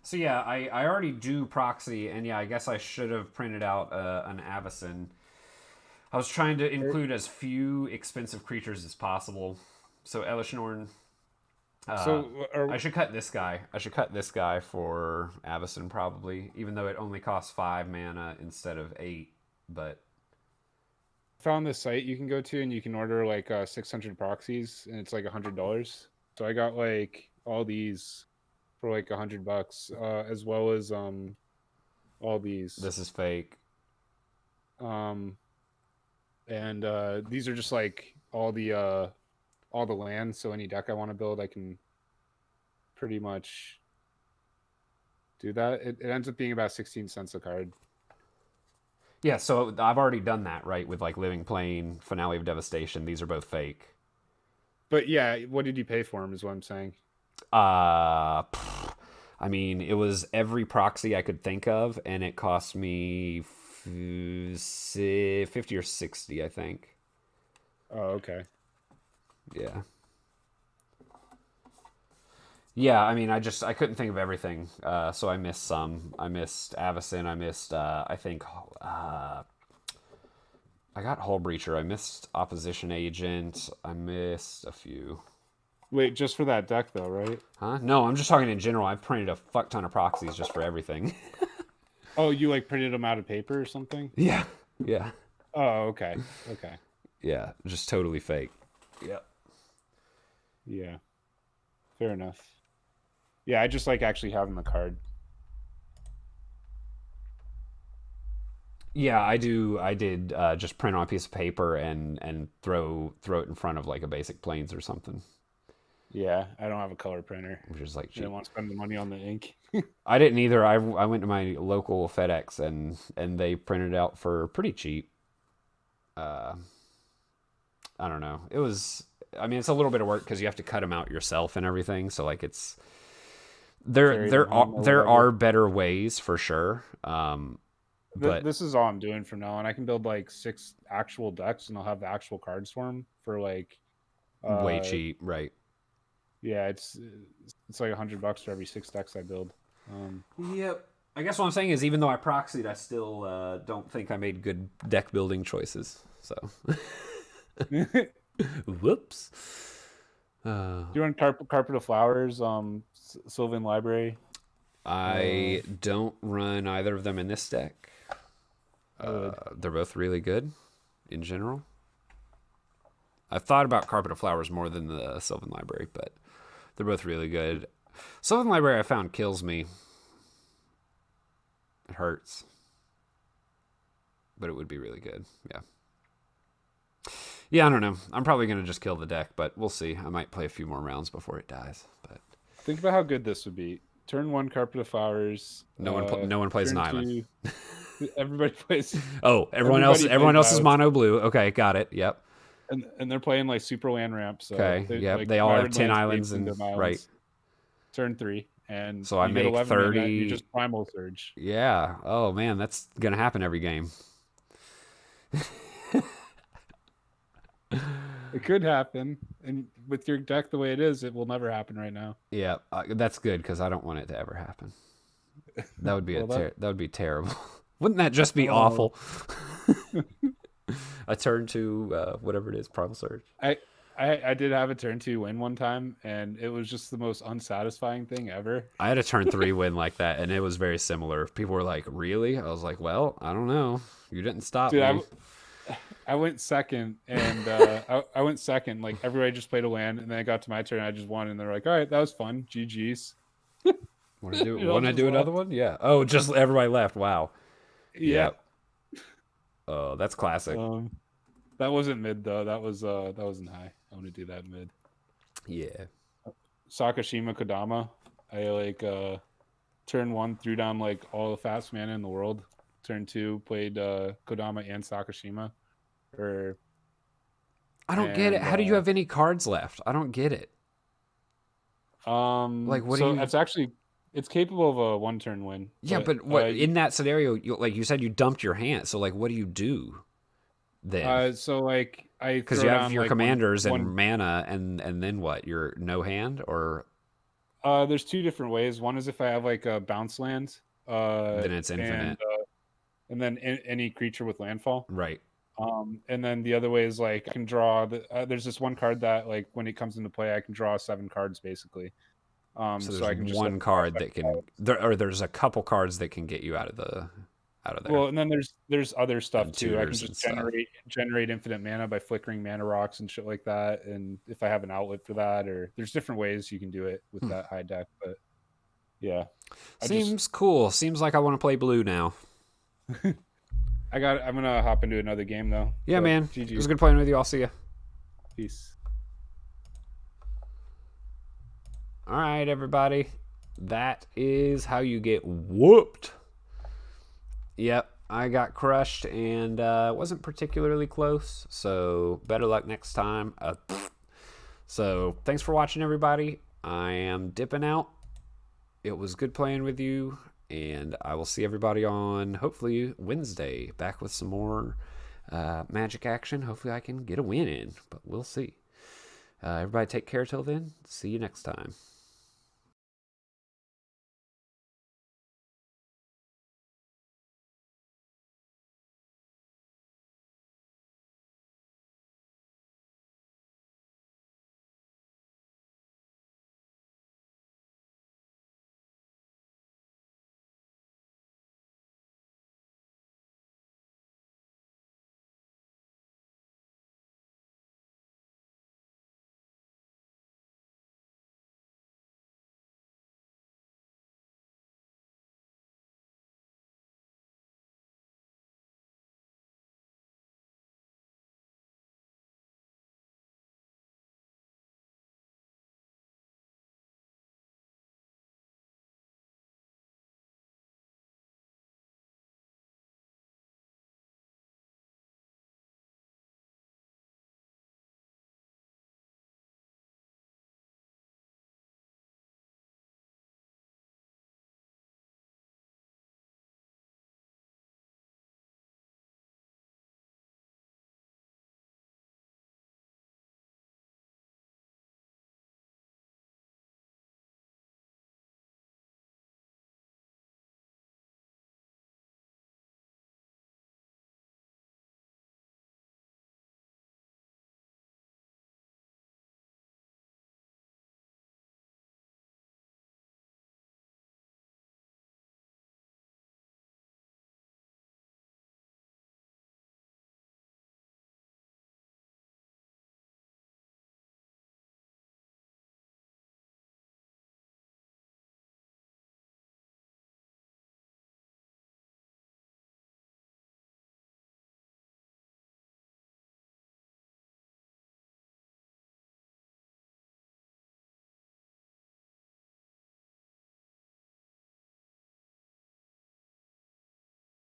So yeah, I already do proxy, and yeah, I guess I should have printed out an Avacyn. I was trying to include as few expensive creatures as possible. So Elishnorn. I should cut this guy. I should cut this guy for Avacyn probably, even though it only costs 5 mana instead of 8. But found this site you can go to and you can order like 600 proxies and it's like $100. So I got like all these for like $100, as well as all these. This is fake. And these are just like all the land. So any deck I want to build, I can pretty much do that. It ends up being about 16 cents a card. Yeah, so I've already done that, right, with like Living Plane, Finale of Devastation. These are both fake. But yeah, what did you pay for them is what I'm saying. I mean, it was every proxy I could think of, and it cost me 50 or 60, I think. Oh, okay. Yeah. Yeah, I mean, I couldn't think of everything, so I missed some. I missed Avacyn. I missed, I think, I got Hull Breacher. I missed Opposition Agent. I missed a few. Wait, just for that deck though, right? Huh? No, I'm just talking in general. I've printed a fuck ton of proxies just for everything. Oh, you like printed them out of paper or something? Yeah. Yeah. Oh, okay. Okay. Yeah. Just totally fake. Yep. Yeah. Fair enough. Yeah, I just like actually having the card. Yeah, I do. I did just print on a piece of paper and throw it in front of like a basic planes or something, Yeah, I don't have a color printer. which is like I cheap. didn't want to spend the money on the ink. I didn't either. I went to my local FedEx and they printed it out for pretty cheap. I don't know. It was. I mean, it's a little bit of work because you have to cut them out yourself and everything. So like it's Carry them home or there whatever. are better ways for sure. But This is all I'm doing from now on. I can build like 6 actual decks, and I'll have the actual cards for them for like way cheap, right? Yeah, it's like $100 for every 6 decks I build. Yep. I guess what I'm saying is, even though I proxied, I still don't think I made good deck building choices. So, whoops. Do you want Carpet of Flowers, Sylvan Library? I don't run either of them in this deck. They're both really good in general. I've thought about Carpet of Flowers more than the Sylvan Library, but they're both really good. Sylvan Library I found kills me. It hurts. But it would be really good. Yeah. Yeah, I don't know. I'm probably going to just kill the deck, but we'll see. I might play a few more rounds before it dies. But Think about how good this would be. Turn 1, Carpet of Flowers. no one plays an turn island. 2, everybody plays. Oh, everyone Everybody else plays is islands. mono blue. Okay, got it. Yep. And they're playing like super land ramps. So Okay, yep, they all have 10 islands and- right. Turn 3, and So I you get make 11 mana, 30. You just primal surge. Yeah. Oh man, that's gonna happen every game. It could happen, and with your deck the way it is, it will never happen right now. Yeah, that's good because I don't want it to ever happen. That would be Well, that would be terrible. Wouldn't that just be Oh. awful? A turn to whatever it is, primal surge. I did have a turn 2 win one time, and it was just the most unsatisfying thing ever. I had a turn 3 win like that, and it was very similar. People were like, "Really?" I was like, "Well, I don't know. You didn't stop Dude, me." I went second, and I went second. Like everybody just played a land, and then I got to my turn, and I just won, and they're like, "All right, that was fun. GGs." Want to do? It all Want to just do another left. one? Yeah. Oh, just everybody left. Wow. Yeah. Oh, that's classic. That wasn't mid though. That wasn't high. I want to do that mid. Yeah. Sakashima Kodama. I like turn 1 threw down like all the fast mana in the world. Turn 2 played Kodama and Sakashima. I don't get it. And, How do you have any cards left? I don't get it. Like what so do you? it's capable of a 1-turn win. Yeah, but what in that scenario? Like you said, you dumped your hand. So like, what do you do then? So like I Because throw you have down, your like, commanders one, and mana, and then what? You're no hand, or there's 2 different ways. One is if I have like a bounce land. then it's infinite, and then any creature with landfall. right? And then the other way is like I can draw. There's this one card that like when it comes into play, I can draw 7 cards basically. So so there's I can just one like, card that can, there's a couple cards that can get you out of there. Well, and then there's other stuff And too. I can tutors and just stuff. generate infinite mana by flickering mana rocks and shit like that. And if I have an outlet for that, or there's different ways you can do it with that high deck. But yeah, Seems cool. Seems like I want to play blue now. I'm gonna hop into another game though. Yeah, So, man. GG. It was good playing with you. I'll see you. Peace. All right, everybody. That is how you get whooped. Yep, I got crushed and wasn't particularly close. So better luck next time. So thanks for watching, everybody. I am dipping out. It was good playing with you. And I will see everybody on, hopefully, Wednesday. Back with some more Magic action. Hopefully I can get a win in. But we'll see. Everybody take care till then. See you next time.